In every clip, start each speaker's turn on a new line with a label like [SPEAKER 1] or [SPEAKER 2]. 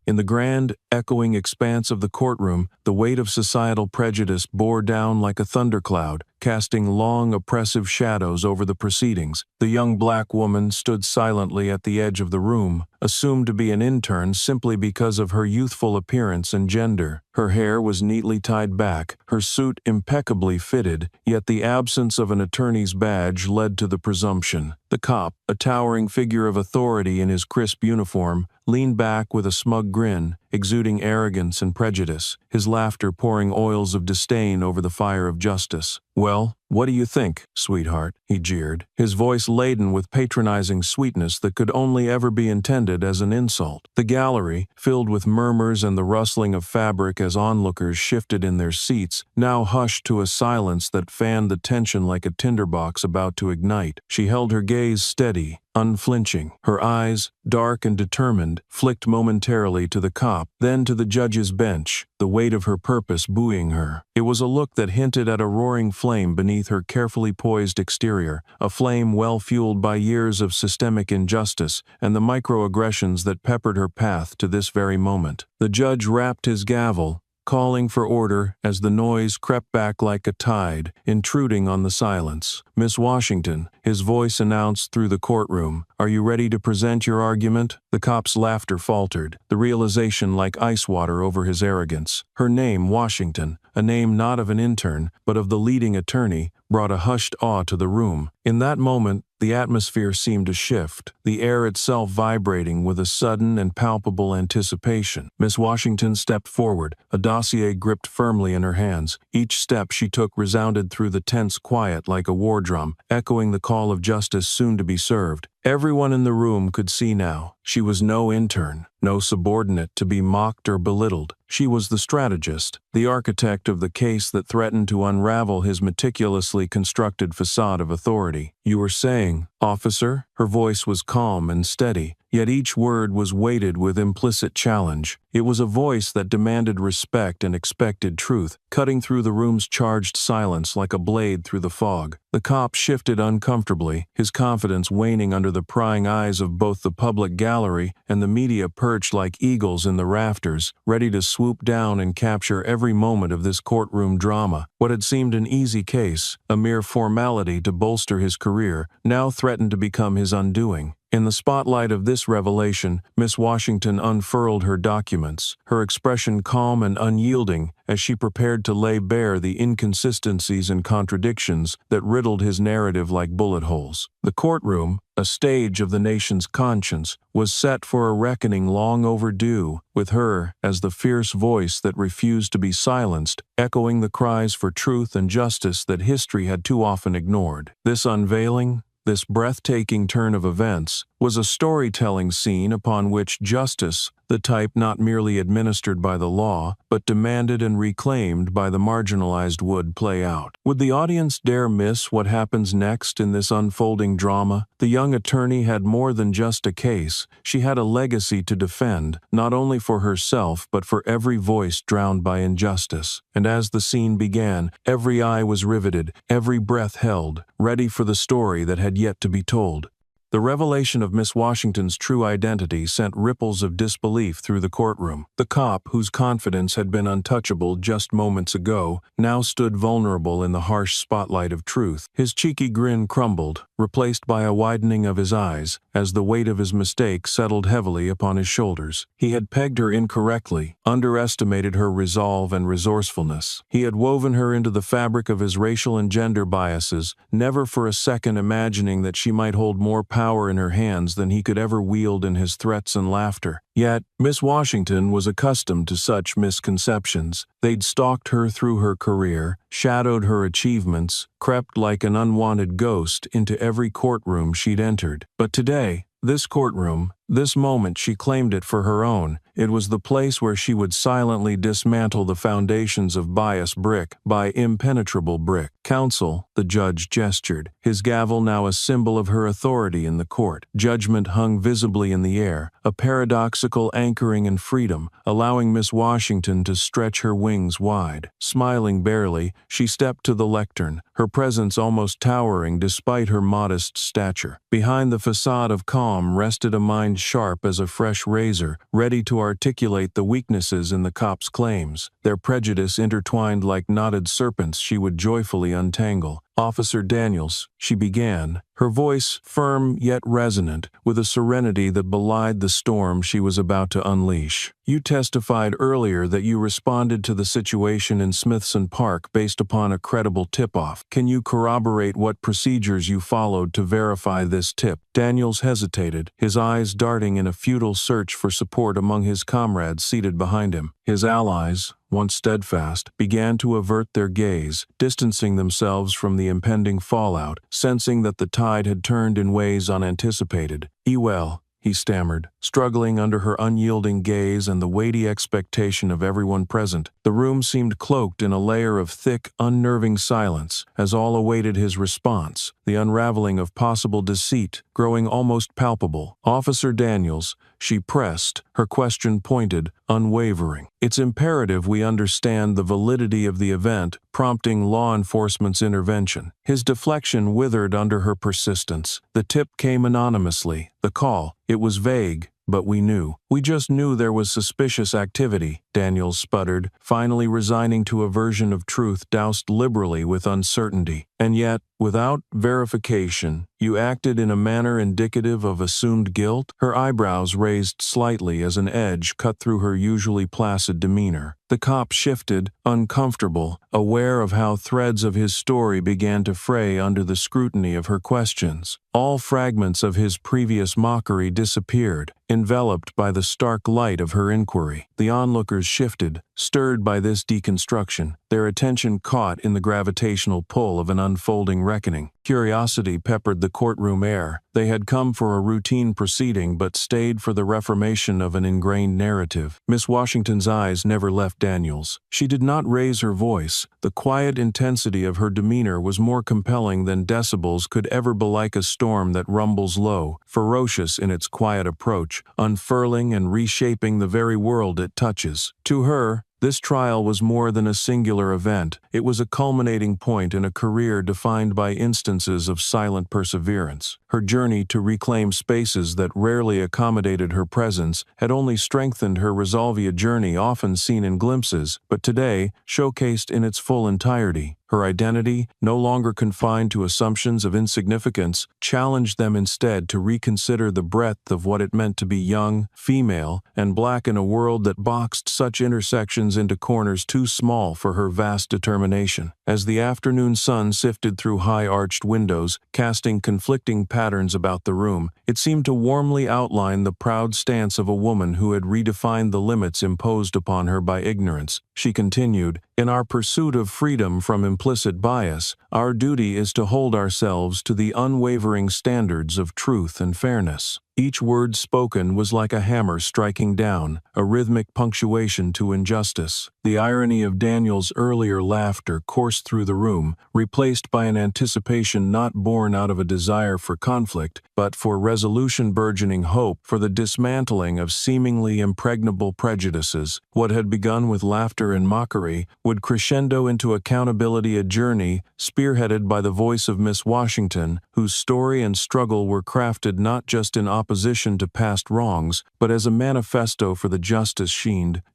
[SPEAKER 1] In the grand, echoing expanse of the courtroom, the weight of societal prejudice bore down like a thundercloud, casting long, oppressive shadows over the proceedings. The young black woman stood silently at the edge of the room, assumed to be an intern simply because of her youthful appearance and gender. Her hair was neatly tied back, her suit impeccably fitted, yet the absence of an attorney's badge led to the presumption. The cop, a towering figure of authority in his crisp uniform, leaned back with a smug grin, exuding arrogance and prejudice, his laughter pouring oils of disdain over the fire of justice. "Well, what do you think, sweetheart?" he jeered, his voice laden with patronizing sweetness that could only ever be intended as an insult. The gallery, filled with murmurs and the rustling of fabric as onlookers shifted in their seats, now hushed to a silence that fanned the tension like a tinderbox about to ignite. She held her gaze steady, unflinching. Her eyes, dark and determined, flicked momentarily to the cop, then to the judge's bench, the weight of her purpose buoying her. It was a look that hinted at a roaring flame beneath her carefully poised exterior, a flame well fueled by years of systemic injustice and the microaggressions that peppered her path to this very moment. The judge rapped his gavel, calling for order as the noise crept back like a tide, intruding on the silence. "Miss Washington," his voice announced through the courtroom, "are you ready to present your argument?" The cop's laughter faltered, the realization like ice water over his arrogance. Her name, Washington, a name not of an intern, but of the leading attorney, brought a hushed awe to the room. In that moment, the atmosphere seemed to shift, the air itself vibrating with a sudden and palpable anticipation. Miss Washington stepped forward, a dossier gripped firmly in her hands. Each step she took resounded through the tense quiet like a war drum, echoing the call of justice soon to be served. Everyone in the room could see now. She was no intern, no subordinate to be mocked or belittled. She was the strategist, the architect of the case that threatened to unravel his meticulously constructed facade of authority. "You were saying, officer?" Her voice was calm and steady, yet each word was weighted with implicit challenge. It was a voice that demanded respect and expected truth, cutting through the room's charged silence like a blade through the fog. The cop shifted uncomfortably, his confidence waning under the prying eyes of both the public gallery and the media perched like eagles in the rafters, ready to swoop down and capture every moment of this courtroom drama. What had seemed an easy case, a mere formality to bolster his career, now threatened to become his undoing. In the spotlight of this revelation, Miss Washington unfurled her documents, her expression calm and unyielding as she prepared to lay bare the inconsistencies and contradictions that riddled his narrative like bullet holes. The courtroom, a stage of the nation's conscience, was set for a reckoning long overdue, with her as the fierce voice that refused to be silenced, echoing the cries for truth and justice that history had too often ignored. This unveiling, this breathtaking turn of events, was a storytelling scene upon which justice, the type not merely administered by the law, but demanded and reclaimed by the marginalized, would play out. Would the audience dare miss what happens next in this unfolding drama? The young attorney had more than just a case. She had a legacy to defend, not only for herself but for every voice drowned by injustice. And as the scene began, every eye was riveted, every breath held, ready for the story that had yet to be told. The revelation of Miss Washington's true identity sent ripples of disbelief through the courtroom. The cop, whose confidence had been untouchable just moments ago, now stood vulnerable in the harsh spotlight of truth. His cheeky grin crumbled, replaced by a widening of his eyes, as the weight of his mistake settled heavily upon his shoulders. He had pegged her incorrectly, underestimated her resolve and resourcefulness. He had woven her into the fabric of his racial and gender biases, never for a second imagining that she might hold more power in her hands than he could ever wield in his threats and laughter. Yet, Miss Washington was accustomed to such misconceptions. They'd stalked her through her career, shadowed her achievements, crept like an unwanted ghost into every courtroom she'd entered. But today, this courtroom, this moment, she claimed it for her own. It was the place where she would silently dismantle the foundations of bias brick by impenetrable brick. "Counsel," the judge gestured, his gavel now a symbol of her authority in the court. Judgment hung visibly in the air, a paradoxical anchoring in freedom, allowing Miss Washington to stretch her wings wide. Smiling barely, she stepped to the lectern, her presence almost towering despite her modest stature. Behind the facade of calm rested a mind mind sharp as a fresh razor, ready to articulate the weaknesses in the cop's claims, their prejudice intertwined like knotted serpents she would joyfully untangle. "Officer Daniels," she began, her voice firm yet resonant, with a serenity that belied the storm she was about to unleash. "You testified earlier that you responded to the situation in Smithson Park based upon a credible tip-off. Can you corroborate what procedures you followed to verify this tip?" Daniels hesitated, his eyes darting in a futile search for support among his comrades seated behind him. His allies, once steadfast, began to avert their gaze, distancing themselves from the impending fallout, sensing that the tide had turned in ways unanticipated. "Well," he stammered, struggling under her unyielding gaze and the weighty expectation of everyone present. The room seemed cloaked in a layer of thick, unnerving silence, as all awaited his response, the unraveling of possible deceit growing almost palpable. "Officer Daniels," she pressed, her question pointed, unwavering. "It's imperative we understand the validity of the event, prompting law enforcement's intervention." His deflection withered under her persistence. "The tip came anonymously. The call, it was vague, but we knew. We just knew there was suspicious activity," Daniels sputtered, finally resigning to a version of truth doused liberally with uncertainty. "And yet, without verification, you acted in a manner indicative of assumed guilt?" Her eyebrows raised slightly as an edge cut through her usually placid demeanor. The cop shifted, uncomfortable, aware of how threads of his story began to fray under the scrutiny of her questions. All fragments of his previous mockery disappeared, enveloped by the stark light of her inquiry. The onlookers shifted, stirred by this deconstruction, their attention caught in the gravitational pull of an unfolding reckoning. Curiosity peppered the courtroom air. They had come for a routine proceeding but stayed for the reformation of an ingrained narrative. Miss Washington's eyes never left Daniels. She did not raise her voice. The quiet intensity of her demeanor was more compelling than decibels could ever belike a storm that rumbles low, ferocious in its quiet approach, unfurling and reshaping the very world it touches. To her, this trial was more than a singular event. It was a culminating point in a career defined by instances of silent perseverance. Her journey to reclaim spaces that rarely accommodated her presence had only strengthened her resolve, a journey often seen in glimpses, but today showcased in its full entirety. Her identity, no longer confined to assumptions of insignificance, challenged them instead to reconsider the breadth of what it meant to be young, female, and black in a world that boxed such intersections into corners too small for her vast determination. As the afternoon sun sifted through high-arched windows, casting conflicting patterns about the room, it seemed to warmly outline the proud stance of a woman who had redefined the limits imposed upon her by ignorance. She continued, "In our pursuit of freedom from implicit bias, our duty is to hold ourselves to the unwavering standards of truth and fairness." Each word spoken was like a hammer striking down, a rhythmic punctuation to injustice. The irony of Daniel's earlier laughter coursed through the room, replaced by an anticipation not born out of a desire for conflict, but for resolution, burgeoning hope for the dismantling of seemingly impregnable prejudices. What had begun with laughter and mockery would crescendo into accountability, a journey spearheaded by the voice of Miss Washington, whose story and struggle were crafted not just in opposition to past wrongs, but as a manifesto for the justice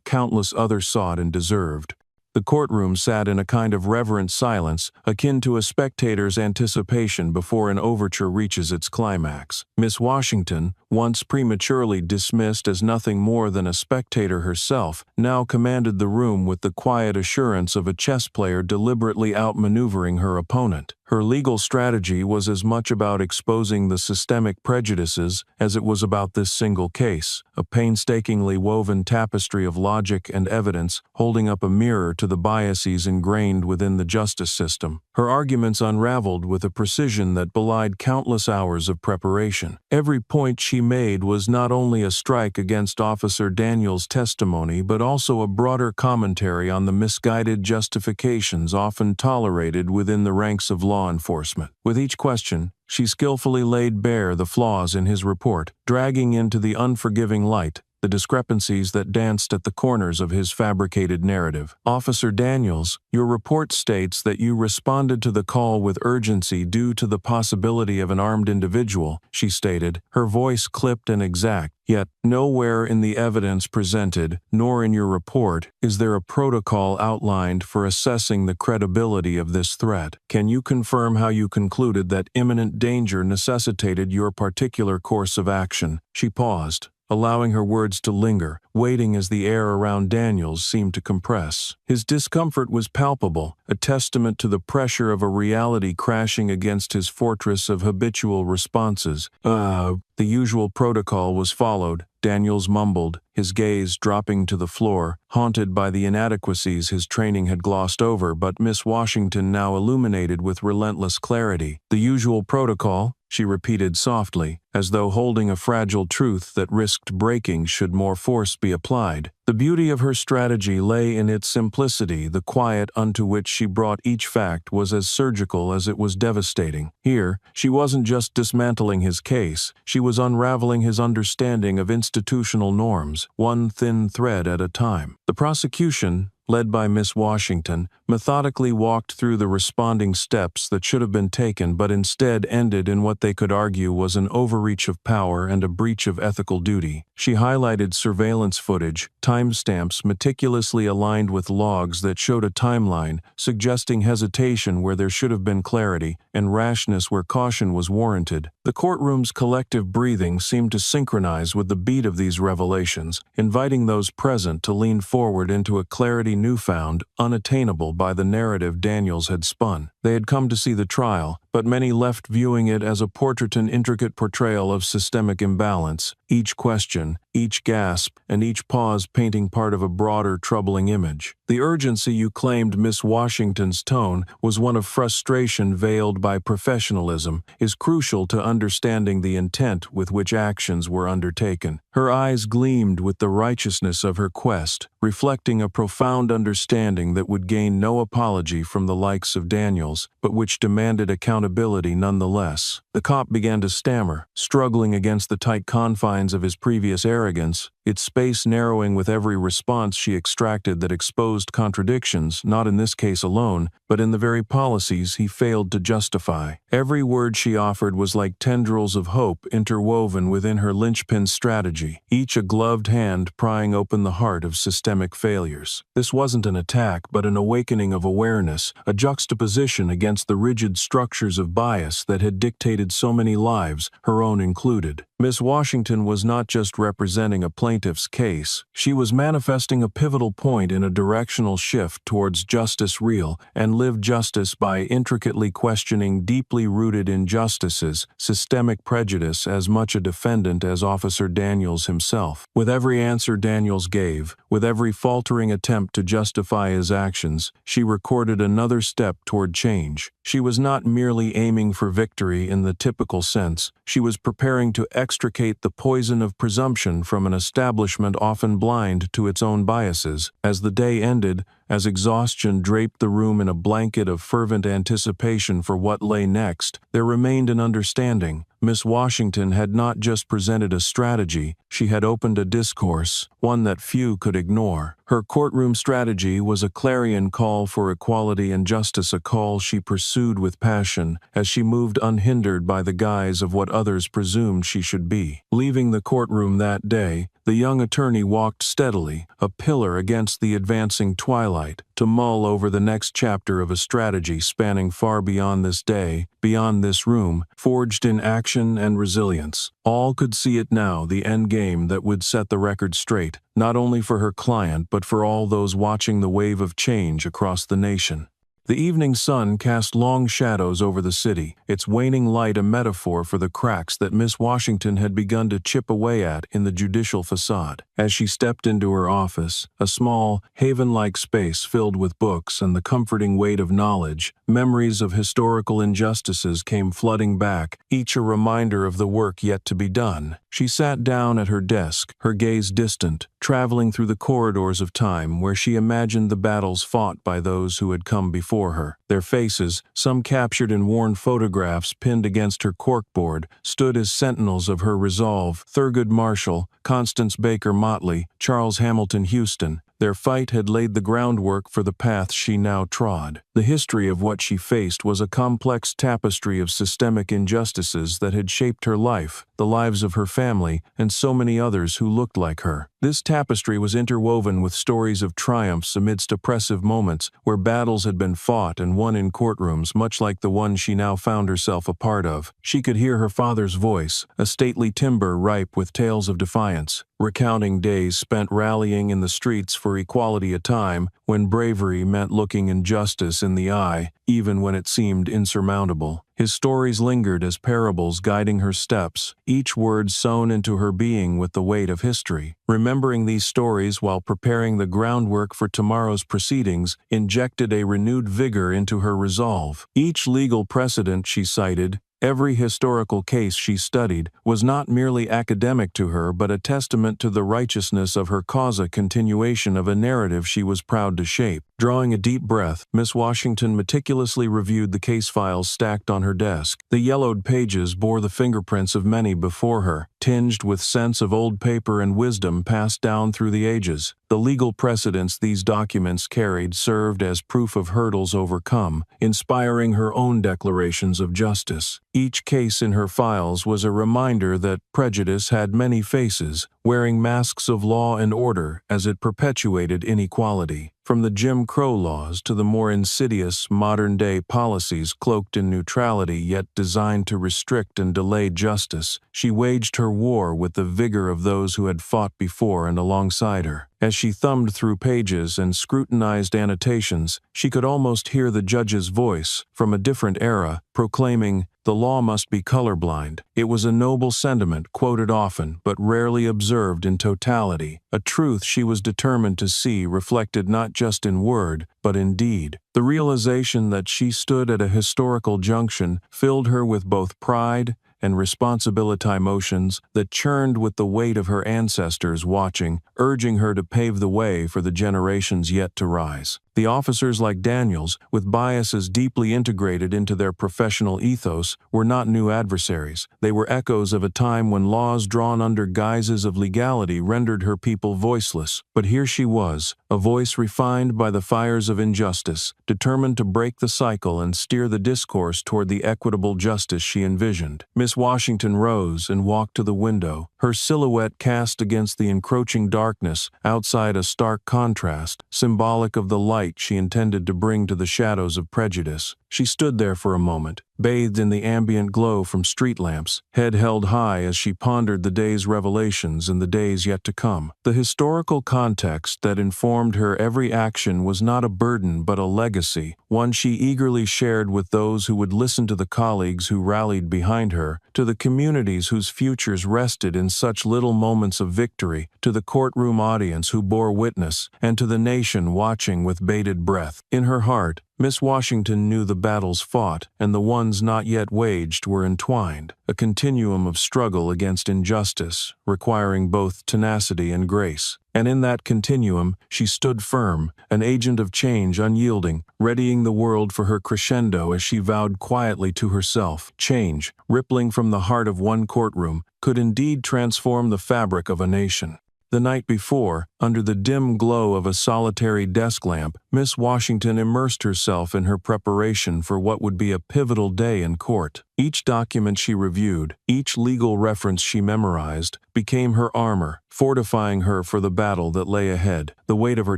[SPEAKER 1] countless others sought and deserved. The courtroom sat in a kind of reverent silence, akin to a spectator's anticipation before an overture reaches its climax. Miss Washington, once prematurely dismissed as nothing more than a spectator herself, now commanded the room with the quiet assurance of a chess player deliberately outmaneuvering her opponent. Her legal strategy was as much about exposing the systemic prejudices as it was about this single case, a painstakingly woven tapestry of logic and evidence holding up a mirror to the biases ingrained within the justice system. Her arguments unraveled with a precision that belied countless hours of preparation. Every point she made was not only a strike against Officer Daniels' testimony but also a broader commentary on the misguided justifications often tolerated within the ranks of law enforcement. With each question, she skillfully laid bare the flaws in his report, dragging into the unforgiving light the discrepancies that danced at the corners of his fabricated narrative. "Officer Daniels, your report states that you responded to the call with urgency due to the possibility of an armed individual," she stated, her voice clipped and exact. "Yet, nowhere in the evidence presented, nor in your report, is there a protocol outlined for assessing the credibility of this threat. Can you confirm how you concluded that imminent danger necessitated your particular course of action?" She paused, allowing her words to linger, waiting as the air around Daniels seemed to compress. His discomfort was palpable, a testament to the pressure of a reality crashing against his fortress of habitual responses. The usual protocol was followed, Daniels mumbled, his gaze dropping to the floor, haunted by the inadequacies his training had glossed over but Miss Washington now illuminated with relentless clarity. "The usual protocol," she repeated softly, as though holding a fragile truth that risked breaking should more force be applied. The beauty of her strategy lay in its simplicity. The quiet unto which she brought each fact was as surgical as it was devastating. Here, she wasn't just dismantling his case, she was unraveling his understanding of institutional norms, one thin thread at a time. The prosecution, led by Miss Washington, methodically walked through the responding steps that should have been taken but instead ended in what they could argue was an overreach of power and a breach of ethical duty. She highlighted surveillance footage, timestamps meticulously aligned with logs that showed a timeline, suggesting hesitation where there should have been clarity, and rashness where caution was warranted. The courtroom's collective breathing seemed to synchronize with the beat of these revelations, inviting those present to lean forward into a clarity newfound, unattainable by the narrative Daniels had spun. They had come to see the trial, but many left viewing it as a portrait and intricate portrayal of systemic imbalance, each question, each gasp, and each pause painting part of a broader, troubling image. The urgency you claimed Miss Washington's tone was one of frustration veiled by professionalism, is crucial to understanding the intent with which actions were undertaken. Her eyes gleamed with the righteousness of her quest, reflecting a profound understanding that would gain no apology from the likes of Daniels, but which demanded accountability nonetheless. The cop began to stammer, struggling against the tight confines of his previous arrogance, its space narrowing with every response she extracted that exposed contradictions, not in this case alone, but in the very policies he failed to justify. Every word she offered was like tendrils of hope interwoven within her linchpin strategy, each a gloved hand prying open the heart of systemic failures. This wasn't an attack, but an awakening of awareness, a juxtaposition against the rigid structures of bias that had dictated so many lives, her own included. Miss Washington was not just representing a plaintiff's case, she was manifesting a pivotal point in a directional shift towards justice real and lived justice by intricately questioning deeply rooted injustices, systemic prejudice as much a defendant as Officer Daniels himself. With every answer Daniels gave, with every faltering attempt to justify his actions, she recorded another step toward change. She was not merely aiming for victory in the typical sense, she was preparing to extricate the poison of presumption from an establishment often blind to its own biases. As the day ended, as exhaustion draped the room in a blanket of fervent anticipation for what lay next, there remained an understanding. Miss Washington had not just presented a strategy, she had opened a discourse, one that few could ignore. Her courtroom strategy was a clarion call for equality and justice, a call she pursued with passion as she moved unhindered by the guise of what others presumed she should be. Leaving the courtroom that day, the young attorney walked steadily, a pillar against the advancing twilight, to mull over the next chapter of a strategy spanning far beyond this day, beyond this room, forged in action and resilience. All could see it now, the end game that would set the record straight, not only for her client but for all those watching the wave of change across the nation. The evening sun cast long shadows over the city, its waning light a metaphor for the cracks that Miss Washington had begun to chip away at in the judicial facade. As she stepped into her office, a small, haven-like space filled with books and the comforting weight of knowledge, memories of historical injustices came flooding back, each a reminder of the work yet to be done. She sat down at her desk, her gaze distant, traveling through the corridors of time where she imagined the battles fought by those who had come before before her. Their faces, some captured in worn photographs pinned against her corkboard, stood as sentinels of her resolve. Thurgood Marshall, Constance Baker Motley, Charles Hamilton Houston. Their fight had laid the groundwork for the path she now trod. The history of what she faced was a complex tapestry of systemic injustices that had shaped her life, the lives of her family, and so many others who looked like her. This tapestry was interwoven with stories of triumphs amidst oppressive moments, where battles had been fought and won in courtrooms much like the one she now found herself a part of. She could hear her father's voice, a stately timbre ripe with tales of defiance, recounting days spent rallying in the streets for equality, a time when bravery meant looking injustice in the eye, even when it seemed insurmountable. His stories lingered as parables guiding her steps, each word sewn into her being with the weight of history. Remembering these stories while preparing the groundwork for tomorrow's proceedings injected a renewed vigor into her resolve. Each legal precedent she cited, every historical case she studied, was not merely academic to her but a testament to the righteousness of her cause, a continuation of a narrative she was proud to shape. Drawing a deep breath, Miss Washington meticulously reviewed the case files stacked on her desk. The yellowed pages bore the fingerprints of many before her, tinged with scents of old paper and wisdom passed down through the ages. The legal precedents these documents carried served as proof of hurdles overcome, inspiring her own declarations of justice. Each case in her files was a reminder that prejudice had many faces, wearing masks of law and order as it perpetuated inequality. From the Jim Crow laws to the more insidious modern-day policies cloaked in neutrality yet designed to restrict and delay justice, she waged her war with the vigor of those who had fought before and alongside her. As she thumbed through pages and scrutinized annotations, she could almost hear the judge's voice, from a different era, proclaiming, "The law must be colorblind." It was a noble sentiment, quoted often, but rarely observed in totality, a truth she was determined to see reflected not just in word, but in deed. The realization that she stood at a historical junction filled her with both pride and responsibility, emotions that churned with the weight of her ancestors watching, urging her to pave the way for the generations yet to rise. The officers like Daniels, with biases deeply integrated into their professional ethos, were not new adversaries. They were echoes of a time when laws drawn under guises of legality rendered her people voiceless. But here she was, a voice refined by the fires of injustice, determined to break the cycle and steer the discourse toward the equitable justice she envisioned. Miss Washington rose and walked to the window, her silhouette cast against the encroaching darkness outside, a stark contrast, symbolic of the light she intended to bring to the shadows of prejudice. She stood there for a moment, bathed in the ambient glow from street lamps, head held high as she pondered the day's revelations and the days yet to come. The historical context that informed her every action was not a burden but a legacy, one she eagerly shared with those who would listen, to the colleagues who rallied behind her, to the communities whose futures rested in such little moments of victory, to the courtroom audience who bore witness, and to the nation watching with bated breath. In her heart, Miss Washington knew the battles fought and the ones not yet waged were entwined, a continuum of struggle against injustice, requiring both tenacity and grace. And in that continuum, she stood firm, an agent of change unyielding, readying the world for her crescendo as she vowed quietly to herself. Change, rippling from the heart of one courtroom, could indeed transform the fabric of a nation. The night before, under the dim glow of a solitary desk lamp, Miss Washington immersed herself in her preparation for what would be a pivotal day in court. Each document she reviewed, each legal reference she memorized, became her armor, fortifying her for the battle that lay ahead. The weight of her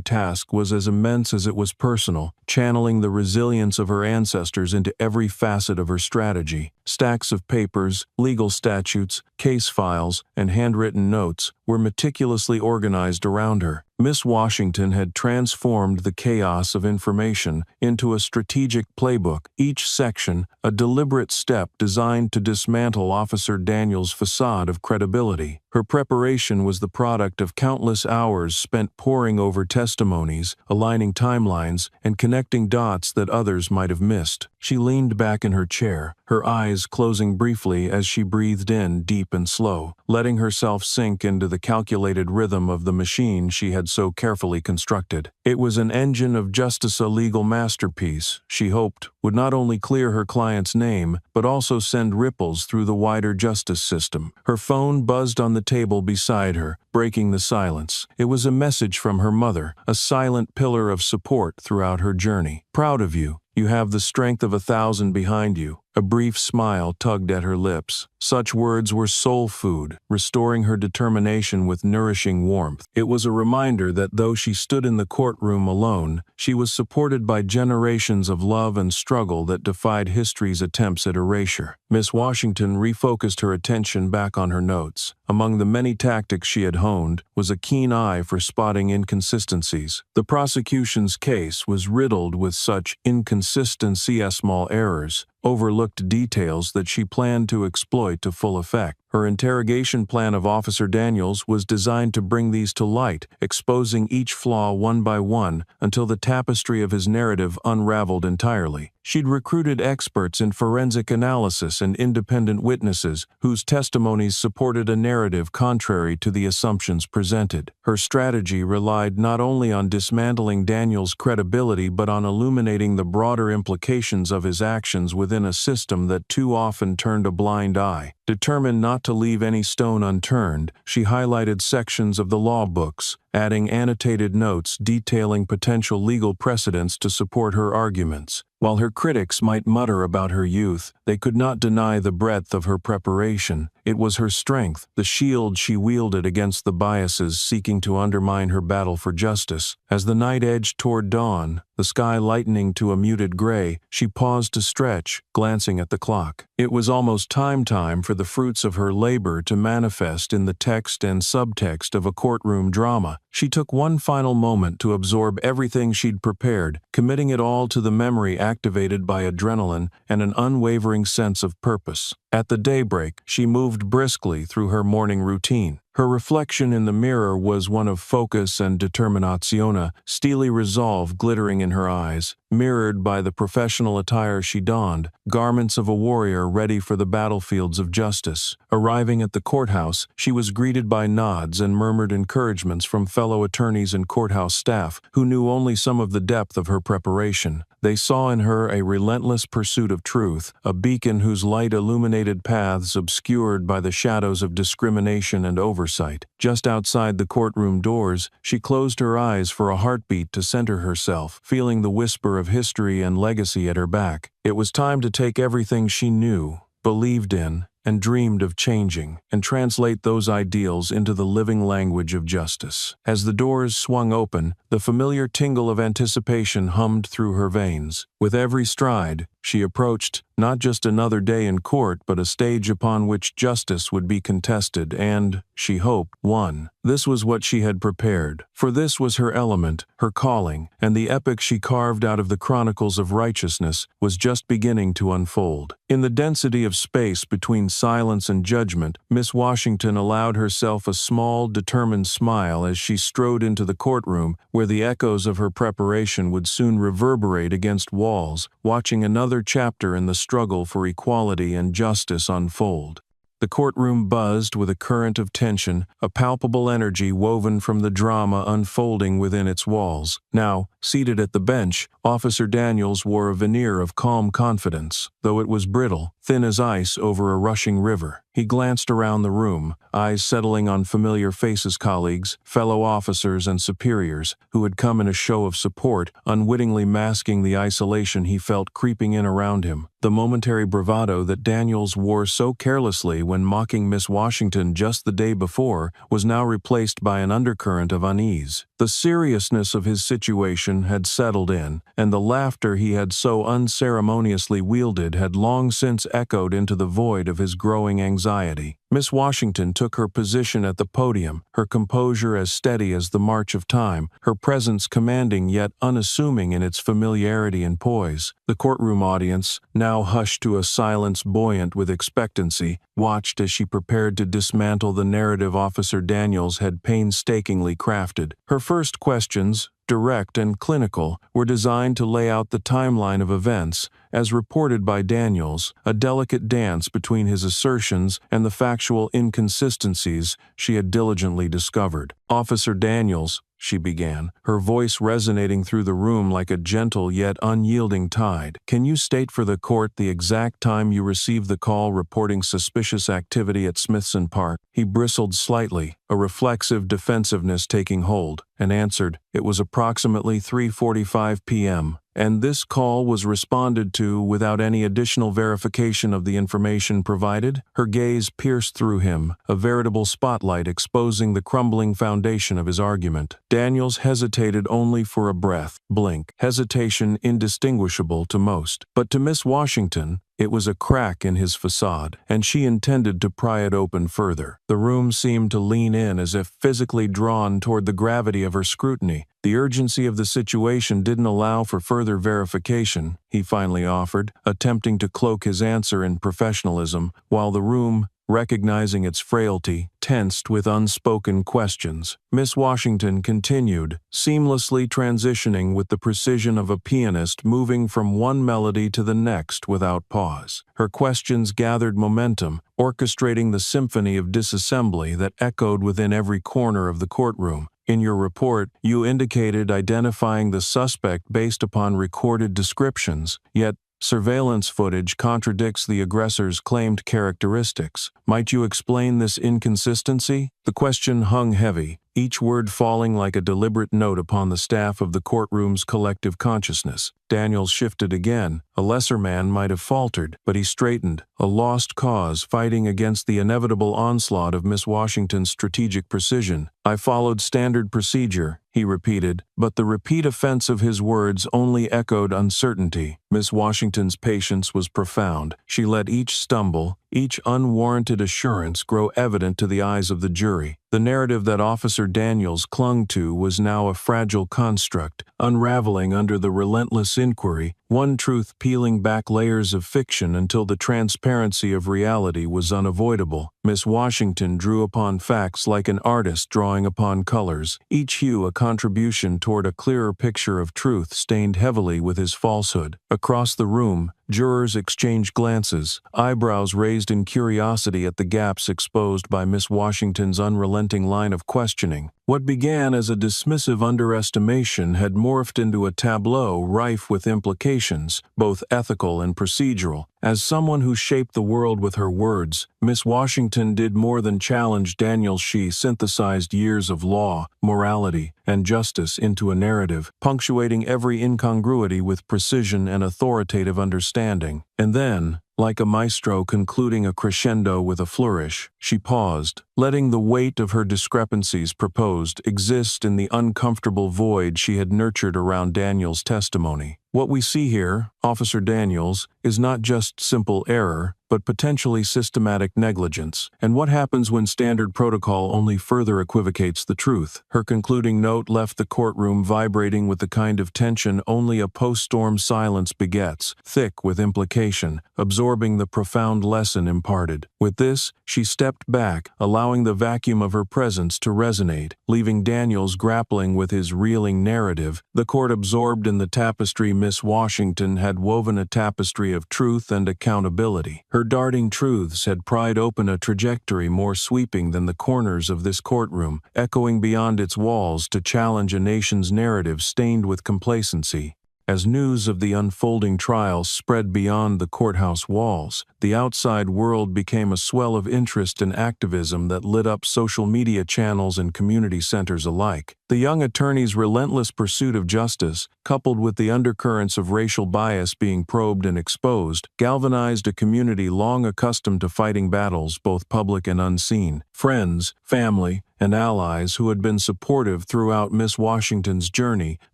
[SPEAKER 1] task was as immense as it was personal, channeling the resilience of her ancestors into every facet of her strategy. Stacks of papers, legal statutes, case files, and handwritten notes were meticulously organized around her. Miss Washington had transformed the chaos of information into a strategic playbook, each section a deliberate step designed to dismantle Officer Daniels' facade of credibility. Her preparation was the product of countless hours spent poring over testimonies, aligning timelines, and connecting dots that others might have missed. She leaned back in her chair, her eyes closing briefly as she breathed in deep and slow, letting herself sink into the calculated rhythm of the machine she had so carefully constructed. It was an engine of justice, a legal masterpiece, she hoped, would not only clear her client's name, but also send ripples through the wider justice system. Her phone buzzed on the table beside her, breaking the silence. It was a message from her mother, a silent pillar of support throughout her journey. "Proud of you. You have the strength of 1,000 behind you." A brief smile tugged at her lips. Such words were soul food, restoring her determination with nourishing warmth. It was a reminder that though she stood in the courtroom alone, she was supported by generations of love and struggle that defied history's attempts at erasure. Miss Washington refocused her attention back on her notes. Among the many tactics she had honed was a keen eye for spotting inconsistencies. The prosecution's case was riddled with such inconsistency-small errors, overlooked details that she planned to exploit to full effect. Her interrogation plan of Officer Daniels was designed to bring these to light, exposing each flaw one by one until the tapestry of his narrative unraveled entirely. She'd recruited experts in forensic analysis and independent witnesses whose testimonies supported a narrative contrary to the assumptions presented. Her strategy relied not only on dismantling Daniels' credibility but on illuminating the broader implications of his actions within a system that too often turned a blind eye. Determined not to leave any stone unturned, she highlighted sections of the law books, adding annotated notes detailing potential legal precedents to support her arguments. While her critics might mutter about her youth, they could not deny the breadth of her preparation. It was her strength, the shield she wielded against the biases seeking to undermine her battle for justice. As the night edged toward dawn, the sky lightening to a muted gray, she paused to stretch, glancing at the clock. It was almost time for the fruits of her labor to manifest in the text and subtext of a courtroom drama. She took one final moment to absorb everything she'd prepared, committing it all to the memory activated by adrenaline and an unwavering sense of purpose. At the daybreak, she moved briskly through her morning routine. Her reflection in the mirror was one of focus and determinazione, steely resolve glittering in her eyes, mirrored by the professional attire she donned, garments of a warrior ready for the battlefields of justice. Arriving at the courthouse, she was greeted by nods and murmured encouragements from fellow attorneys and courthouse staff who knew only some of the depth of her preparation. They saw in her a relentless pursuit of truth, a beacon whose light illuminated paths obscured by the shadows of discrimination and oversight. Just outside the courtroom doors, she closed her eyes for a heartbeat to center herself, feeling the whisper of history and legacy at her back. It was time to take everything she knew, believed in, and dreamed of changing, and translate those ideals into the living language of justice. As the doors swung open, the familiar tingle of anticipation hummed through her veins. With every stride, she approached not just another day in court, but a stage upon which justice would be contested and, she hoped, won. This was what she had prepared, for this was her element, her calling, and the epic she carved out of the chronicles of righteousness was just beginning to unfold. In the density of space between silence and judgment, Miss Washington allowed herself a small, determined smile as she strode into the courtroom where the echoes of her preparation would soon reverberate against walls, watching another chapter in the struggle for equality and justice unfold. The courtroom buzzed with a current of tension, a palpable energy woven from the drama unfolding within its walls. Now, seated at the bench, Officer Daniels wore a veneer of calm confidence, though it was brittle, thin as ice over a rushing river. He glanced around the room, eyes settling on familiar faces, colleagues, fellow officers, and superiors who had come in a show of support, unwittingly masking the isolation he felt creeping in around him. The momentary bravado that Daniels wore so carelessly when mocking Miss Washington just the day before was now replaced by an undercurrent of unease. The seriousness of his situation had settled in, and the laughter he had so unceremoniously wielded had long since echoed into the void of his growing anxiety. Miss Washington took her position at the podium, her composure as steady as the march of time, her presence commanding yet unassuming in its familiarity and poise. The courtroom audience, now hushed to a silence buoyant with expectancy, watched as she prepared to dismantle the narrative Officer Daniels had painstakingly crafted. Her first questions, direct and clinical, were designed to lay out the timeline of events, as reported by Daniels, a delicate dance between his assertions and the factual inconsistencies she had diligently discovered. "Officer Daniels," she began, her voice resonating through the room like a gentle yet unyielding tide, "can you state for the court the exact time you received the call reporting suspicious activity at Smithson Park?" He bristled slightly, a reflexive defensiveness taking hold, and answered, "It was approximately 3:45 p.m., and this call was responded to without any additional verification of the information provided?" Her gaze pierced through him, a veritable spotlight exposing the crumbling foundation of his argument. Daniels hesitated only for a breath, blink, hesitation indistinguishable to most. But to Miss Washington, it was a crack in his facade, and she intended to pry it open further. The room seemed to lean in as if physically drawn toward the gravity of her scrutiny. The urgency of the situation didn't allow for further verification, he finally offered, attempting to cloak his answer in professionalism, while the room, recognizing its frailty, tensed with unspoken questions. Miss Washington continued, seamlessly transitioning with the precision of a pianist moving from one melody to the next without pause. Her questions gathered momentum, orchestrating the symphony of disassembly that echoed within every corner of the courtroom. "In your report, you indicated identifying the suspect based upon recorded descriptions, yet surveillance footage contradicts the aggressor's claimed characteristics. Might you explain this inconsistency?" The question hung heavy, each word falling like a deliberate note upon the staff of the courtroom's collective consciousness. Daniels shifted again. A lesser man might have faltered, but he straightened, a lost cause fighting against the inevitable onslaught of Miss Washington's strategic precision. "I followed standard procedure," he repeated, but the repeat offense of his words only echoed uncertainty. Miss Washington's patience was profound. She let each stumble, each unwarranted assurance grow evident to the eyes of the jury. The narrative that Officer Daniels clung to was now a fragile construct, unraveling under the relentless inquiry, one truth peeling back layers of fiction until the transparency of reality was unavoidable. Miss Washington drew upon facts like an artist drawing upon colors, each hue a contribution toward a clearer picture of truth stained heavily with his falsehood. Across the room, jurors exchanged glances, eyebrows raised in curiosity at the gaps exposed by Miss Washington's unrelenting line of questioning. What began as a dismissive underestimation had morphed into a tableau rife with implications, both ethical and procedural. As someone who shaped the world with her words, Miss Washington did more than challenge Daniels. She synthesized years of law, morality, and justice into a narrative, punctuating every incongruity with precision and authoritative understanding. And then, like a maestro concluding a crescendo with a flourish, she paused, letting the weight of her discrepancies proposed exist in the uncomfortable void she had nurtured around Daniels' testimony. "What we see here, Officer Daniels, is not just simple error, but potentially systematic negligence. And what happens when standard protocol only further equivocates the truth?" Her concluding note left the courtroom vibrating with the kind of tension only a post-storm silence begets, thick with implication, absorbing the profound lesson imparted. With this, she stepped back, allowing the vacuum of her presence to resonate, leaving Daniels grappling with his reeling narrative. The court absorbed in the tapestry Miss Washington had woven, a tapestry of truth and accountability. Her darting truths had pried open a trajectory more sweeping than the corners of this courtroom, echoing beyond its walls to challenge a nation's narrative stained with complacency. As news of the unfolding trial spread beyond the courthouse walls, the outside world became a swell of interest and activism that lit up social media channels and community centers alike. The young attorney's relentless pursuit of justice, coupled with the undercurrents of racial bias being probed and exposed, galvanized a community long accustomed to fighting battles both public and unseen. Friends, family, and allies who had been supportive throughout Miss Washington's journey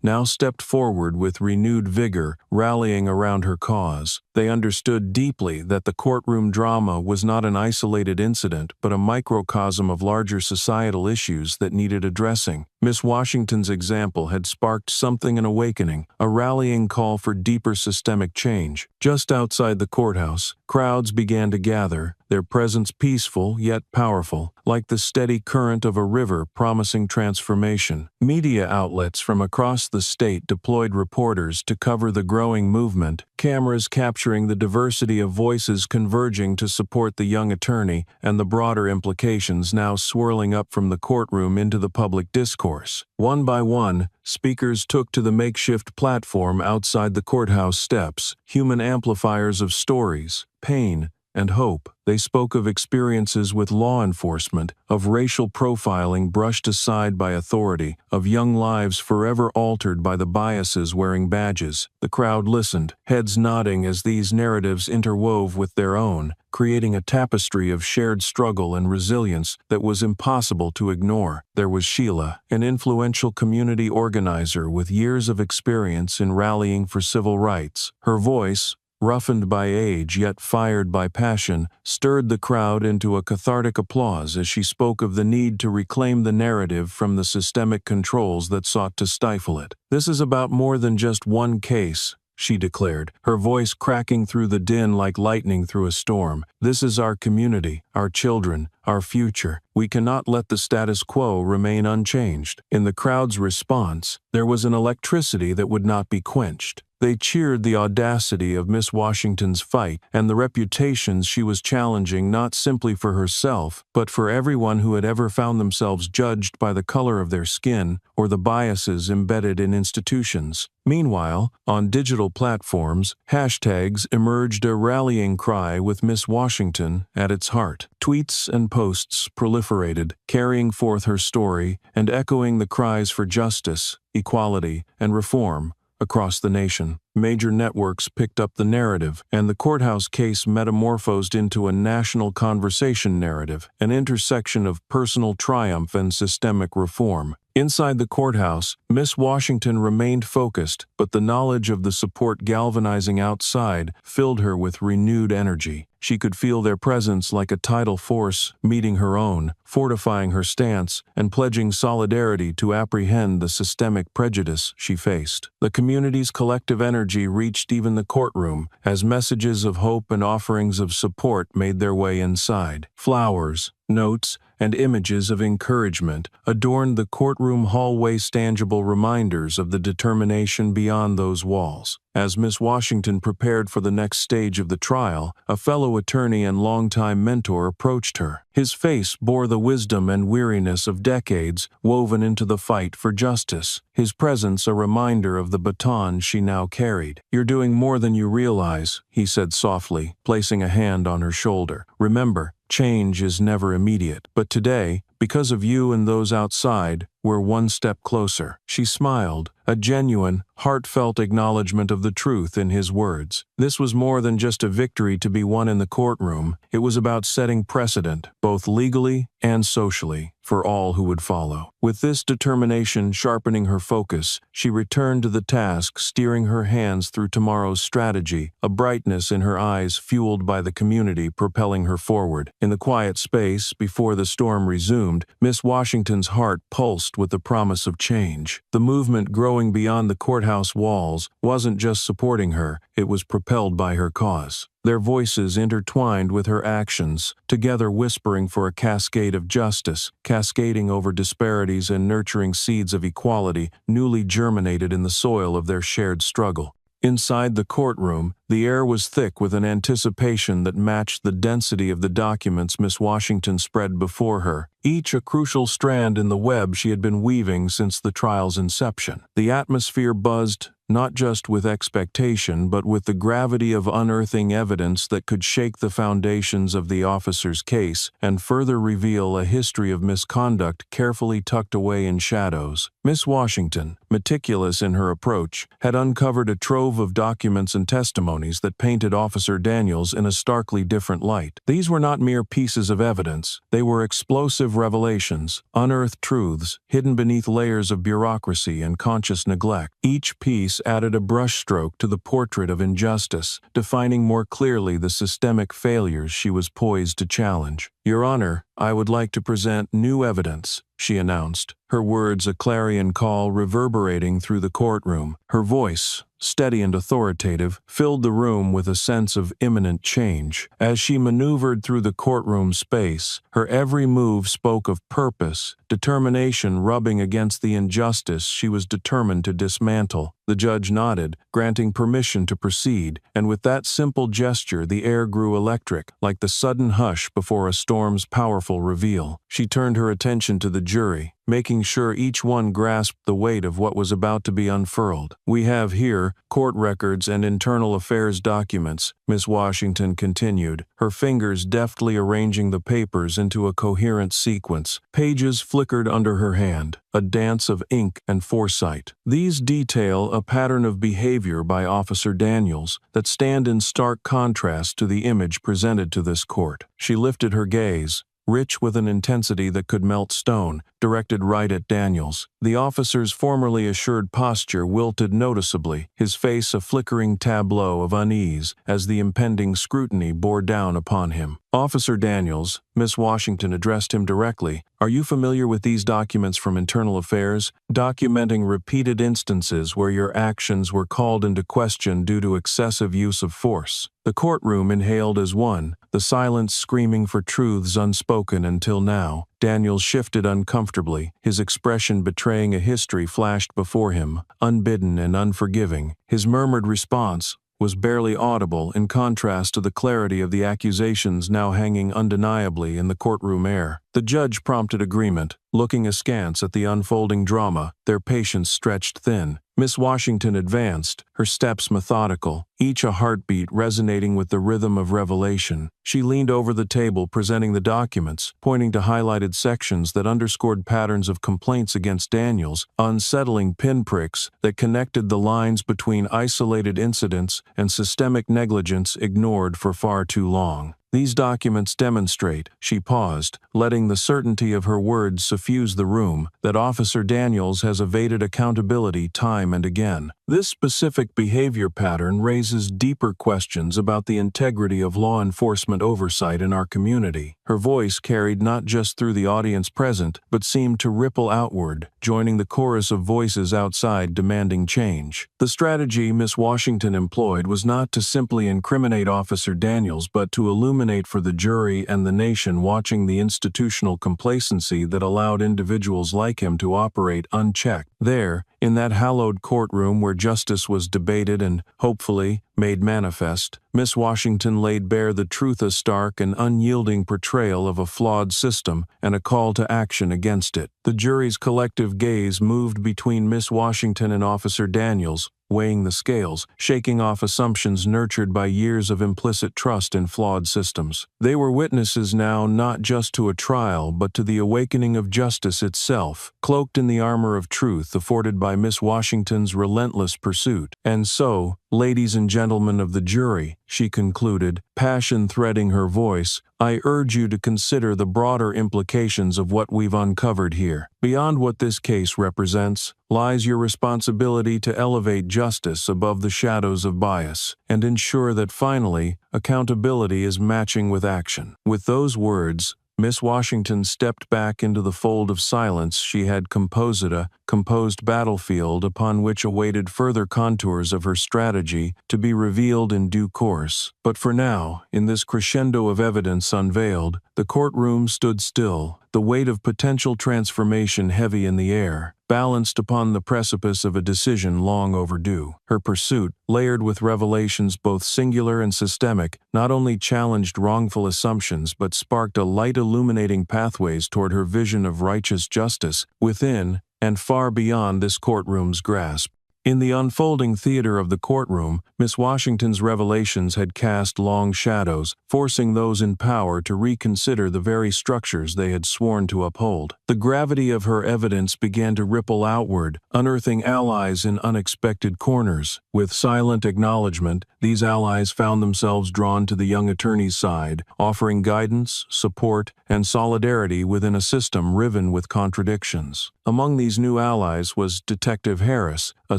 [SPEAKER 1] now stepped forward with renewed vigor, rallying around her cause. They understood deeply that the courtroom drama was not an isolated incident but a microcosm of larger societal issues that needed addressing. Miss Washington's example had sparked an awakening, a rallying call for deeper systemic change. Just outside the courthouse, crowds began to gather, their presence peaceful yet powerful, like the steady current of a river promising transformation. Media outlets from across the state deployed reporters to cover the growing movement, cameras capturing the diversity of voices converging to support the young attorney and the broader implications now swirling up from the courtroom into the public discourse. One by one, speakers took to the makeshift platform outside the courthouse steps, human amplifiers of stories, pain, and hope. They spoke of experiences with law enforcement, of racial profiling brushed aside by authority, of young lives forever altered by the biases wearing badges. The crowd listened, heads nodding as these narratives interwove with their own, creating a tapestry of shared struggle and resilience that was impossible to ignore. There was Sheila, an influential community organizer with years of experience in rallying for civil rights. Her voice, roughened by age yet fired by passion, stirred the crowd into a cathartic applause as she spoke of the need to reclaim the narrative from the systemic controls that sought to stifle it. "This is about more than just one case," she declared, her voice cracking through the din like lightning through a storm. "This is our community, our children, our future. We cannot let the status quo remain unchanged." In the crowd's response, there was an electricity that would not be quenched. They cheered the audacity of Miss Washington's fight and the reputations she was challenging not simply for herself, but for everyone who had ever found themselves judged by the color of their skin or the biases embedded in institutions. Meanwhile, on digital platforms, hashtags emerged, a rallying cry with Miss Washington at its heart. Tweets and posts proliferated, carrying forth her story and echoing the cries for justice, equality, and reform across the nation. Major networks picked up the narrative, and the courthouse case metamorphosed into a national conversation narrative, an intersection of personal triumph and systemic reform. Inside the courthouse, Miss Washington remained focused, but the knowledge of the support galvanizing outside filled her with renewed energy. She could feel their presence like a tidal force meeting her own, fortifying her stance and pledging solidarity to apprehend the systemic prejudice she faced. The community's collective energy reached even the courtroom as messages of hope and offerings of support made their way inside. Flowers, notes, and images of encouragement adorned the courtroom hallway's tangible reminders of the determination beyond those walls. As Miss Washington prepared for the next stage of the trial, a fellow attorney and longtime mentor approached her. His face bore the wisdom and weariness of decades woven into the fight for justice, his presence a reminder of the baton she now carried. "You're doing more than you realize," he said softly, placing a hand on her shoulder. "Remember, change is never immediate, but today, because of you and those outside, we're one step closer." She smiled, a genuine, heartfelt acknowledgement of the truth in his words. This was more than just a victory to be won in the courtroom. It was about setting precedent, both legally and socially, for all who would follow. With this determination sharpening her focus, she returned to the task, steering her hands through tomorrow's strategy, a brightness in her eyes fueled by the community propelling her forward. In the quiet space before the storm resumed, Miss Washington's heart pulsed with the promise of change. The movement growing beyond the courthouse walls wasn't just supporting her, it was propelled by her cause. Their voices intertwined with her actions, together whispering for a cascade of justice, cascading over disparities and nurturing seeds of equality newly germinated in the soil of their shared struggle. Inside the courtroom, the air was thick with an anticipation that matched the density of the documents Miss Washington spread before her, each a crucial strand in the web she had been weaving since the trial's inception. The atmosphere buzzed, not just with expectation but with the gravity of unearthing evidence that could shake the foundations of the officer's case and further reveal a history of misconduct carefully tucked away in shadows. Miss Washington, meticulous in her approach, had uncovered a trove of documents and testimonies that painted Officer Daniels in a starkly different light. These were not mere pieces of evidence. They were explosive revelations, unearthed truths, hidden beneath layers of bureaucracy and conscious neglect. Each piece added a brushstroke to the portrait of injustice, defining more clearly the systemic failures she was poised to challenge. "Your Honor, I would like to present new evidence," she announced, her words a clarion call reverberating through the courtroom. Her voice, steady and authoritative, filled the room with a sense of imminent change. As she maneuvered through the courtroom space, her every move spoke of purpose, determination rubbing against the injustice she was determined to dismantle. The judge nodded, granting permission to proceed, and with that simple gesture the air grew electric, like the sudden hush before a storm's powerful reveal. She turned her attention to the jury, making sure each one grasped the weight of what was about to be unfurled. "We have here court records and internal affairs documents," Miss Washington continued, her fingers deftly arranging the papers into a coherent sequence. Pages flickered under her hand, a dance of ink and foresight. "These detail a pattern of behavior by Officer Daniels that stand in stark contrast to the image presented to this court." She lifted her gaze, rich with an intensity that could melt stone, directed right at Daniels. The officer's formerly assured posture wilted noticeably, his face a flickering tableau of unease as the impending scrutiny bore down upon him. "Officer Daniels," Miss Washington addressed him directly, "are you familiar with these documents from Internal Affairs, documenting repeated instances where your actions were called into question due to excessive use of force?" The courtroom inhaled as one, the silence screaming for truths unspoken until now. Daniels shifted uncomfortably, his expression betraying a history flashed before him, unbidden and unforgiving. His murmured response was barely audible in contrast to the clarity of the accusations now hanging undeniably in the courtroom air. The judge prompted agreement, looking askance at the unfolding drama, their patience stretched thin. Miss Washington advanced, her steps methodical, each a heartbeat resonating with the rhythm of revelation. She leaned over the table presenting the documents, pointing to highlighted sections that underscored patterns of complaints against Daniels, unsettling pinpricks that connected the lines between isolated incidents and systemic negligence ignored for far too long. "These documents demonstrate," she paused, letting the certainty of her words suffuse the room, "that Officer Daniels has evaded accountability time and again. This specific behavior pattern raises deeper questions about the integrity of law enforcement oversight in our community." Her voice carried not just through the audience present, but seemed to ripple outward, joining the chorus of voices outside demanding change. The strategy Miss Washington employed was not to simply incriminate Officer Daniels, but to illuminate for the jury and the nation watching the institutional complacency that allowed individuals like him to operate unchecked. There, in that hallowed courtroom where justice was debated and, hopefully, made manifest, Miss Washington laid bare the truth, a stark and unyielding portrayal of a flawed system and a call to action against it. The jury's collective gaze moved between Miss Washington and Officer Daniels, weighing the scales, shaking off assumptions nurtured by years of implicit trust in flawed systems. They were witnesses now not just to a trial but to the awakening of justice itself, cloaked in the armor of truth afforded by Miss Washington's relentless pursuit. "And so, ladies and gentlemen of the jury," she concluded, passion threading her voice, "I urge you to consider the broader implications of what we've uncovered here. Beyond what this case represents lies your responsibility to elevate justice above the shadows of bias and ensure that finally, accountability is matching with action." With those words, Miss Washington stepped back into the fold of silence she had composed, a composed battlefield upon which awaited further contours of her strategy to be revealed in due course. But for now, in this crescendo of evidence unveiled, the courtroom stood still, the weight of potential transformation heavy in the air, balanced upon the precipice of a decision long overdue. Her pursuit, layered with revelations both singular and systemic, not only challenged wrongful assumptions but sparked a light illuminating pathways toward her vision of righteous justice within and far beyond this courtroom's grasp. In the unfolding theater of the courtroom, Miss Washington's revelations had cast long shadows, forcing those in power to reconsider the very structures they had sworn to uphold. The gravity of her evidence began to ripple outward, unearthing allies in unexpected corners. With silent acknowledgement, these allies found themselves drawn to the young attorney's side, offering guidance, support, and solidarity within a system riven with contradictions. Among these new allies was Detective Harris, a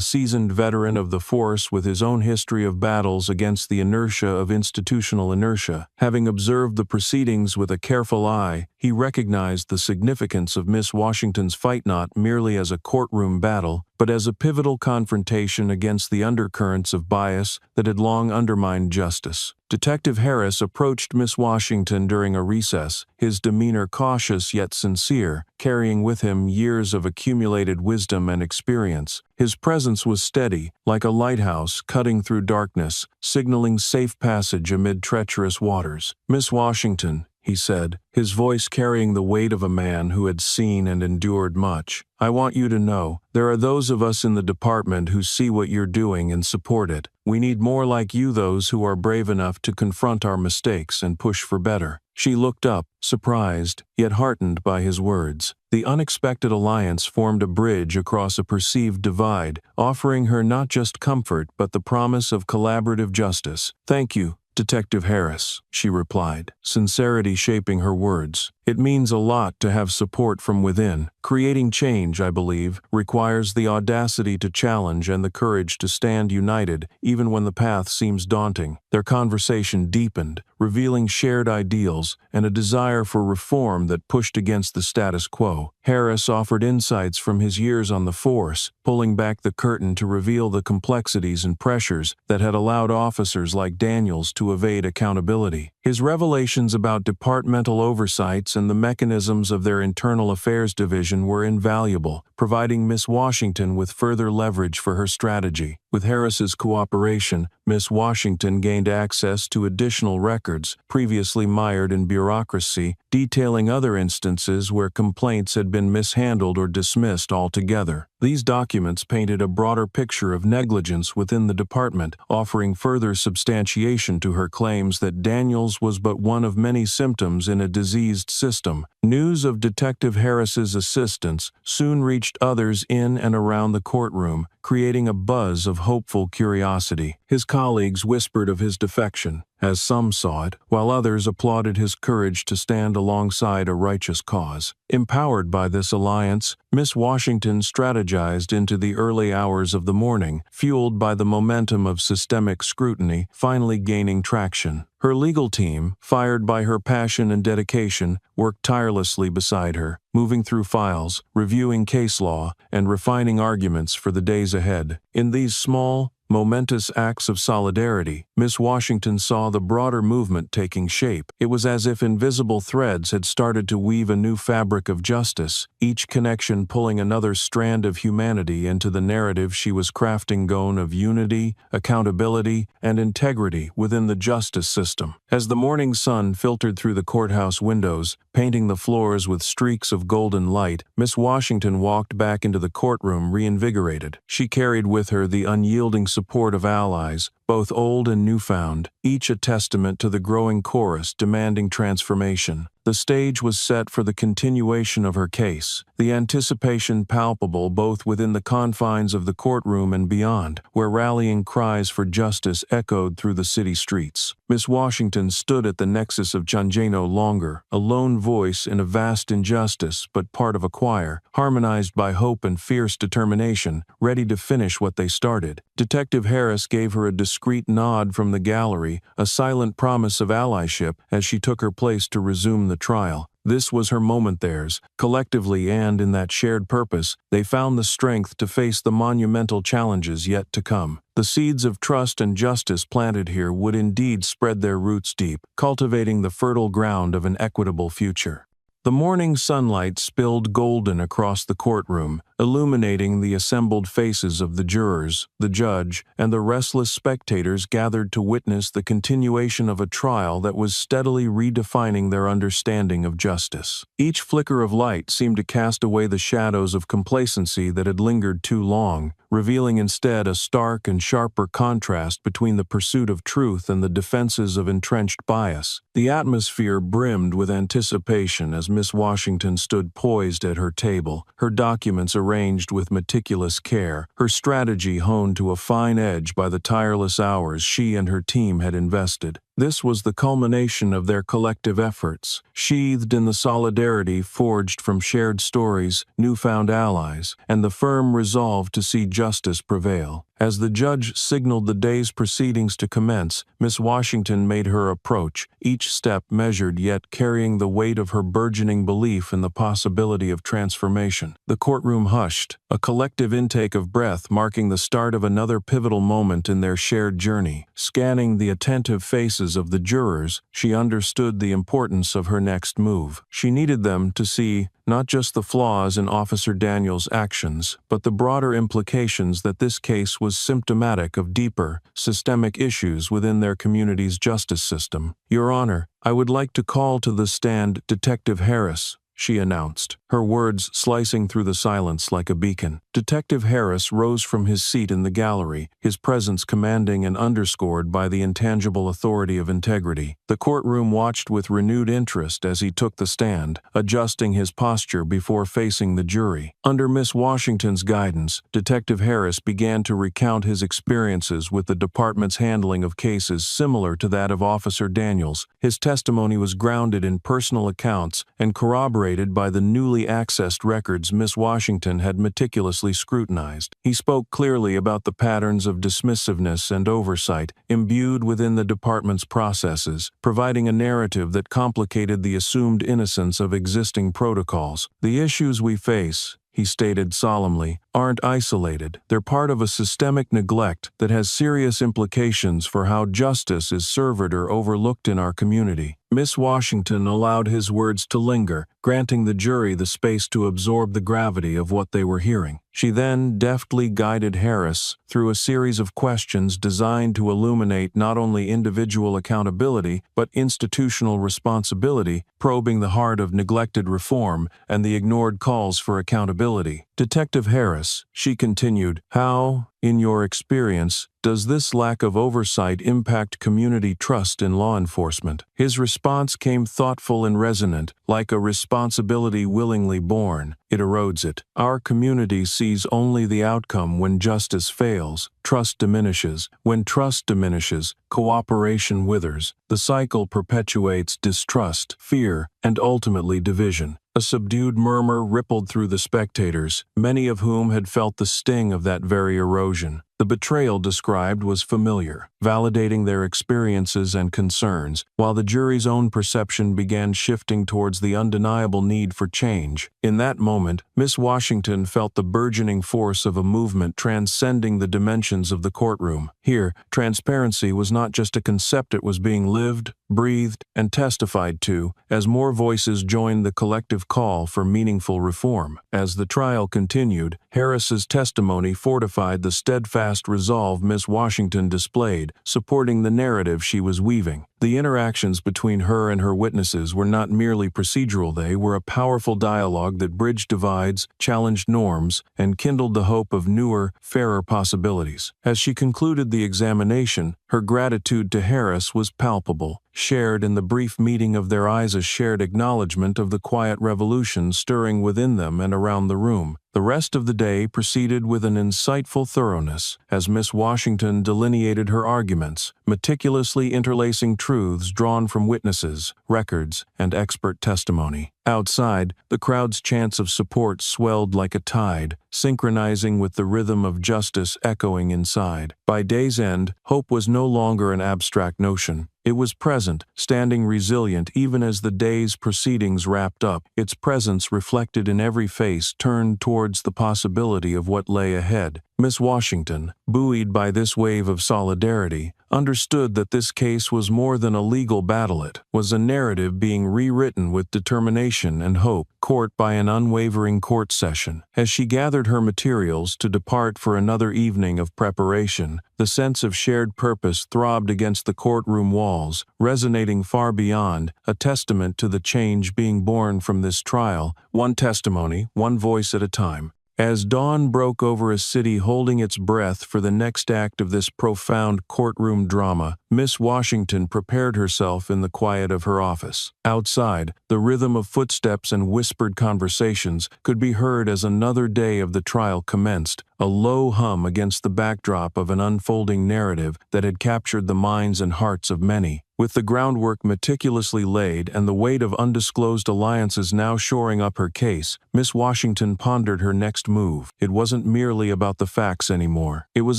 [SPEAKER 1] seasoned veteran of the force with his own history of battles against the inertia of institutional inertia. Having observed the proceedings with a careful eye, he recognized the significance of Miss Washington's fight not merely as a courtroom battle, but as a pivotal confrontation against the undercurrents of bias that had long undermined justice. Detective Harris approached Miss Washington during a recess, his demeanor cautious yet sincere, carrying with him years of accumulated wisdom and experience. His presence was steady, like a lighthouse cutting through darkness, signaling safe passage amid treacherous waters. "Miss Washington," he said, his voice carrying the weight of a man who had seen and endured much, "I want you to know, there are those of us in the department who see what you're doing and support it. We need more like you, those who are brave enough to confront our mistakes and push for better." She looked up, surprised, yet heartened by his words. The unexpected alliance formed a bridge across a perceived divide, offering her not just comfort but the promise of collaborative justice. "Thank you, Detective Harris," she replied, sincerity shaping her words. "It means a lot to have support from within. Creating change, I believe, requires the audacity to challenge and the courage to stand united, even when the path seems daunting." Their conversation deepened, revealing shared ideals and a desire for reform that pushed against the status quo. Harris offered insights from his years on the force, pulling back the curtain to reveal the complexities and pressures that had allowed officers like Daniels to evade accountability. His revelations about departmental oversights and the mechanisms of their internal affairs division were invaluable, providing Miss Washington with further leverage for her strategy. With Harris's cooperation, Miss Washington gained access to additional records, previously mired in bureaucracy, detailing other instances where complaints had been mishandled or dismissed altogether. These documents painted a broader picture of negligence within the department, offering further substantiation to her claims that Daniels was but one of many symptoms in a diseased system. News of Detective Harris's assistance soon reached others in and around the courtroom, creating a buzz of hopeful curiosity. His colleagues whispered of his defection, as some saw it, while others applauded his courage to stand alongside a righteous cause. Empowered by this alliance, Miss Washington strategized into the early hours of the morning, fueled by the momentum of systemic scrutiny, finally gaining traction. Her legal team, fired by her passion and dedication, worked tirelessly beside her, moving through files, reviewing case law, and refining arguments for the days ahead. In these small, momentous acts of solidarity, Miss Washington saw the broader movement taking shape. It was as if invisible threads had started to weave a new fabric of justice, each connection pulling another strand of humanity into the narrative she was crafting, one of unity, accountability, and integrity within the justice system. As the morning sun filtered through the courthouse windows, painting the floors with streaks of golden light, Miss Washington walked back into the courtroom reinvigorated. She carried with her the unyielding support of allies, both old and newfound, each a testament to the growing chorus demanding transformation. The stage was set for the continuation of her case, the anticipation palpable both within the confines of the courtroom and beyond, where rallying cries for justice echoed through the city streets. Miss Washington stood at the nexus of Change no longer, a lone voice in a vast injustice but part of a choir, harmonized by hope and fierce determination, ready to finish what they started. Detective Harris gave her a discreet nod from the gallery, a silent promise of allyship as she took her place to resume the trial. This was her moment, theirs. Collectively and in that shared purpose, they found the strength to face the monumental challenges yet to come. The seeds of trust and justice planted here would indeed spread their roots deep, cultivating the fertile ground of an equitable future. The morning sunlight spilled golden across the courtroom, illuminating the assembled faces of the jurors, the judge, and the restless spectators gathered to witness the continuation of a trial that was steadily redefining their understanding of justice. Each flicker of light seemed to cast away the shadows of complacency that had lingered too long, revealing instead a stark and sharper contrast between the pursuit of truth and the defenses of entrenched bias. The atmosphere brimmed with anticipation as Miss Washington stood poised at her table, her documents arranged with meticulous care, her strategy honed to a fine edge by the tireless hours she and her team had invested. This was the culmination of their collective efforts, sheathed in the solidarity forged from shared stories, newfound allies, and the firm resolve to see justice prevail. As the judge signaled the day's proceedings to commence, Miss Washington made her approach, each step measured yet carrying the weight of her burgeoning belief in the possibility of transformation. The courtroom hushed, a collective intake of breath marking the start of another pivotal moment in their shared journey. Scanning the attentive faces of the jurors, she understood the importance of her next move. She needed them to see not just the flaws in Officer Daniels' actions, but the broader implications that this case was symptomatic of deeper, systemic issues within their community's justice system. "Your Honor, I would like to call to the stand Detective Harris," she announced, her words slicing through the silence like a beacon. Detective Harris rose from his seat in the gallery, his presence commanding and underscored by the intangible authority of integrity. The courtroom watched with renewed interest as he took the stand, adjusting his posture before facing the jury. Under Miss Washington's guidance, Detective Harris began to recount his experiences with the department's handling of cases similar to that of Officer Daniels. His testimony was grounded in personal accounts and corroborated by the newly accessed records Miss Washington had meticulously scrutinized. He spoke clearly about the patterns of dismissiveness and oversight imbued within the department's processes, providing a narrative that complicated the assumed innocence of existing protocols. "The issues we face," he stated solemnly, "aren't isolated. They're part of a systemic neglect that has serious implications for how justice is served or overlooked in our community." Miss Washington allowed his words to linger, granting the jury the space to absorb the gravity of what they were hearing. She then deftly guided Harris through a series of questions designed to illuminate not only individual accountability but institutional responsibility, probing the heart of neglected reform and the ignored calls for accountability. "Detective Harris," she continued, "how, in your experience, does this lack of oversight impact community trust in law enforcement?" His response came thoughtful and resonant, like a responsibility willingly borne. "It erodes it. Our community sees only the outcome. When justice fails, trust diminishes. When trust diminishes, cooperation withers. The cycle perpetuates distrust, fear, and ultimately division." A subdued murmur rippled through the spectators, many of whom had felt the sting of that very erosion. The betrayal described was familiar, validating their experiences and concerns, while the jury's own perception began shifting towards the undeniable need for change. In that moment, Miss Washington felt the burgeoning force of a movement transcending the dimensions of the courtroom. Here, transparency was not just a concept, it was being lived, breathed, and testified to, as more voices joined the collective call for meaningful reform. As the trial continued, Harris's testimony fortified the steadfast resolve Miss Washington displayed, supporting the narrative she was weaving. The interactions between her and her witnesses were not merely procedural, they were a powerful dialogue that bridged divides, challenged norms, and kindled the hope of newer, fairer possibilities. As she concluded the examination, her gratitude to Harris was palpable, shared in the brief meeting of their eyes, a shared acknowledgement of the quiet revolution stirring within them and around the room. The rest of the day proceeded with an insightful thoroughness, as Miss Washington delineated her arguments, meticulously interlacing truths drawn from witnesses, records, and expert testimony. Outside, the crowd's chants of support swelled like a tide, synchronizing with the rhythm of justice echoing inside. By day's end, hope was no longer an abstract notion. It was present, standing resilient even as the day's proceedings wrapped up, its presence reflected in every face turned towards the possibility of what lay ahead. Miss Washington, buoyed by this wave of solidarity, understood that this case was more than a legal battle. It was a narrative being rewritten with determination and hope, court by an unwavering court session. As she gathered her materials to depart for another evening of preparation, the sense of shared purpose throbbed against the courtroom walls, resonating far beyond, a testament to the change being born from this trial, one testimony, one voice at a time. As dawn broke over a city holding its breath for the next act of this profound courtroom drama, Miss Washington prepared herself in the quiet of her office. Outside, the rhythm of footsteps and whispered conversations could be heard as another day of the trial commenced, a low hum against the backdrop of an unfolding narrative that had captured the minds and hearts of many. With the groundwork meticulously laid and the weight of undisclosed alliances now shoring up her case, Miss Washington pondered her next move. It wasn't merely about the facts anymore. It was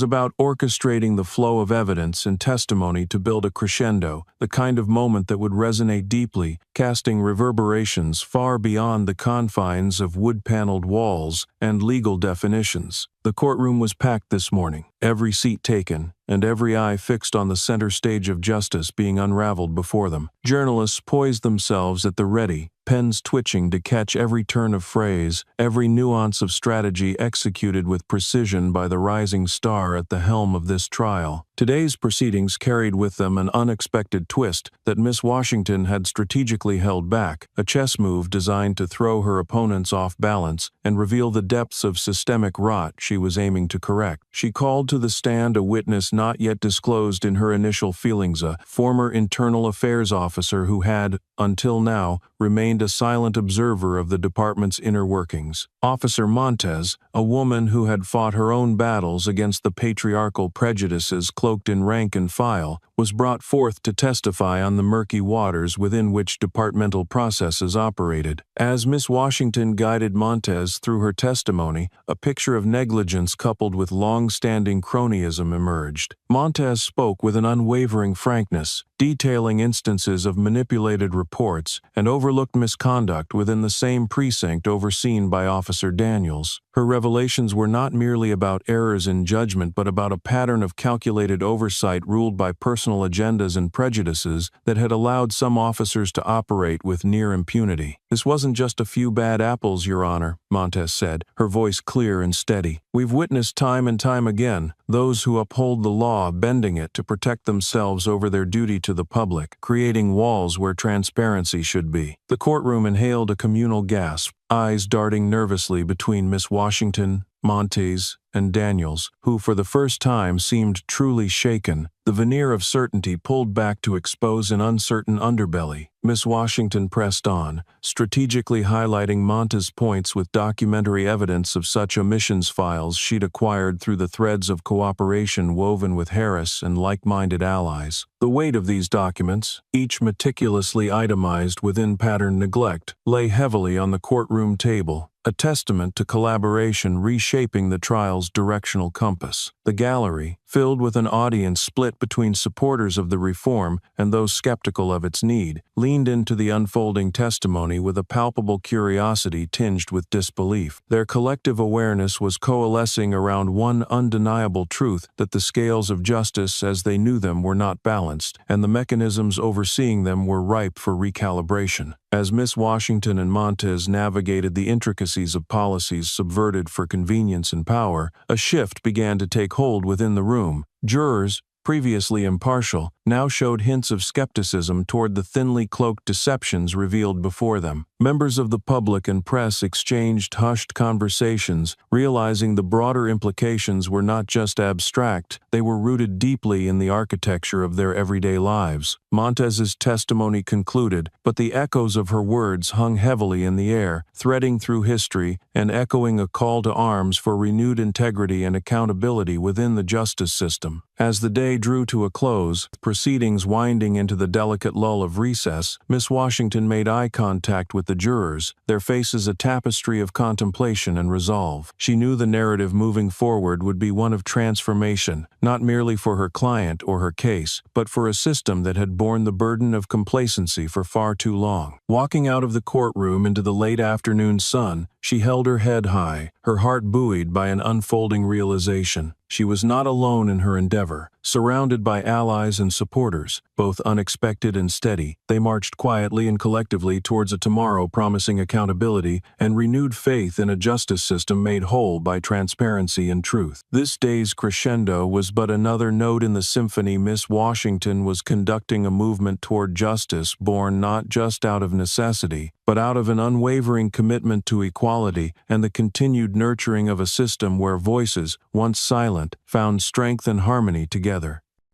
[SPEAKER 1] about orchestrating the flow of evidence and testimony to build a crescendo, the kind of moment that would resonate deeply, casting reverberations far beyond the confines of wood-paneled walls and legal definitions. The courtroom was packed this morning, every seat taken, and every eye fixed on the center stage of justice being unraveled before them. Journalists poised themselves at the ready, pens twitching to catch every turn of phrase, every nuance of strategy executed with precision by the rising star at the helm of this trial. Today's proceedings carried with them an unexpected twist that Miss Washington had strategically held back, a chess move designed to throw her opponents off balance and reveal the depths of systemic rot she was aiming to correct. She called to the stand a witness not yet disclosed in her initial feelings, a former internal affairs officer who had, until now, remained a silent observer of the department's inner workings. Officer Montez, a woman who had fought her own battles against the patriarchal prejudices cloaked in rank and file, was brought forth to testify on the murky waters within which departmental processes operated. As Miss Washington guided Montez through her testimony, a picture of negligence coupled with long-standing cronyism emerged. Montez spoke with an unwavering frankness, detailing instances of manipulated reports and overlooked misconduct within the same precinct overseen by Officer Daniels. Her revelations were not merely about errors in judgment but about a pattern of calculated oversight ruled by personal agendas and prejudices that had allowed some officers to operate with near impunity. "This wasn't just a few bad apples, Your Honor," Montez said, her voice clear and steady. "We've witnessed time and time again those who uphold the law bending it to protect themselves over their duty to the public, creating walls where transparency should be." The courtroom inhaled a communal gasp, eyes darting nervously between Miss Washington, Montez, and Daniels, who for the first time seemed truly shaken, the veneer of certainty pulled back to expose an uncertain underbelly. Miss Washington pressed on, strategically highlighting Montez's points with documentary evidence of such omissions files she'd acquired through the threads of cooperation woven with Harris and like-minded allies. The weight of these documents, each meticulously itemized within patterned neglect, lay heavily on the courtroom table, a testament to collaboration reshaping the trial's directional compass. The gallery, filled with an audience split between supporters of the reform and those skeptical of its need, leaned into the unfolding testimony with a palpable curiosity tinged with disbelief. Their collective awareness was coalescing around one undeniable truth: that the scales of justice as they knew them were not balanced, and the mechanisms overseeing them were ripe for recalibration. As Miss Washington and Montez navigated the intricacies of policies subverted for convenience and power, a shift began to take hold within the room. Jurors, previously impartial, now showed hints of skepticism toward the thinly cloaked deceptions revealed before them. Members of the public and press exchanged hushed conversations, realizing the broader implications were not just abstract, they were rooted deeply in the architecture of their everyday lives. Montez's testimony concluded, but the echoes of her words hung heavily in the air, threading through history and echoing a call to arms for renewed integrity and accountability within the justice system. As the day drew to a close, proceedings winding into the delicate lull of recess, Miss Washington made eye contact with the jurors, their faces a tapestry of contemplation and resolve. She knew the narrative moving forward would be one of transformation, not merely for her client or her case, but for a system that had borne the burden of complacency for far too long. Walking out of the courtroom into the late afternoon sun, she held her head high, her heart buoyed by an unfolding realization. she was not alone in her endeavor. Surrounded by allies and supporters, both unexpected and steady, they marched quietly and collectively towards a tomorrow promising accountability and renewed faith in a justice system made whole by transparency and truth. This day's crescendo was but another note in the symphony. Miss Washington was conducting a movement toward justice born not just out of necessity, but out of an unwavering commitment to equality and the continued nurturing of a system where voices, once silent, found strength and harmony together.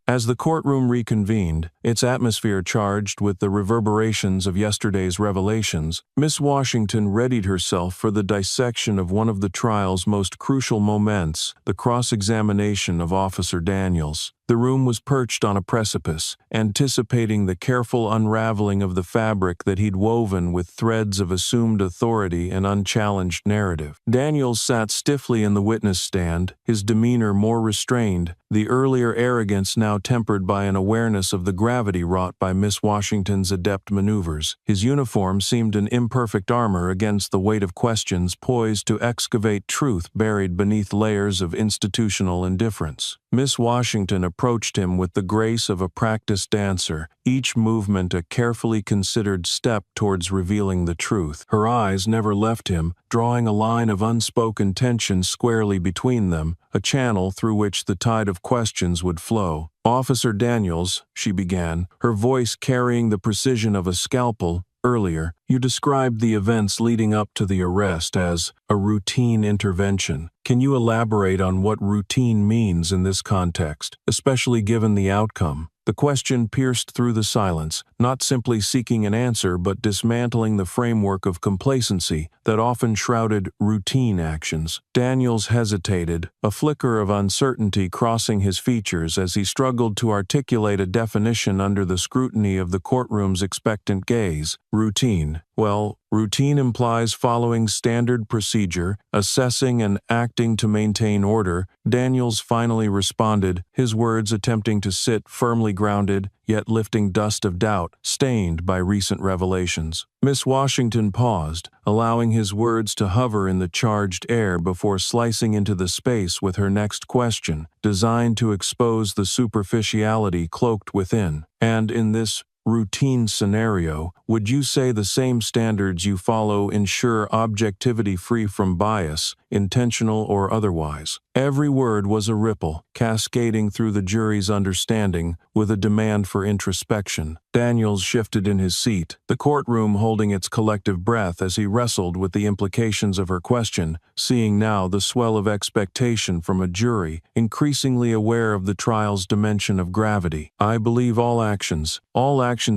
[SPEAKER 1] As the courtroom reconvened, its atmosphere charged with the reverberations of yesterday's revelations, Miss Washington readied herself for the dissection of one of the trial's most crucial moments, the cross-examination of Officer Daniels. The room was perched on a precipice, anticipating the careful unraveling of the fabric that he'd woven with threads of assumed authority and unchallenged narrative. Daniels sat stiffly in the witness stand, his demeanor more restrained, the earlier arrogance now tempered by an awareness of the gravity wrought by Miss Washington's adept maneuvers. His uniform seemed an imperfect armor against the weight of questions poised to excavate truth buried beneath layers of institutional indifference. Miss Washington approached him with the grace of a practiced dancer, each movement a carefully considered step towards revealing the truth. Her eyes never left him, drawing a line of unspoken tension squarely between them, a channel through which the tide of questions would flow. "Officer Daniels," she began, her voice carrying the precision of a scalpel, "earlier, you described the events leading up to the arrest as a routine intervention. Can you elaborate on what routine means in this context, especially given the outcome?" The question pierced through the silence, not simply seeking an answer but dismantling the framework of complacency that often shrouded routine actions. Daniels hesitated, a flicker of uncertainty crossing his features as he struggled to articulate a definition under the scrutiny of the courtroom's expectant gaze. Routine. Well, routine implies following standard procedure, assessing and acting to maintain order, Daniels finally responded, his words attempting to sit firmly grounded, yet lifting dust of doubt, stained by recent revelations. Miss Washington paused, allowing his words to hover in the charged air before slicing into the space with her next question, designed to expose the superficiality cloaked within. "And in this routine scenario, would you say the same standards you follow ensure objectivity free from bias, intentional or otherwise?" Every word was a ripple, cascading through the jury's understanding, with a demand for introspection. Daniels shifted in his seat, the courtroom holding its collective breath as he wrestled with the implications of her question, seeing now the swell of expectation from a jury, increasingly aware of the trial's dimension of gravity. "I believe all actions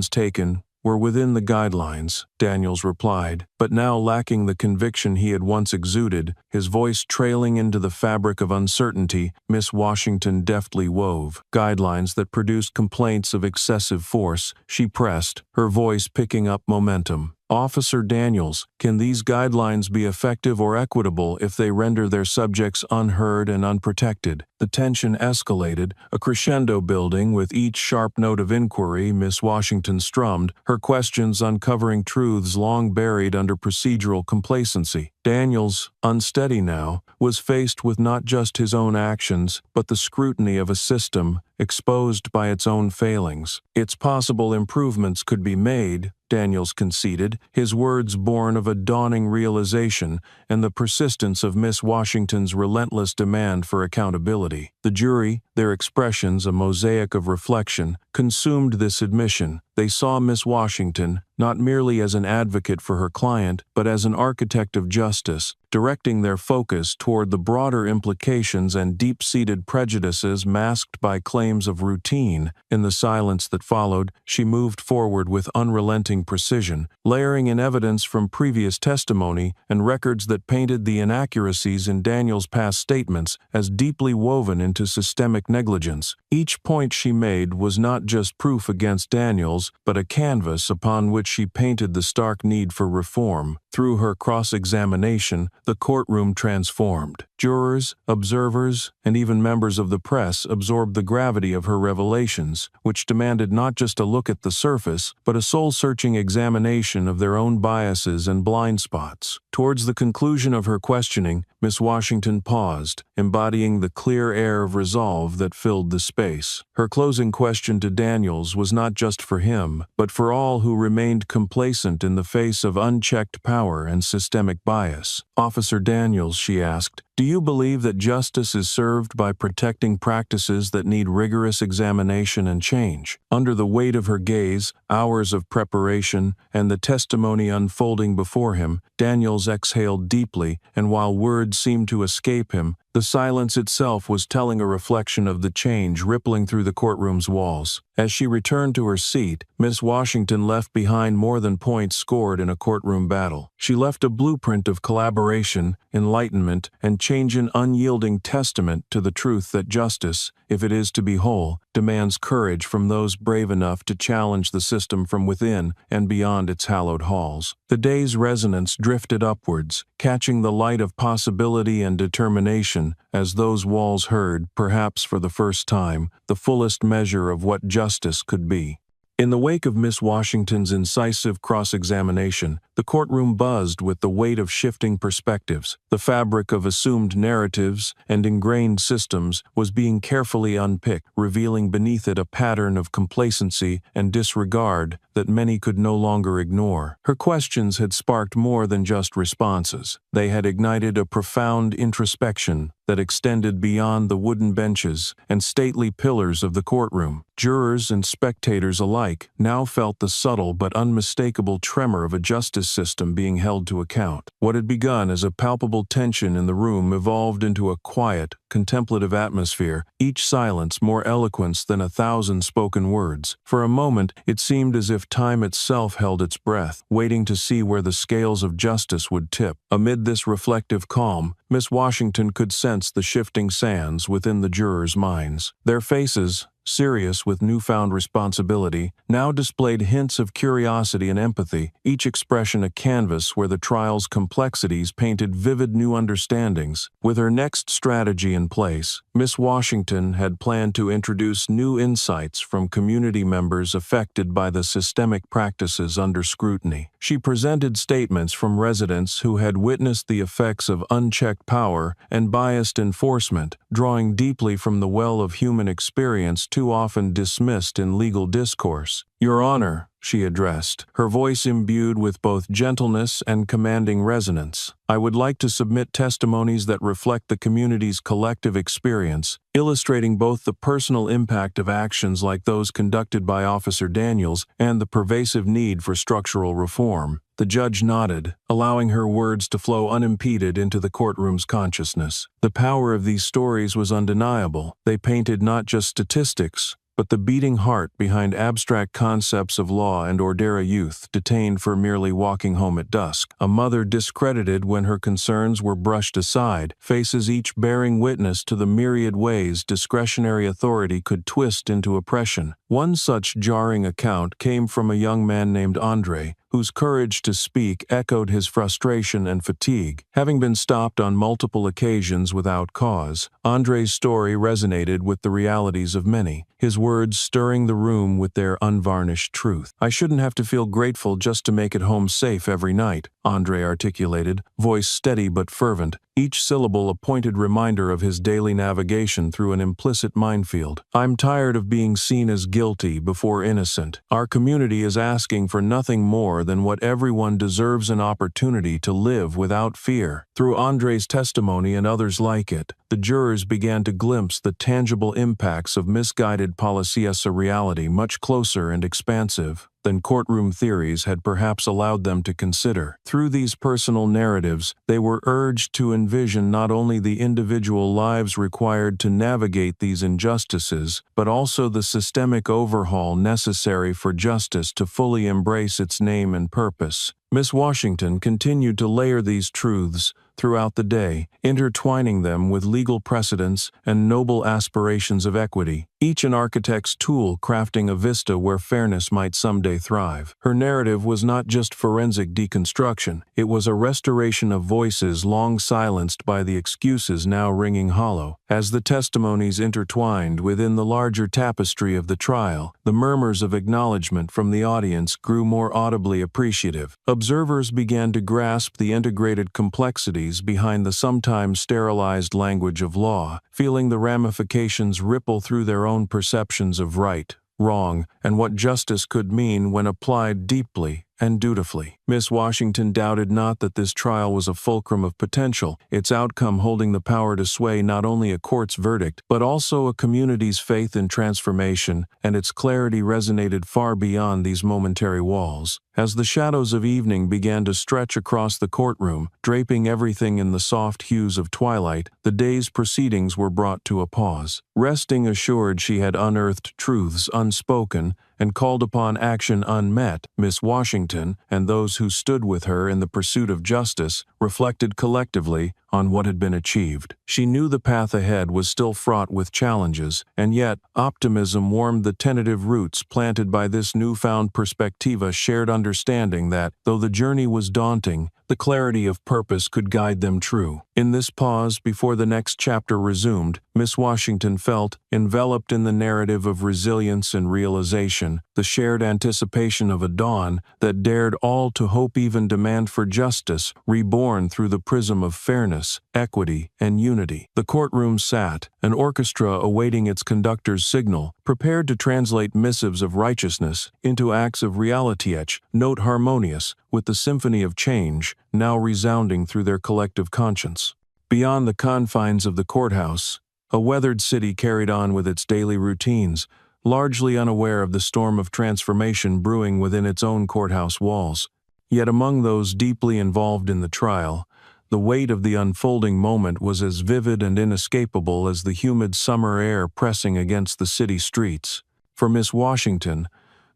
[SPEAKER 1] taken, were within the guidelines," Daniels replied, but now lacking the conviction he had once exuded, his voice trailing into the fabric of uncertainty, Miss Washington deftly wove guidelines that produced complaints of excessive force. She pressed, her voice picking up momentum. "Officer Daniels, can these guidelines be effective or equitable if they render their subjects unheard and unprotected?" The tension escalated, a crescendo building with each sharp note of inquiry Miss Washington strummed, her questions uncovering truths long buried under procedural complacency. Daniels, unsteady now, was faced with not just his own actions, but the scrutiny of a system exposed by its own failings. "Its possible improvements could be made," Daniels conceded, his words born of a dawning realization and the persistence of Miss Washington's relentless demand for accountability. The jury, their expressions a mosaic of reflection, consumed this admission. They saw Miss Washington not merely as an advocate for her client, but as an architect of justice, directing their focus toward the broader implications and deep-seated prejudices masked by claims of routine. In the silence that followed, she moved forward with unrelenting precision, layering in evidence from previous testimony and records that painted the inaccuracies in Daniels' past statements as deeply woven into systemic negligence. Each point she made was not just proof against Daniels, but a canvas upon which she painted the stark need for reform. Through her cross-examination, the courtroom transformed. Jurors, observers, and even members of the press absorbed the gravity of her revelations, which demanded not just a look at the surface, but a soul-searching examination of their own biases and blind spots. Towards the conclusion of her questioning, Miss Washington paused, embodying the clear air of resolve that filled the space. Her closing question to Daniels was not just for him, but for all who remained complacent in the face of unchecked power and systemic bias. "Officer Daniels," she asked, "do you believe that justice is served by protecting practices that need rigorous examination and change?" Under the weight of her gaze, hours of preparation, and the testimony unfolding before him, Daniels exhaled deeply, and while words seemed to escape him, the silence itself was telling a reflection of the change rippling through the courtroom's walls. As she returned to her seat, Miss Washington left behind more than points scored in a courtroom battle. She left a blueprint of collaboration, enlightenment, and change, an unyielding testament to the truth that justice, if it is to be whole, demands courage from those brave enough to challenge the system from within and beyond its hallowed halls. The day's resonance drifted upwards, catching the light of possibility and determination as those walls heard, perhaps for the first time, the fullest measure of what justice could be. In the wake of Miss Washington's incisive cross-examination, the courtroom buzzed with the weight of shifting perspectives. The fabric of assumed narratives and ingrained systems was being carefully unpicked, revealing beneath it a pattern of complacency and disregard that many could no longer ignore. Her questions had sparked more than just responses. They had ignited a profound introspection that extended beyond the wooden benches and stately pillars of the courtroom. Jurors and spectators alike now felt the subtle but unmistakable tremor of a justice system being held to account. What had begun as a palpable tension in the room evolved into a quiet, contemplative atmosphere, each silence more eloquent than 1,000 spoken words. For a moment, it seemed as if time itself held its breath, waiting to see where the scales of justice would tip. Amid this reflective calm, Miss Washington could sense the shifting sands within the jurors' minds. Their faces, serious with newfound responsibility, now displayed hints of curiosity and empathy, each expression a canvas where the trial's complexities painted vivid new understandings. With her next strategy in place, Miss Washington had planned to introduce new insights from community members affected by the systemic practices under scrutiny. She presented statements from residents who had witnessed the effects of unchecked power and biased enforcement, drawing deeply from the well of human experience too often dismissed in legal discourse. "Your Honor," she addressed, her voice imbued with both gentleness and commanding resonance, "I would like to submit testimonies that reflect the community's collective experience, illustrating both the personal impact of actions like those conducted by Officer Daniels and the pervasive need for structural reform." The judge nodded, allowing her words to flow unimpeded into the courtroom's consciousness. The power of these stories was undeniable. They painted not just statistics, but the beating heart behind abstract concepts of law and order. A youth detained for merely walking home at dusk, a mother discredited when her concerns were brushed aside, faces each bearing witness to the myriad ways discretionary authority could twist into oppression. One such jarring account came from a young man named Andre, whose courage to speak echoed his frustration and fatigue. Having been stopped on multiple occasions without cause, Andre's story resonated with the realities of many, his words stirring the room with their unvarnished truth. "I shouldn't have to feel grateful just to make it home safe every night," Andre articulated, voice steady but fervent, each syllable a pointed reminder of his daily navigation through an implicit minefield. "I'm tired of being seen as guilty before innocent. Our community is asking for nothing more than what everyone deserves: an opportunity to live without fear." Through Andre's testimony and others like it, the jurors began to glimpse the tangible impacts of misguided policy as a reality much closer and expansive than courtroom theories had perhaps allowed them to consider. Through these personal narratives, they were urged to envision not only the individual lives required to navigate these injustices, but also the systemic overhaul necessary for justice to fully embrace its name and purpose. Miss Washington continued to layer these truths throughout the day, intertwining them with legal precedents and noble aspirations of equity, each an architect's tool crafting a vista where fairness might someday thrive. Her narrative was not just forensic deconstruction, it was a restoration of voices long silenced by the excuses now ringing hollow. As the testimonies intertwined within the larger tapestry of the trial, the murmurs of acknowledgement from the audience grew more audibly appreciative. Observers began to grasp the integrated complexities behind the sometimes sterilized language of law, feeling the ramifications ripple through their own perceptions of right, wrong, and what justice could mean when applied deeply and dutifully. Miss Washington doubted not that this trial was a fulcrum of potential, its outcome holding the power to sway not only a court's verdict, but also a community's faith in transformation, and its clarity resonated far beyond these momentary walls. As the shadows of evening began to stretch across the courtroom, draping everything in the soft hues of twilight, the day's proceedings were brought to a pause. Resting assured she had unearthed truths unspoken and called upon action unmet, Miss Washington and those who stood with her in the pursuit of justice reflected collectively on what had been achieved. She knew the path ahead was still fraught with challenges, and yet optimism warmed the tentative roots planted by this newfound perspective, a shared understanding that, though the journey was daunting, the clarity of purpose could guide them true. In this pause before the next chapter resumed, Miss Washington felt, enveloped in the narrative of resilience and realization, the shared anticipation of a dawn that dared all to hope, even demand for justice, reborn through the prism of fairness, equity, and unity. The courtroom sat, an orchestra awaiting its conductor's signal, prepared to translate missives of righteousness into acts of reality, each note harmonious with the symphony of change now resounding through their collective conscience. Beyond the confines of the courthouse, a weathered city carried on with its daily routines, largely unaware of the storm of transformation brewing within its own courthouse walls. Yet among those deeply involved in the trial, the weight of the unfolding moment was as vivid and inescapable as the humid summer air pressing against the city streets. For Miss Washington,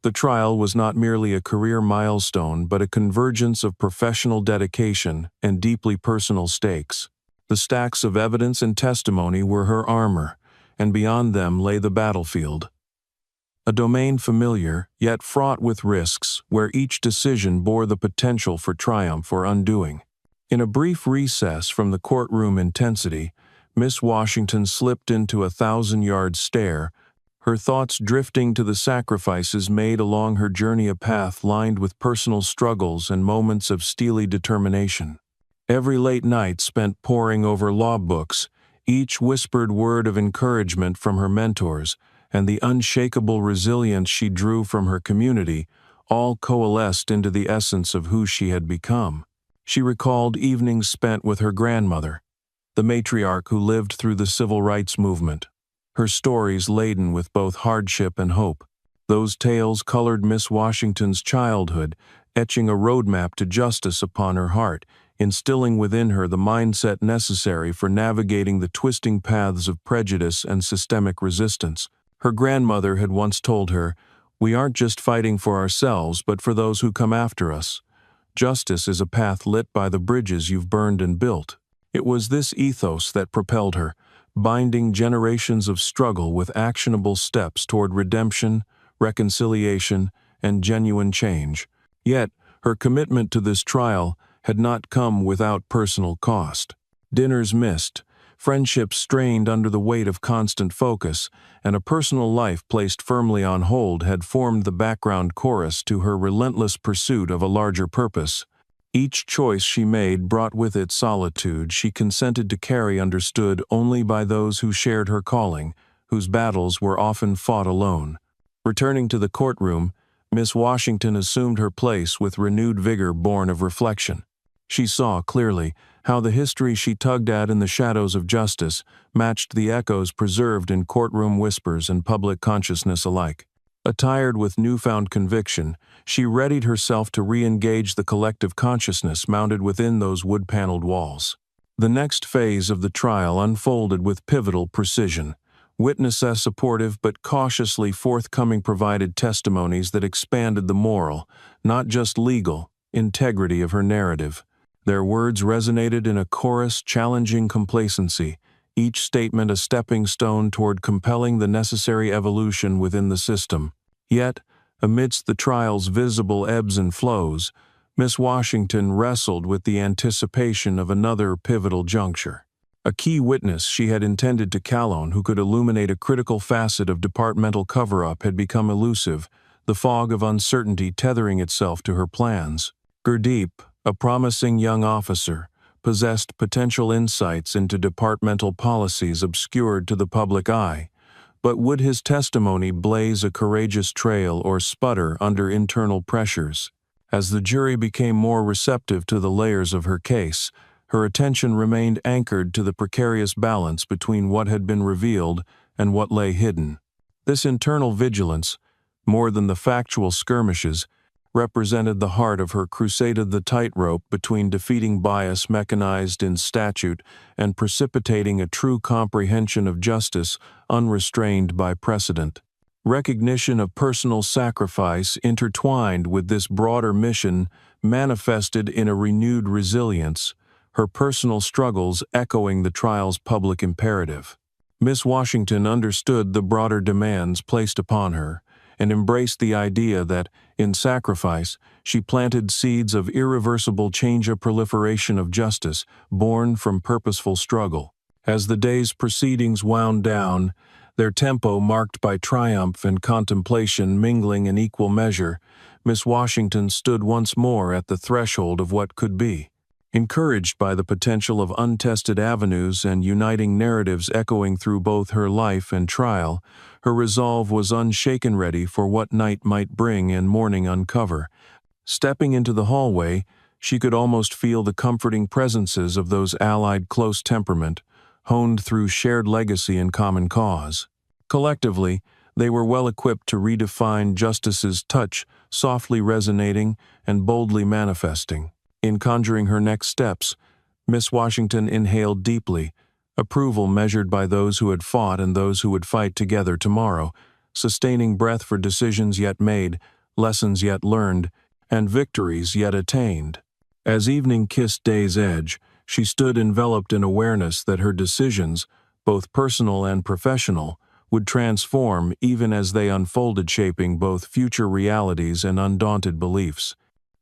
[SPEAKER 1] the trial was not merely a career milestone but a convergence of professional dedication and deeply personal stakes. The stacks of evidence and testimony were her armor, and beyond them lay the battlefield. A domain familiar, yet fraught with risks, where each decision bore the potential for triumph or undoing. In a brief recess from the courtroom intensity, Miss Washington slipped into a 1,000-yard stare, her thoughts drifting to the sacrifices made along her journey, a path lined with personal struggles and moments of steely determination. Every late night spent poring over law books, each whispered word of encouragement from her mentors, and the unshakable resilience she drew from her community, all coalesced into the essence of who she had become. She recalled evenings spent with her grandmother, the matriarch who lived through the civil rights movement, her stories laden with both hardship and hope. Those tales colored Miss Washington's childhood, etching a roadmap to justice upon her heart, instilling within her the mindset necessary for navigating the twisting paths of prejudice and systemic resistance. Her grandmother had once told her, "We aren't just fighting for ourselves, but for those who come after us. Justice is a path lit by the bridges you've burned and built." It was this ethos that propelled her, binding generations of struggle with actionable steps toward redemption, reconciliation, and genuine change. Yet, her commitment to this trial had not come without personal cost. Dinners missed, friendships strained under the weight of constant focus, and a personal life placed firmly on hold had formed the background chorus to her relentless pursuit of a larger purpose. Each choice she made brought with it solitude she consented to carry, understood only by those who shared her calling, whose battles were often fought alone. Returning to the courtroom, Miss Washington assumed her place with renewed vigor born of reflection. She saw clearly how the history she tugged at in the shadows of justice matched the echoes preserved in courtroom whispers and public consciousness alike. Attired with newfound conviction, she readied herself to re-engage the collective consciousness mounted within those wood-paneled walls. The next phase of the trial unfolded with pivotal precision. Witnesses supportive but cautiously forthcoming provided testimonies that expanded the moral, not just legal, integrity of her narrative. Their words resonated in a chorus challenging complacency, each statement a stepping stone toward compelling the necessary evolution within the system. Yet, amidst the trial's visible ebbs and flows, Miss Washington wrestled with the anticipation of another pivotal juncture. A key witness she had intended to call on who could illuminate a critical facet of departmental cover-up had become elusive, the fog of uncertainty tethering itself to her plans. Gurdeep, a promising young officer, possessed potential insights into departmental policies obscured to the public eye, but would his testimony blaze a courageous trail or sputter under internal pressures? As the jury became more receptive to the layers of her case, her attention remained anchored to the precarious balance between what had been revealed and what lay hidden. This internal vigilance, more than the factual skirmishes, represented the heart of her crusade of the tightrope between defeating bias mechanized in statute and precipitating a true comprehension of justice unrestrained by precedent. Recognition of personal sacrifice intertwined with this broader mission manifested in a renewed resilience, her personal struggles echoing the trial's public imperative. Miss Washington understood the broader demands placed upon her, and embraced the idea that, in sacrifice, she planted seeds of irreversible change, a proliferation of justice born from purposeful struggle. As the day's proceedings wound down, their tempo marked by triumph and contemplation mingling in equal measure, Miss Washington stood once more at the threshold of what could be. Encouraged by the potential of untested avenues and uniting narratives echoing through both her life and trial, her resolve was unshaken, ready for what night might bring and morning uncover. Stepping into the hallway, she could almost feel the comforting presences of those allied close temperament, honed through shared legacy and common cause. Collectively, they were well equipped to redefine justice's touch, softly resonating and boldly manifesting. In conjuring her next steps, Miss Washington inhaled deeply, approval measured by those who had fought and those who would fight together tomorrow, sustaining breath for decisions yet made, lessons yet learned, and victories yet attained. As evening kissed day's edge, she stood enveloped in awareness that her decisions, both personal and professional, would transform even as they unfolded, shaping both future realities and undaunted beliefs.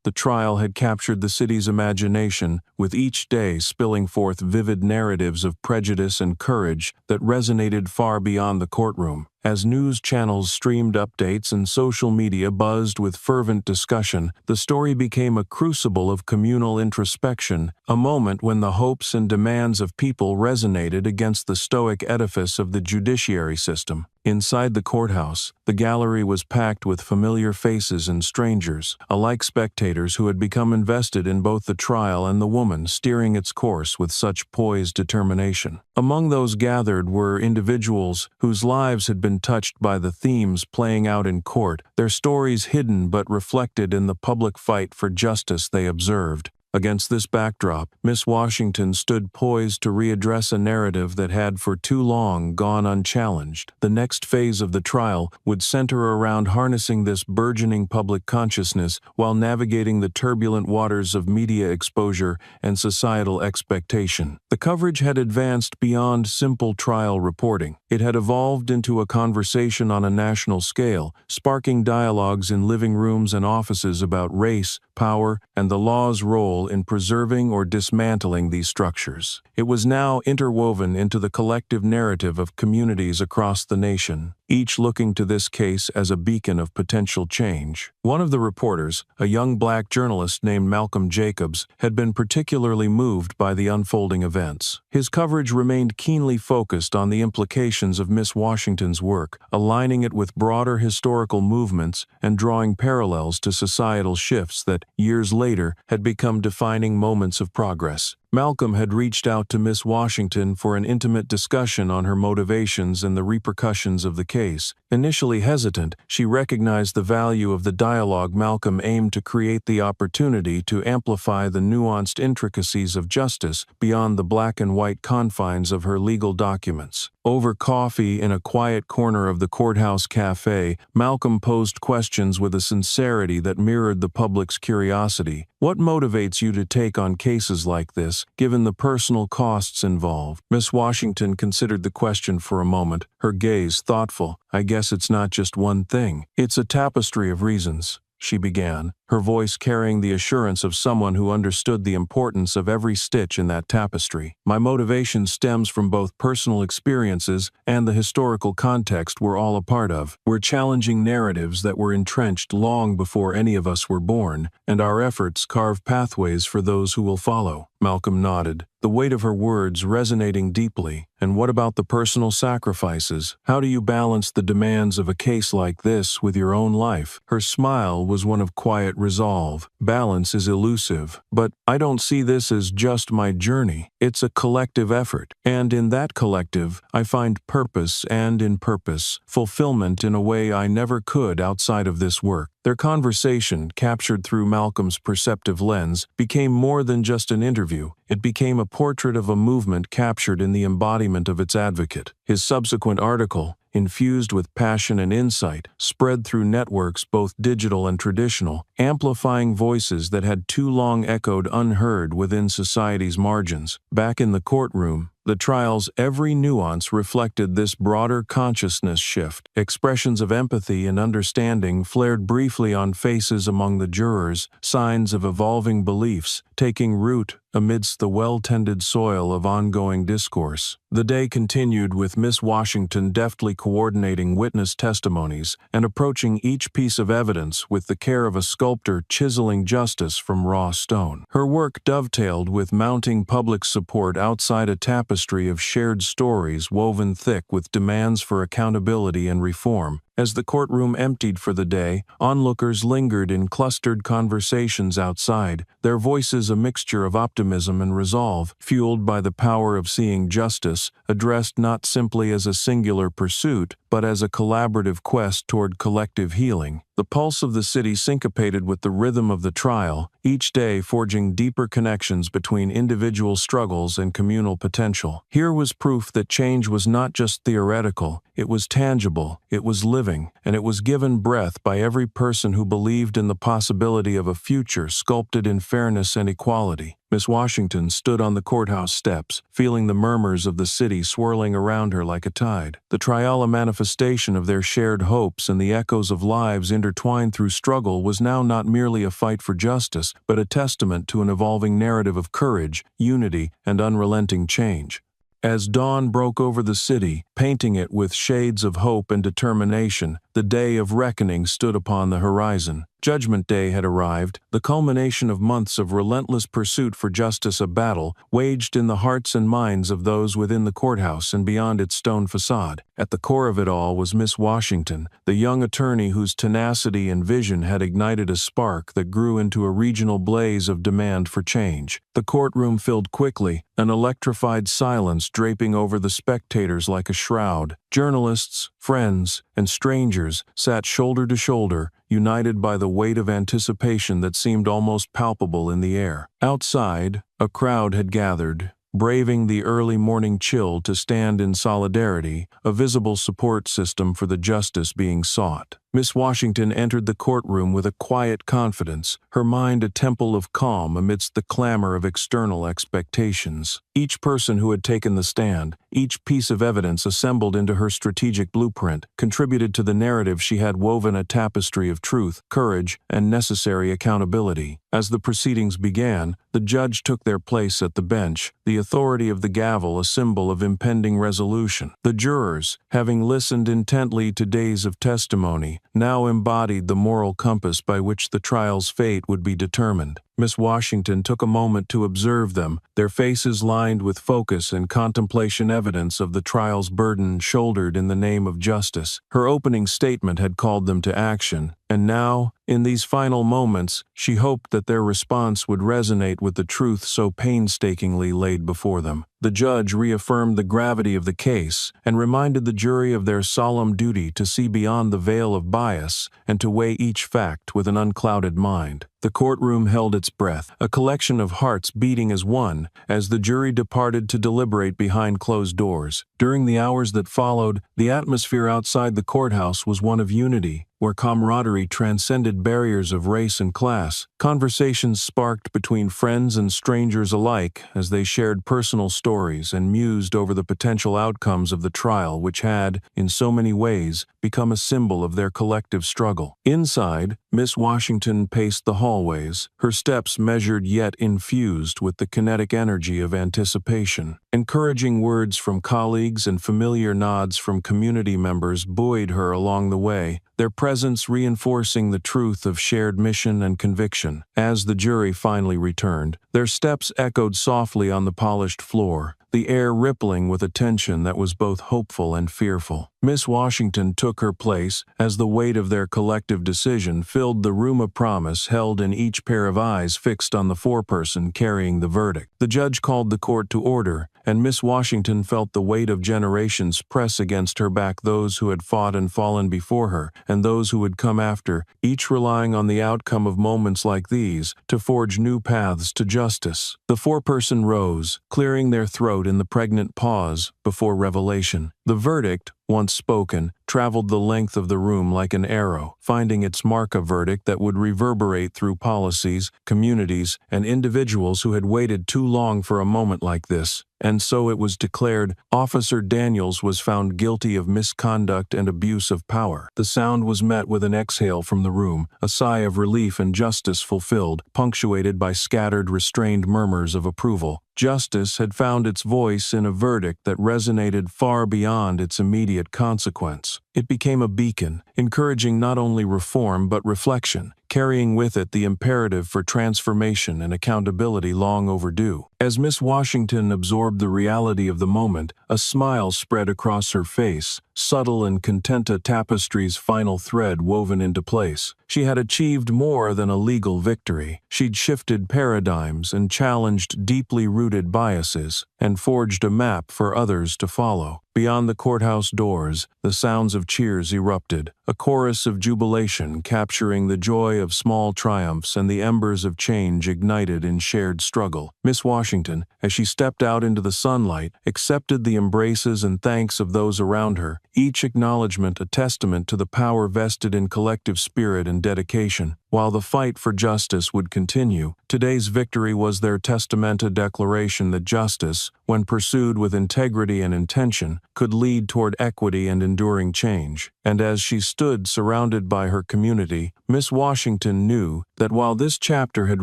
[SPEAKER 1] The trial had captured the city's imagination, with each day spilling forth vivid narratives of prejudice and courage that resonated far beyond the courtroom. As news channels streamed updates and social media buzzed with fervent discussion, the story became a crucible of communal introspection, a moment when the hopes and demands of people resonated against the stoic edifice of the judiciary system. Inside the courthouse, the gallery was packed with familiar faces and strangers, alike spectators who had become invested in both the trial and the woman steering its course with such poised determination. Among those gathered were individuals whose lives had been touched by the themes playing out in court, their stories hidden but reflected in the public fight for justice they observed. Against this backdrop, Miss Washington stood poised to readdress a narrative that had for too long gone unchallenged. The next phase of the trial would center around harnessing this burgeoning public consciousness while navigating the turbulent waters of media exposure and societal expectation. The coverage had advanced beyond simple trial reporting. It had evolved into a conversation on a national scale, sparking dialogues in living rooms and offices about race, power, and the law's role in preserving or dismantling these structures. It was now interwoven into the collective narrative of communities across the nation, each looking to this case as a beacon of potential change. One of the reporters, a young black journalist named Malcolm Jacobs, had been particularly moved by the unfolding events. His coverage remained keenly focused on the implications of Miss Washington's work, aligning it with broader historical movements and drawing parallels to societal shifts that, years later, had become defining moments of progress. Malcolm had reached out to Miss Washington for an intimate discussion on her motivations and the repercussions of the case. Initially hesitant, she recognized the value of the dialogue. Malcolm aimed to create the opportunity to amplify the nuanced intricacies of justice beyond the black and white confines of her legal documents. Over coffee in a quiet corner of the courthouse cafe, Malcolm posed questions with a sincerity that mirrored the public's curiosity. What motivates you to take on cases like this, given the personal costs involved? Miss Washington considered the question for a moment, her gaze thoughtful. I guess it's not just one thing. It's a tapestry of reasons, she began, her her voice carrying the assurance of someone who understood the importance of every stitch in that tapestry. "My motivation stems from both personal experiences and the historical context we're all a part of. We're challenging narratives that were entrenched long before any of us were born, and our efforts carve pathways for those who will follow." Malcolm nodded, the weight of her words resonating deeply. "And what about the personal sacrifices? How do you balance the demands of a case like this with your own life?" Her smile was one of quiet resolve. "Balance is elusive, but I don't see this as just my journey. It's a collective effort, and in that collective, I find purpose, and in purpose, fulfillment in a way I never could outside of this work." Their conversation, captured through Malcolm's perceptive lens, became more than just an interview. It became a portrait of a movement captured in the embodiment of its advocate. His subsequent article, infused with passion and insight, spread through networks both digital and traditional, amplifying voices that had too long echoed unheard within society's margins. Back in the courtroom, the trial's every nuance reflected this broader consciousness shift. Expressions of empathy and understanding flared briefly on faces among the jurors, signs of evolving beliefs taking root amidst the well-tended soil of ongoing discourse. The day continued with Miss Washington deftly coordinating witness testimonies and approaching each piece of evidence with the care of a sculptor chiseling justice from raw stone. Her work dovetailed with mounting public support outside a tapestry of shared stories woven thick with demands for accountability and reform. As the courtroom emptied for the day, onlookers lingered in clustered conversations outside, their voices a mixture of optimism and resolve, fueled by the power of seeing justice, addressed not simply as a singular pursuit, but as a collaborative quest toward collective healing. The pulse of the city syncopated with the rhythm of the trial, each day forging deeper connections between individual struggles and communal potential. Here was proof that change was not just theoretical, it was tangible, it was living, and it was given breath by every person who believed in the possibility of a future sculpted in fairness and equality. Miss Washington stood on the courthouse steps, feeling the murmurs of the city swirling around her like a tide. The trial, a manifestation of their shared hopes and the echoes of lives intertwined through struggle, was now not merely a fight for justice, but a testament to an evolving narrative of courage, unity, and unrelenting change. As dawn broke over the city, painting it with shades of hope and determination, the day of reckoning stood upon the horizon. Judgment Day had arrived, the culmination of months of relentless pursuit for justice, a battle waged in the hearts and minds of those within the courthouse and beyond its stone facade. At the core of it all was Miss Washington, the young attorney whose tenacity and vision had ignited a spark that grew into a regional blaze of demand for change. The courtroom filled quickly, an electrified silence draping over the spectators like a shroud. Journalists, friends, and strangers sat shoulder to shoulder, united by the weight of anticipation that seemed almost palpable in the air. Outside, a crowd had gathered, braving the early morning chill to stand in solidarity, a visible support system for the justice being sought. Miss Washington entered the courtroom with a quiet confidence, her mind a temple of calm amidst the clamor of external expectations. Each person who had taken the stand, each piece of evidence assembled into her strategic blueprint, contributed to the narrative she had woven, a tapestry of truth, courage, and necessary accountability. As the proceedings began, the judge took their place at the bench, the authority of the gavel a symbol of impending resolution. The jurors, having listened intently to days of testimony, now embodied the moral compass by which the trial's fate would be determined. Miss Washington took a moment to observe them, their faces lined with focus and contemplation, evidence of the trial's burden shouldered in the name of justice. Her opening statement had called them to action, and now, in these final moments, she hoped that their response would resonate with the truth so painstakingly laid before them. The judge reaffirmed the gravity of the case and reminded the jury of their solemn duty to see beyond the veil of bias and to weigh each fact with an unclouded mind. The courtroom held its breath, a collection of hearts beating as one, as the jury departed to deliberate behind closed doors. During the hours that followed, the atmosphere outside the courthouse was one of unity, where camaraderie transcended barriers of race and class. Conversations sparked between friends and strangers alike as they shared personal stories and mused over the potential outcomes of the trial, which had, in so many ways, become a symbol of their collective struggle. Inside, Miss Washington paced the hallways, her steps measured yet infused with the kinetic energy of anticipation. Encouraging words from colleagues and familiar nods from community members buoyed her along the way, their presence reinforcing the truth of shared mission and conviction. As the jury finally returned, their steps echoed softly on the polished floor, the air rippling with a tension that was both hopeful and fearful. Miss Washington took her place as the weight of their collective decision filled the room of promise held in each pair of eyes fixed on the foreperson carrying the verdict. The judge called the court to order, and Miss Washington felt the weight of generations press against her back, those who had fought and fallen before her, and those who would come after, each relying on the outcome of moments like these to forge new paths to justice. The foreperson rose, clearing their throat in the pregnant pause before revelation. The verdict, once spoken, traveled the length of the room like an arrow, finding its mark, a verdict that would reverberate through policies, communities, and individuals who had waited too long for a moment like this. And so it was declared, Officer Daniels was found guilty of misconduct and abuse of power. The sound was met with an exhale from the room, a sigh of relief and justice fulfilled, punctuated by scattered, restrained murmurs of approval. Justice had found its voice in a verdict that resonated far beyond its immediate consequence. It became a beacon, encouraging not only reform but reflection, carrying with it the imperative for transformation and accountability long overdue. As Miss Washington absorbed the reality of the moment, a smile spread across her face, subtle and content, a tapestry's final thread woven into place. She had achieved more than a legal victory. She'd shifted paradigms and challenged deeply rooted biases, and forged a map for others to follow. Beyond the courthouse doors, the sounds of cheers erupted, a chorus of jubilation capturing the joy of small triumphs and the embers of change ignited in shared struggle. Miss Washington, as she stepped out into the sunlight, accepted the embraces and thanks of those around her, each acknowledgement a testament to the power vested in collective spirit and dedication. While the fight for justice would continue, today's victory was their testament, a declaration that justice, when pursued with integrity and intention, could lead toward equity and enduring change. And as she stood surrounded by her community, Miss Washington knew that while this chapter had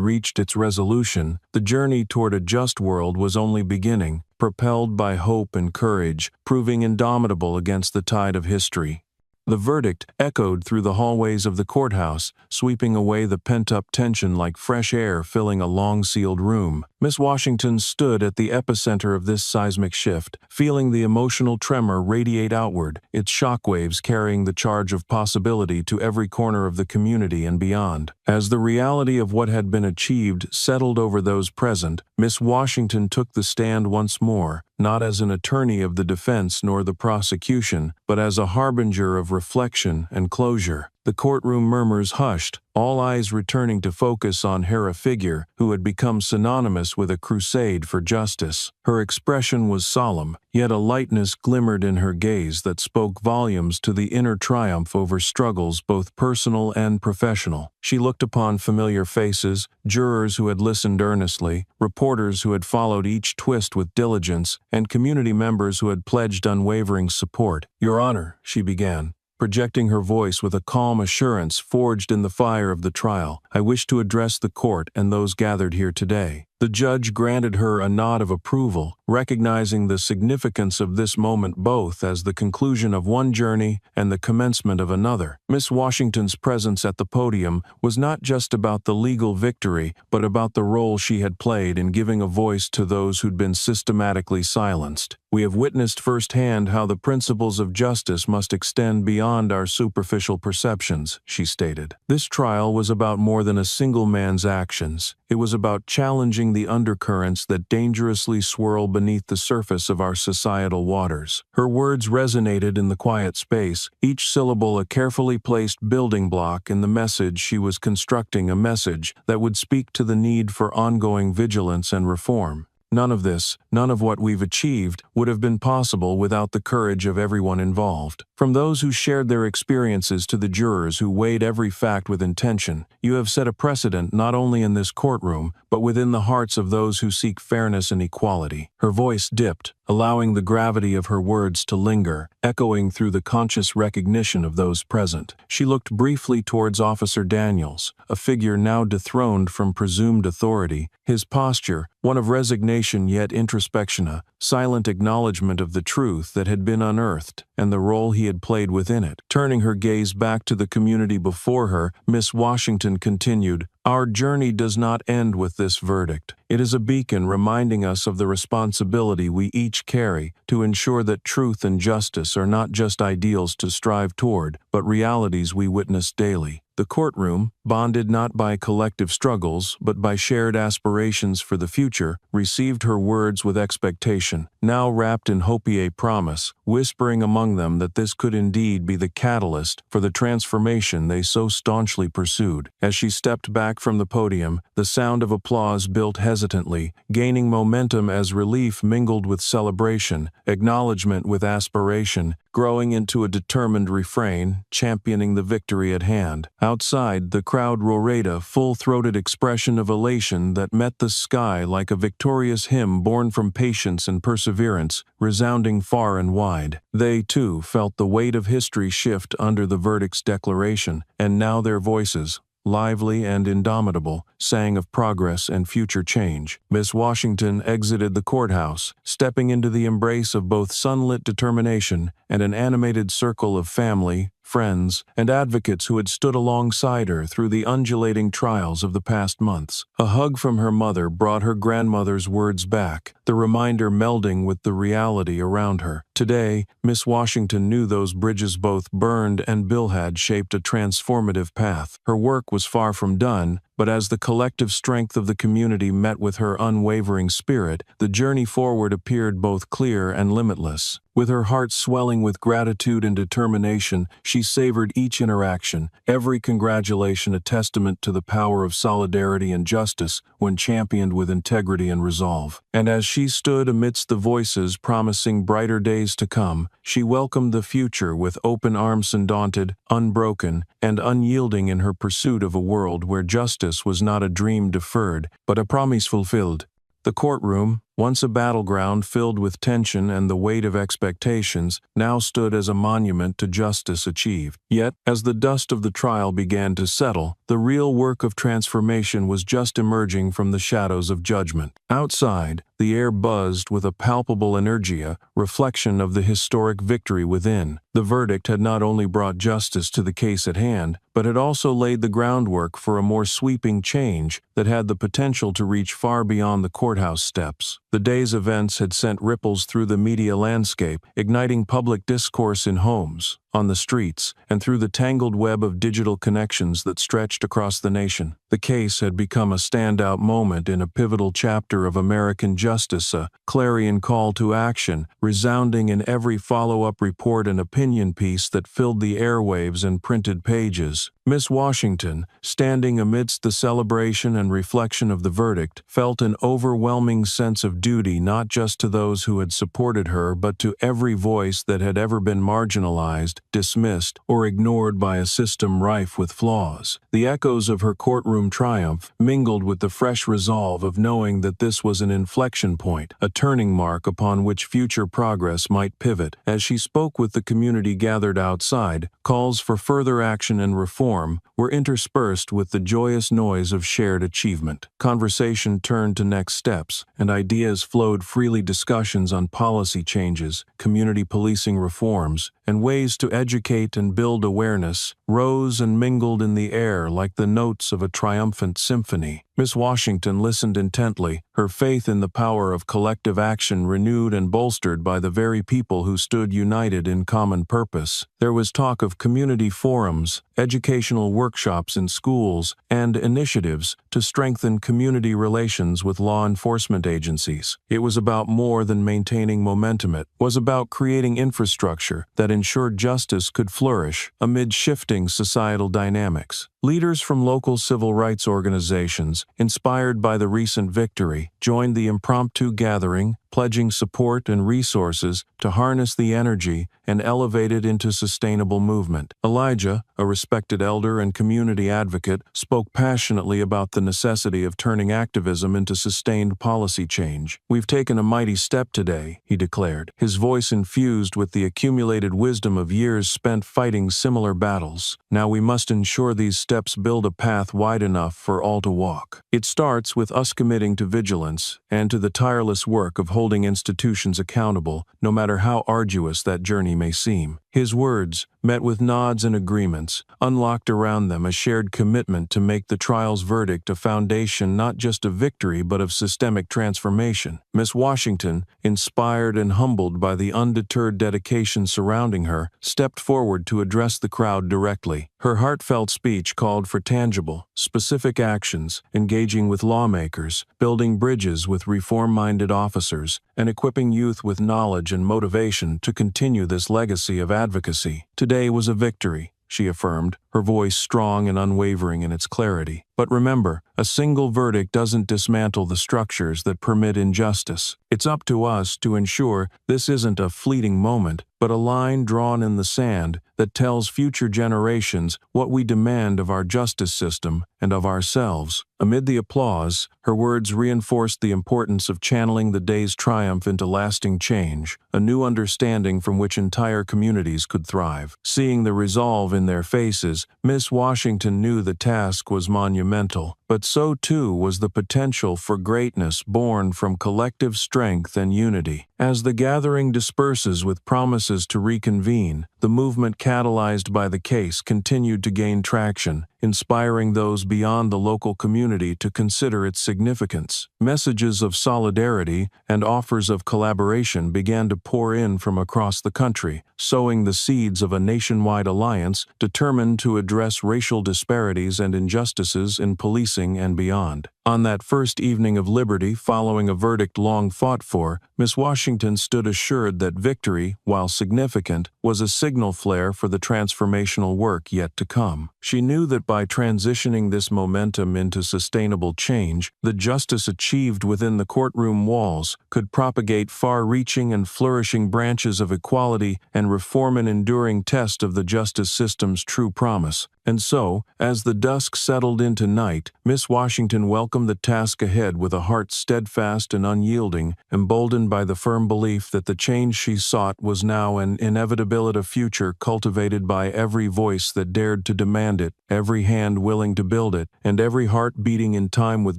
[SPEAKER 1] reached its resolution, the journey toward a just world was only beginning, propelled by hope and courage, proving indomitable against the tide of history. The verdict echoed through the hallways of the courthouse, sweeping away the pent-up tension like fresh air filling a long-sealed room. Miss Washington stood at the epicenter of this seismic shift, feeling the emotional tremor radiate outward, its shockwaves carrying the charge of possibility to every corner of the community and beyond. As the reality of what had been achieved settled over those present, Miss Washington took the stand once more, not as an attorney of the defense nor the prosecution, but as a harbinger of reflection and closure. The courtroom murmurs hushed, all eyes returning to focus on her, a figure who had become synonymous with a crusade for justice. Her expression was solemn, yet a lightness glimmered in her gaze that spoke volumes to the inner triumph over struggles both personal and professional. She looked upon familiar faces, jurors who had listened earnestly, reporters who had followed each twist with diligence, and community members who had pledged unwavering support. "Your Honor," she began, projecting her voice with a calm assurance forged in the fire of the trial, "I wish to address the court and those gathered here today." The judge granted her a nod of approval, recognizing the significance of this moment both as the conclusion of one journey and the commencement of another. Miss Washington's presence at the podium was not just about the legal victory, but about the role she had played in giving a voice to those who'd been systematically silenced. "We have witnessed firsthand how the principles of justice must extend beyond our superficial perceptions," she stated. This trial was about more than a single man's actions. It was about challenging the undercurrents that dangerously swirl beneath the surface of our societal waters. Her words resonated in the quiet space, each syllable a carefully placed building block in the message she was constructing, a message that would speak to the need for ongoing vigilance and reform. None of this, none of what we've achieved, would have been possible without the courage of everyone involved. From those who shared their experiences to the jurors who weighed every fact with intention, you have set a precedent not only in this courtroom, but within the hearts of those who seek fairness and equality. Her voice dipped, allowing the gravity of her words to linger, echoing through the conscious recognition of those present. She looked briefly towards Officer Daniels, a figure now dethroned from presumed authority, his posture, one of resignation yet introspection, a silent acknowledgement of the truth that had been unearthed, and the role he had played within it. Turning her gaze back to the community before her, Miss Washington continued, "Our journey does not end with this verdict. It is a beacon reminding us of the responsibility we each carry to ensure that truth and justice are not just ideals to strive toward, but realities we witness daily." The courtroom, bonded not by collective struggles, but by shared aspirations for the future, received her words with expectation, now wrapped in hopier promise, whispering among them that this could indeed be the catalyst for the transformation they so staunchly pursued. As she stepped back from the podium, the sound of applause built hesitantly, gaining momentum as relief mingled with celebration, acknowledgement with aspiration, growing into a determined refrain, championing the victory at hand. Outside, the crowd roared a full-throated expression of elation that met the sky like a victorious hymn born from patience and perseverance, resounding far and wide. They, too, felt the weight of history shift under the verdict's declaration, and now their voices, lively and indomitable, sang of progress and future change. Miss Washington exited the courthouse, stepping into the embrace of both sunlit determination and an animated circle of family, friends, and advocates who had stood alongside her through the undulating trials of the past months. A hug from her mother brought her grandmother's words back, the reminder melding with the reality around her. Today, Miss Washington knew those bridges both burned and Bill had shaped a transformative path. Her work was far from done, but as the collective strength of the community met with her unwavering spirit, the journey forward appeared both clear and limitless. With her heart swelling with gratitude and determination, she savored each interaction, every congratulation a testament to the power of solidarity and justice when championed with integrity and resolve. And as she stood amidst the voices promising brighter days to come, she welcomed the future with open arms, undaunted, unbroken, and unyielding in her pursuit of a world where justice was not a dream deferred, but a promise fulfilled. The courtroom, once a battleground filled with tension and the weight of expectations, now stood as a monument to justice achieved. Yet, as the dust of the trial began to settle, the real work of transformation was just emerging from the shadows of judgment. Outside, the air buzzed with a palpable energia, reflection of the historic victory within. The verdict had not only brought justice to the case at hand, but had also laid the groundwork for a more sweeping change that had the potential to reach far beyond the courthouse steps. The day's events had sent ripples through the media landscape, igniting public discourse in homes, on the streets, and through the tangled web of digital connections that stretched across the nation. The case had become a standout moment in a pivotal chapter of American justice, a clarion call to action, resounding in every follow-up report and opinion piece that filled the airwaves and printed pages. Miss Washington, standing amidst the celebration and reflection of the verdict, felt an overwhelming sense of duty not just to those who had supported her but to every voice that had ever been marginalized, dismissed, or ignored by a system rife with flaws. The echoes of her courtroom triumph mingled with the fresh resolve of knowing that this was an inflection point, a turning mark upon which future progress might pivot. As she spoke with the community gathered outside, calls for further action and reform were interspersed with the joyous noise of shared achievement. Conversation turned to next steps, and ideas flowed freely. Discussions on policy changes, community policing reforms, and ways to educate and build awareness rose and mingled in the air like the notes of a triumphant symphony. Miss Washington listened intently, her faith in the power of collective action renewed and bolstered by the very people who stood united in common purpose. There was talk of community forums, educational workshops in schools, and initiatives to strengthen community relations with law enforcement agencies. It was about more than maintaining momentum. It was about creating infrastructure that ensured justice could flourish amid shifting societal dynamics. Leaders from local civil rights organizations, inspired by the recent victory, joined the impromptu gathering, pledging support and resources to harness the energy and elevate it into sustainable movement. Elijah, a respected elder and community advocate, spoke passionately about the necessity of turning activism into sustained policy change. "We've taken a mighty step today," he declared, his voice infused with the accumulated wisdom of years spent fighting similar battles. "Now we must ensure these steps build a path wide enough for all to walk. It starts with us committing to vigilance and to the tireless work of holding institutions accountable, no matter how arduous that journey may seem." His words, met with nods and agreements, unlocked around them a shared commitment to make the trial's verdict a foundation not just of victory but of systemic transformation. Miss Washington, inspired and humbled by the undeterred dedication surrounding her, stepped forward to address the crowd directly. Her heartfelt speech called for tangible, specific actions, engaging with lawmakers, building bridges with reform-minded officers, and equipping youth with knowledge and motivation to continue this legacy of advocacy. "Today was a victory," she affirmed, her voice strong and unwavering in its clarity. "But remember, a single verdict doesn't dismantle the structures that permit injustice. It's up to us to ensure this isn't a fleeting moment, but a line drawn in the sand that tells future generations what we demand of our justice system and of ourselves." Amid the applause, her words reinforced the importance of channeling the day's triumph into lasting change, a new understanding from which entire communities could thrive. Seeing the resolve in their faces, Miss Washington knew the task was monumental, but so too was the potential for greatness born from collective strength and unity. As the gathering disperses with promises to reconvene, the movement catalyzed by the case continued to gain traction, inspiring those beyond the local community to consider its significance. Messages of solidarity and offers of collaboration began to pour in from across the country, sowing the seeds of a nationwide alliance determined to address racial disparities and injustices in policing and beyond. On that first evening of liberty, following a verdict long fought for, Miss Washington stood assured that victory, while significant, was a signal flare for the transformational work yet to come. She knew that by transitioning this momentum into sustainable change, the justice achieved within the courtroom walls could propagate far-reaching and flourishing branches of equality and reform, an enduring test of the justice system's true promise. And so, as the dusk settled into night, Miss Washington welcomed the task ahead with a heart steadfast and unyielding, emboldened by the firm belief that the change she sought was now an inevitability, a future cultivated by every voice that dared to demand it, every hand willing to build it, and every heart beating in time with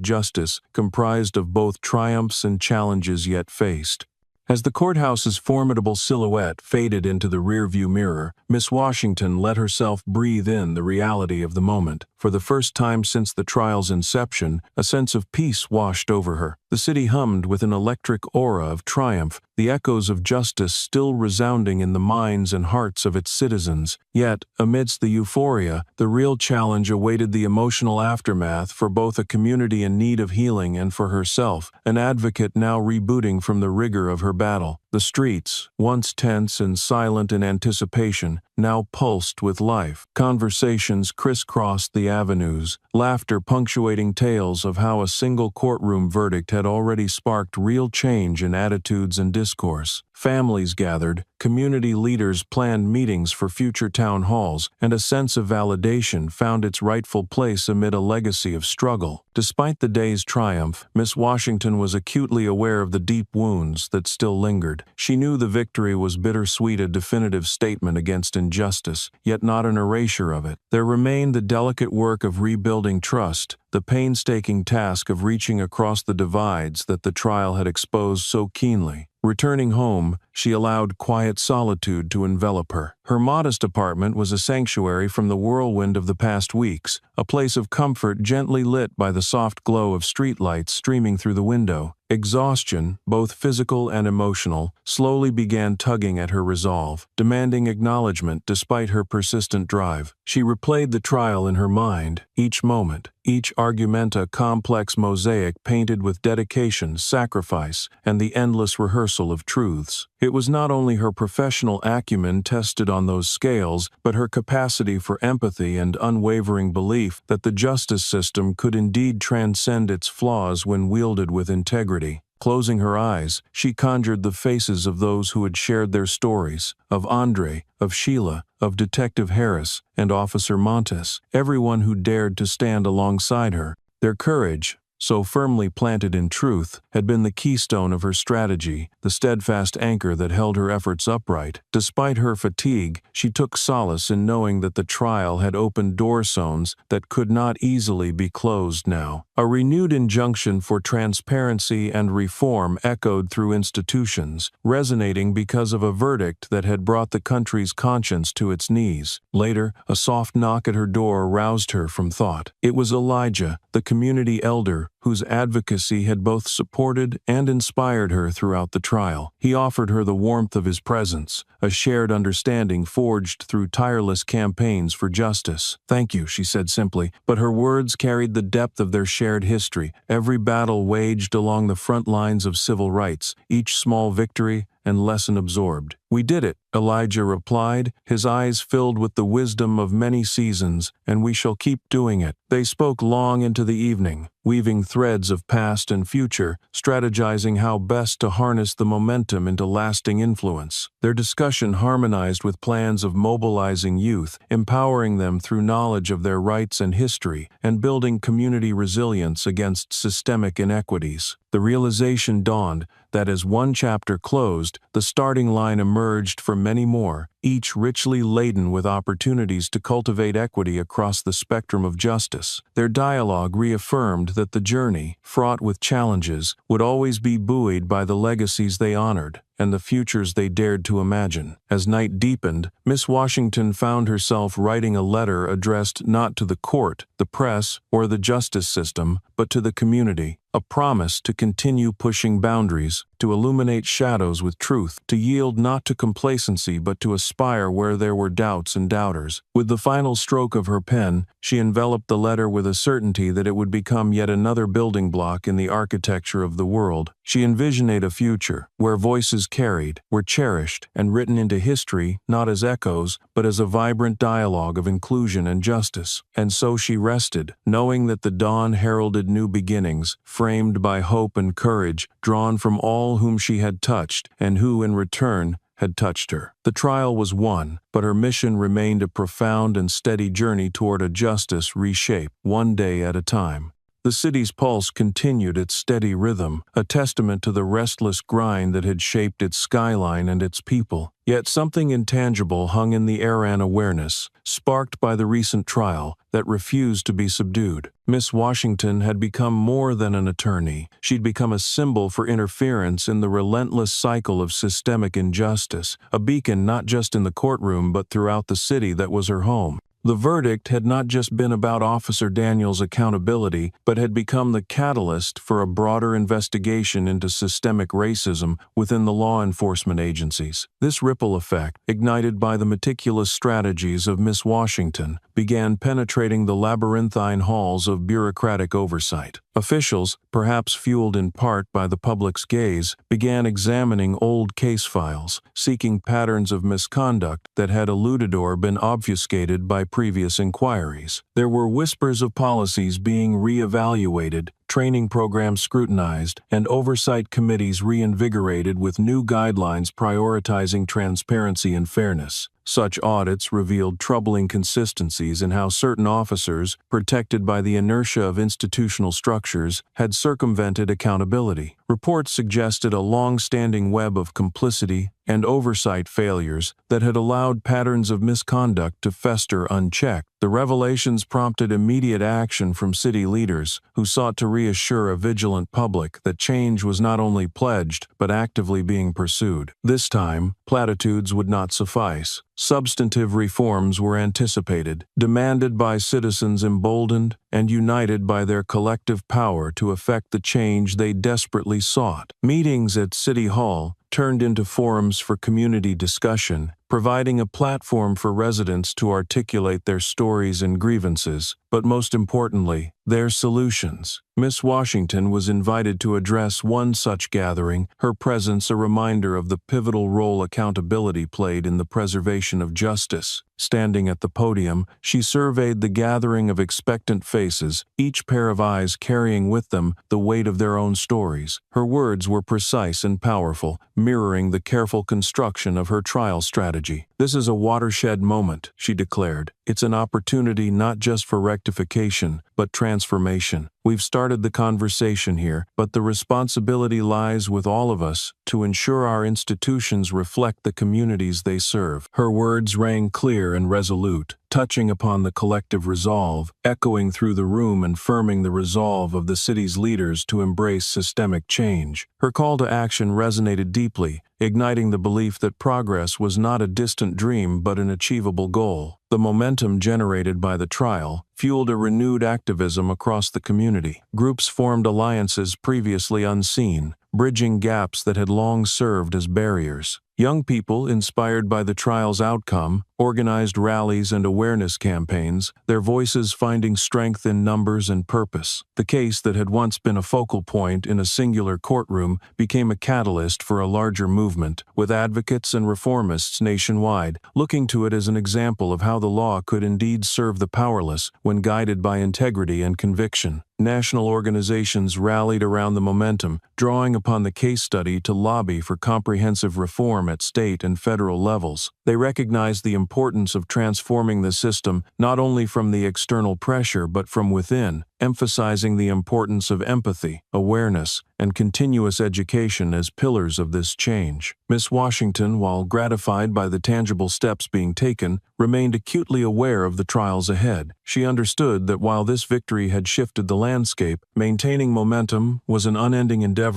[SPEAKER 1] justice, comprised of both triumphs and challenges yet faced. As the courthouse's formidable silhouette faded into the rearview mirror, Miss Washington let herself breathe in the reality of the moment. For the first time since the trial's inception, a sense of peace washed over her. The city hummed with an electric aura of triumph, the echoes of justice still resounding in the minds and hearts of its citizens. Yet, amidst the euphoria, the real challenge awaited the emotional aftermath for both a community in need of healing and for herself, an advocate now rebooting from the rigor of her battle. The streets, once tense and silent in anticipation, now pulsed with life. Conversations crisscrossed the avenues, laughter punctuating tales of how a single courtroom verdict had already sparked real change in attitudes and discourse. Families gathered, community leaders planned meetings for future town halls, and a sense of validation found its rightful place amid a legacy of struggle. Despite the day's triumph, Miss Washington was acutely aware of the deep wounds that still lingered. She knew the victory was bittersweet, a definitive statement against injustice, yet not an erasure of it. There remained the delicate work of rebuilding trust, the painstaking task of reaching across the divides that the trial had exposed so keenly. Returning home, she allowed quiet solitude to envelop her. Her modest apartment was a sanctuary from the whirlwind of the past weeks, a place of comfort gently lit by the soft glow of streetlights streaming through the window. Exhaustion, both physical and emotional, slowly began tugging at her resolve, demanding acknowledgement despite her persistent drive. She replayed the trial in her mind, each moment, each argument a complex mosaic painted with dedication, sacrifice, and the endless rehearsal of truths. It was not only her professional acumen tested on those scales, but her capacity for empathy and unwavering belief that the justice system could indeed transcend its flaws when wielded with integrity. Closing her eyes, she conjured the faces of those who had shared their stories, of Andre, of Sheila, of Detective Harris, and Officer Montes, everyone who dared to stand alongside her. Their courage, so firmly planted in truth, had been the keystone of her strategy, the steadfast anchor that held her efforts upright. Despite her fatigue, she took solace in knowing that the trial had opened doorstones that could not easily be closed now. A renewed injunction for transparency and reform echoed through institutions, resonating because of a verdict that had brought the country's conscience to its knees. Later, a soft knock at her door roused her from thought. It was Elijah, the community elder, whose advocacy had both supported and inspired her throughout the trial. He offered her the warmth of his presence, a shared understanding forged through tireless campaigns for justice. "Thank you," she said simply, but her words carried the depth of their shared history, every battle waged along the front lines of civil rights, each small victory and lesson absorbed. "We did it," Elijah replied, his eyes filled with the wisdom of many seasons, "and we shall keep doing it." They spoke long into the evening, weaving threads of past and future, strategizing how best to harness the momentum into lasting influence. Their discussion harmonized with plans of mobilizing youth, empowering them through knowledge of their rights and history, and building community resilience against systemic inequities. The realization dawned that as one chapter closed, the starting line emerged for many more, each richly laden with opportunities to cultivate equity across the spectrum of justice. Their dialogue reaffirmed that the journey, fraught with challenges, would always be buoyed by the legacies they honored and the futures they dared to imagine. As night deepened, Miss Washington found herself writing a letter addressed not to the court, the press, or the justice system, but to the community, a promise to continue pushing boundaries, to illuminate shadows with truth, to yield not to complacency but to aspire where there were doubts and doubters. With the final stroke of her pen, she enveloped the letter with a certainty that it would become yet another building block in the architecture of the world. She envisioned a future where voices carried, were cherished, and written into history not as echoes, but as a vibrant dialogue of inclusion and justice. And so she rested, knowing that the dawn heralded new beginnings, framed by hope and courage, drawn from all whom she had touched, and who, in return, had touched her. The trial was won, but her mission remained a profound and steady journey toward a justice reshaped, one day at a time. The city's pulse continued its steady rhythm, a testament to the restless grind that had shaped its skyline and its people. Yet something intangible hung in the air, an awareness, sparked by the recent trial, that refused to be subdued. Miss Washington had become more than an attorney. She'd become a symbol for interference in the relentless cycle of systemic injustice, a beacon not just in the courtroom but throughout the city that was her home. The verdict had not just been about Officer Daniels' accountability, but had become the catalyst for a broader investigation into systemic racism within the law enforcement agencies. This ripple effect, ignited by the meticulous strategies of Miss Washington, began penetrating the labyrinthine halls of bureaucratic oversight. Officials, perhaps fueled in part by the public's gaze, began examining old case files, seeking patterns of misconduct that had eluded or been obfuscated by previous inquiries. There were whispers of policies being re-evaluated, training programs scrutinized, and oversight committees reinvigorated with new guidelines prioritizing transparency and fairness. Such audits revealed troubling consistencies in how certain officers, protected by the inertia of institutional structures, had circumvented accountability. Reports suggested a long-standing web of complicity and oversight failures that had allowed patterns of misconduct to fester unchecked. The revelations prompted immediate action from city leaders, who sought to reassure a vigilant public that change was not only pledged but actively being pursued. This time, platitudes would not suffice. Substantive reforms were anticipated, demanded by citizens emboldened and united by their collective power to effect the change they desperately sought. Meetings at City Hall turned into forums for community discussion, providing a platform for residents to articulate their stories and grievances, but most importantly, their solutions. Miss Washington was invited to address one such gathering, her presence a reminder of the pivotal role accountability played in the preservation of justice. Standing at the podium, she surveyed the gathering of expectant faces, each pair of eyes carrying with them the weight of their own stories. Her words were precise and powerful, mirroring the careful construction of her trial strategy. "This is a watershed moment," she declared. "It's an opportunity not just for rectification, but transformation. We've started the conversation here, but the responsibility lies with all of us to ensure our institutions reflect the communities they serve." Her words rang clear and resolute, touching upon the collective resolve, echoing through the room and firming the resolve of the city's leaders to embrace systemic change. Her call to action resonated deeply, igniting the belief that progress was not a distant dream but an achievable goal. The momentum generated by the trial fueled a renewed activism across the community. Groups formed alliances previously unseen, bridging gaps that had long served as barriers. Young people, inspired by the trial's outcome, organized rallies and awareness campaigns, their voices finding strength in numbers and purpose. The case that had once been a focal point in a singular courtroom became a catalyst for a larger movement, with advocates and reformists nationwide looking to it as an example of how the law could indeed serve the powerless when guided by integrity and conviction. National organizations rallied around the momentum, drawing upon the case study to lobby for comprehensive reform at state and federal levels. They recognized the importance of transforming the system not only from the external pressure but from within, emphasizing the importance of empathy, awareness, and continuous education as pillars of this change. Miss Washington, while gratified by the tangible steps being taken, remained acutely aware of the trials ahead. She understood that while this victory had shifted the landscape, maintaining momentum was an unending endeavor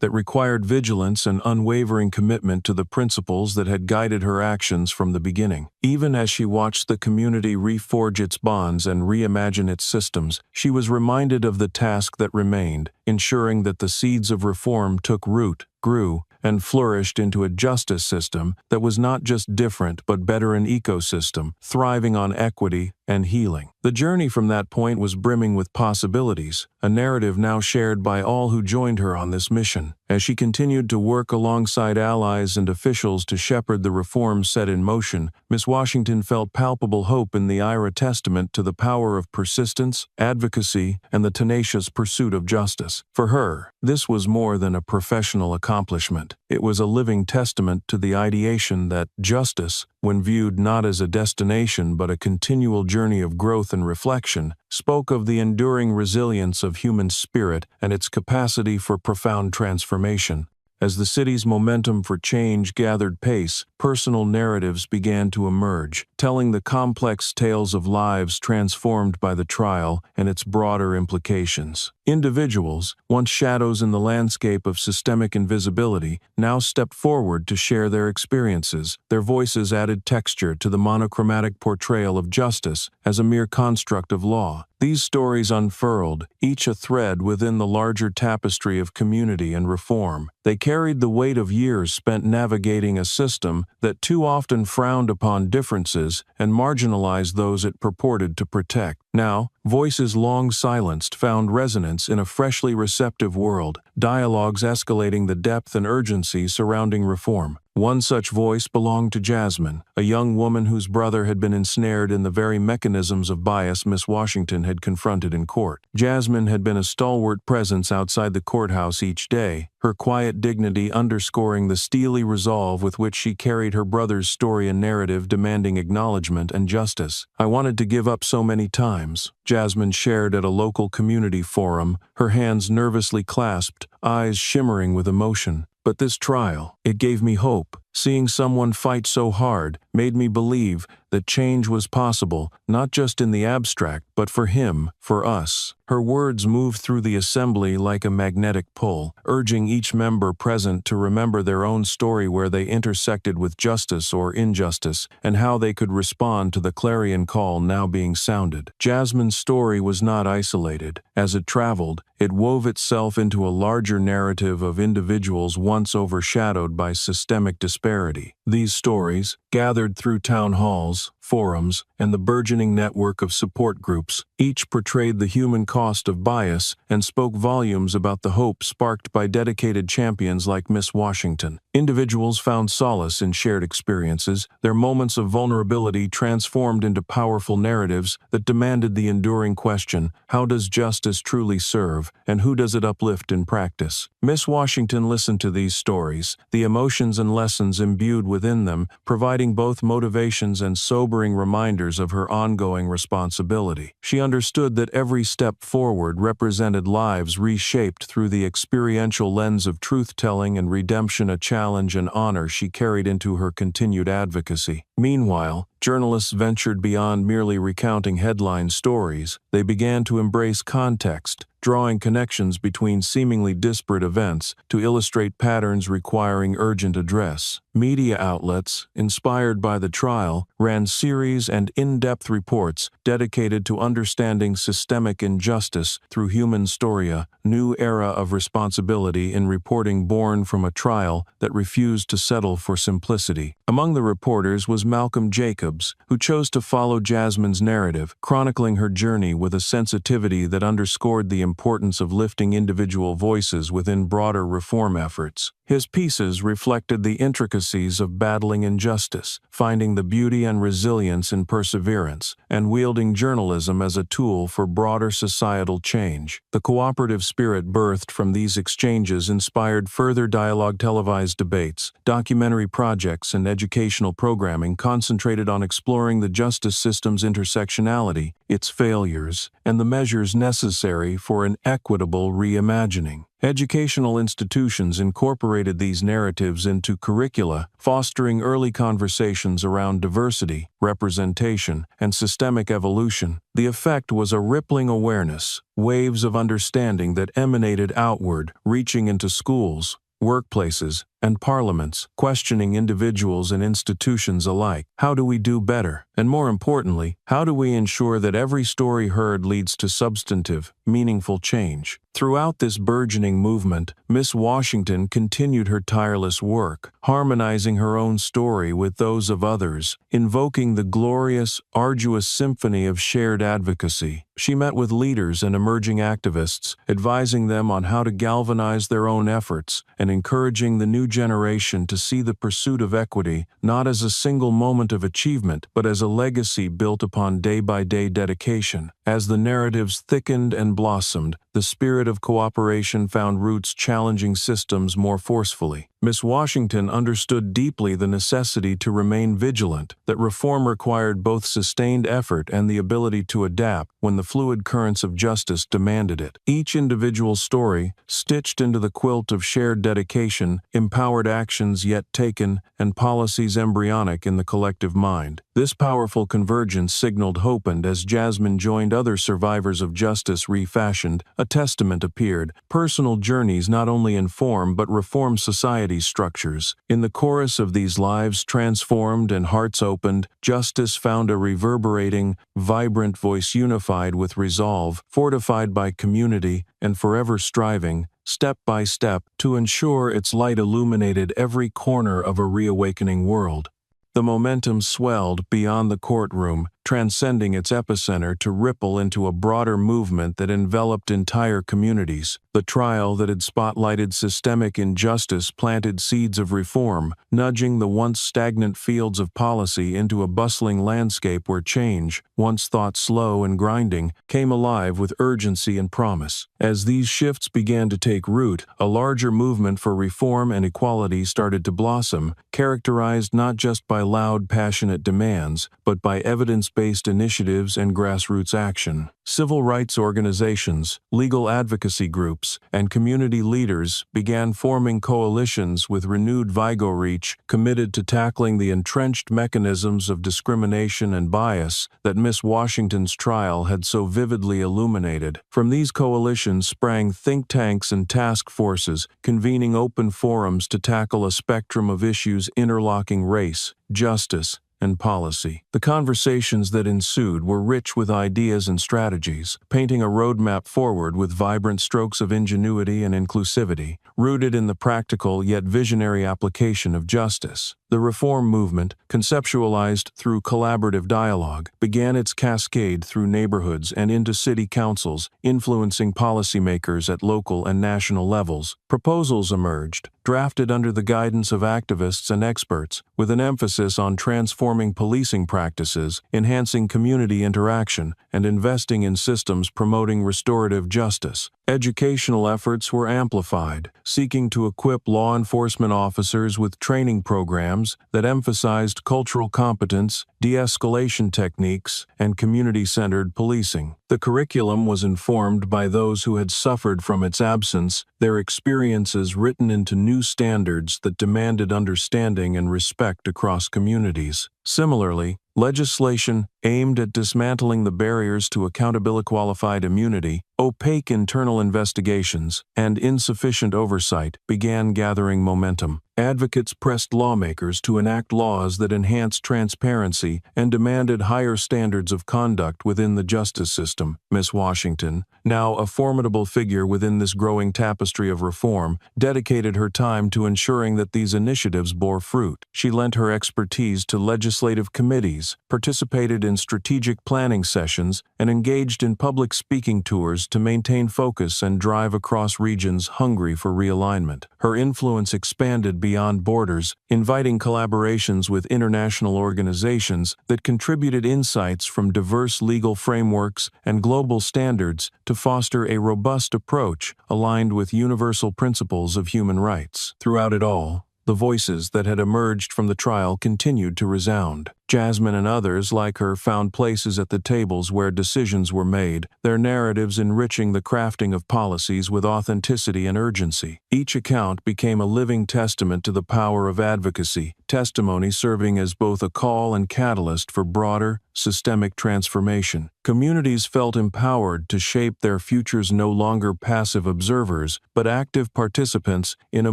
[SPEAKER 1] that required vigilance and unwavering commitment to the principles that had guided her actions from the beginning. Even as she watched the community reforge its bonds and reimagine its systems, she was reminded of the task that remained, ensuring that the seeds of reform took root, grew, and flourished into a justice system that was not just different but better an ecosystem, thriving on equity and healing. The journey from that point was brimming with possibilities, a narrative now shared by all who joined her on this mission. As she continued to work alongside allies and officials to shepherd the reforms set in motion, Miss Washington felt palpable hope in the IRA, testament to the power of persistence, advocacy, and the tenacious pursuit of justice. For her, this was more than a professional accomplishment. It was a living testament to the ideation that justice, when viewed not as a destination but a continual journey of growth and reflection, spoke of the enduring resilience of human spirit and its capacity for profound transformation. As the city's momentum for change gathered pace, personal narratives began to emerge, telling the complex tales of lives transformed by the trial and its broader implications. Individuals, once shadows in the landscape of systemic invisibility, now stepped forward to share their experiences. Their voices added texture to the monochromatic portrayal of justice as a mere construct of law. These stories unfurled, each a thread within the larger tapestry of community and reform. They carried the weight of years spent navigating a system that too often frowned upon differences and marginalized those it purported to protect. Now, voices long silenced found resonance in a freshly receptive world, dialogues escalating the depth and urgency surrounding reform. One such voice belonged to Jasmine, a young woman whose brother had been ensnared in the very mechanisms of bias Miss Washington had confronted in court. Jasmine had been a stalwart presence outside the courthouse each day, her quiet dignity underscoring the steely resolve with which she carried her brother's story and narrative demanding acknowledgement and justice. "I wanted to give up so many times," Jasmine shared at a local community forum, her hands nervously clasped, eyes shimmering with emotion. "But this trial, it gave me hope. Seeing someone fight so hard made me believe that change was possible, not just in the abstract, but for him, for us." Her words moved through the assembly like a magnetic pull, urging each member present to remember their own story where they intersected with justice or injustice, and how they could respond to the clarion call now being sounded. Jasmine's story was not isolated. As it traveled, it wove itself into a larger narrative of individuals once overshadowed by systemic disparity. These stories, gathered through town halls, forums, and the burgeoning network of support groups, each portrayed the human cost of bias and spoke volumes about the hope sparked by dedicated champions like Miss Washington. Individuals found solace in shared experiences, their moments of vulnerability transformed into powerful narratives that demanded the enduring question, how does justice truly serve, and who does it uplift in practice? Miss Washington listened to these stories, the emotions and lessons imbued within them, providing both motivations and sobering reminders of her ongoing responsibility. She understood that every step forward represented lives reshaped through the experiential lens of truth-telling and redemption, a challenge and honor she carried into her continued advocacy. Meanwhile, journalists ventured beyond merely recounting headline stories. They began to embrace context, drawing connections between seemingly disparate events to illustrate patterns requiring urgent address. Media outlets, inspired by the trial, ran series and in-depth reports dedicated to understanding systemic injustice through human story, a new era of responsibility in reporting born from a trial that refused to settle for simplicity. Among the reporters was Malcolm Jacobs, who chose to follow Jasmine's narrative, chronicling her journey with a sensitivity that underscored the importance of lifting individual voices within broader reform efforts. His pieces reflected the intricacies of battling injustice, finding the beauty and resilience in perseverance, and wielding journalism as a tool for broader societal change. The cooperative spirit birthed from these exchanges inspired further dialogue. Televised debates, documentary projects, and educational programming concentrated on exploring the justice system's intersectionality, its failures, and the measures necessary for an equitable reimagining. Educational institutions incorporated these narratives into curricula, fostering early conversations around diversity, representation, and systemic evolution. The effect was a rippling awareness, waves of understanding that emanated outward, reaching into schools, workplaces, and parliaments, questioning individuals and institutions alike. How do we do better? And more importantly, how do we ensure that every story heard leads to substantive, meaningful change? Throughout this burgeoning movement, Miss Washington continued her tireless work, harmonizing her own story with those of others, invoking the glorious, arduous symphony of shared advocacy. She met with leaders and emerging activists, advising them on how to galvanize their own efforts and encouraging the new generation to see the pursuit of equity not as a single moment of achievement, but as a legacy built upon day-by-day dedication. As the narratives thickened and blossomed, the spirit of cooperation found roots challenging systems more forcefully. Miss Washington understood deeply the necessity to remain vigilant, that reform required both sustained effort and the ability to adapt when the fluid currents of justice demanded it. Each individual story, stitched into the quilt of shared dedication, empowered actions yet taken, and policies embryonic in the collective mind. This powerful convergence signaled hope, and as Jasmine joined other survivors of justice refashioned, a testament appeared. Personal journeys not only inform but reform society's structures. In the chorus of these lives transformed and hearts opened, justice found a reverberating, vibrant voice unified with resolve, fortified by community, and forever striving, step by step, to ensure its light illuminated every corner of a reawakening world. The momentum swelled beyond the courtroom, transcending its epicenter to ripple into a broader movement that enveloped entire communities. The trial that had spotlighted systemic injustice planted seeds of reform, nudging the once stagnant fields of policy into a bustling landscape where change, once thought slow and grinding, came alive with urgency and promise. As these shifts began to take root, a larger movement for reform and equality started to blossom, characterized not just by loud, passionate demands, but by evidence-based initiatives and grassroots action. Civil rights organizations, legal advocacy groups, and community leaders began forming coalitions with renewed vigor, each committed to tackling the entrenched mechanisms of discrimination and bias that Miss Washington's trial had so vividly illuminated. From these coalitions sprang think tanks and task forces, convening open forums to tackle a spectrum of issues interlocking race, justice, and policy. The conversations that ensued were rich with ideas and strategies, painting a roadmap forward with vibrant strokes of ingenuity and inclusivity, rooted in the practical yet visionary application of justice. The reform movement, conceptualized through collaborative dialogue, began its cascade through neighborhoods and into city councils, influencing policymakers at local and national levels. Proposals emerged, drafted under the guidance of activists and experts, with an emphasis on transforming policing practices, enhancing community interaction, and investing in systems promoting restorative justice. Educational efforts were amplified, seeking to equip law enforcement officers with training programs that emphasized cultural competence, de-escalation techniques, and community-centered policing. The curriculum was informed by those who had suffered from its absence, their experiences written into new standards that demanded understanding and respect across communities. Similarly, legislation aimed at dismantling the barriers to accountability, qualified immunity, opaque internal investigations, and insufficient oversight began gathering momentum. Advocates pressed lawmakers to enact laws that enhanced transparency and demanded higher standards of conduct within the justice system. Miss Washington, now a formidable figure within this growing tapestry of reform, dedicated her time to ensuring that these initiatives bore fruit. She lent her expertise to legislative committees, participated in strategic planning sessions, and engaged in public speaking tours to maintain focus and drive across regions hungry for realignment. Her influence expanded beyond borders, inviting collaborations with international organizations that contributed insights from diverse legal frameworks and global standards to foster a robust approach aligned with universal principles of human rights. Throughout it all, the voices that had emerged from the trial continued to resound. Jasmine and others like her found places at the tables where decisions were made, their narratives enriching the crafting of policies with authenticity and urgency. Each account became a living testament to the power of advocacy, testimony serving as both a call and catalyst for broader, systemic transformation. Communities felt empowered to shape their futures, no longer passive observers, but active participants in a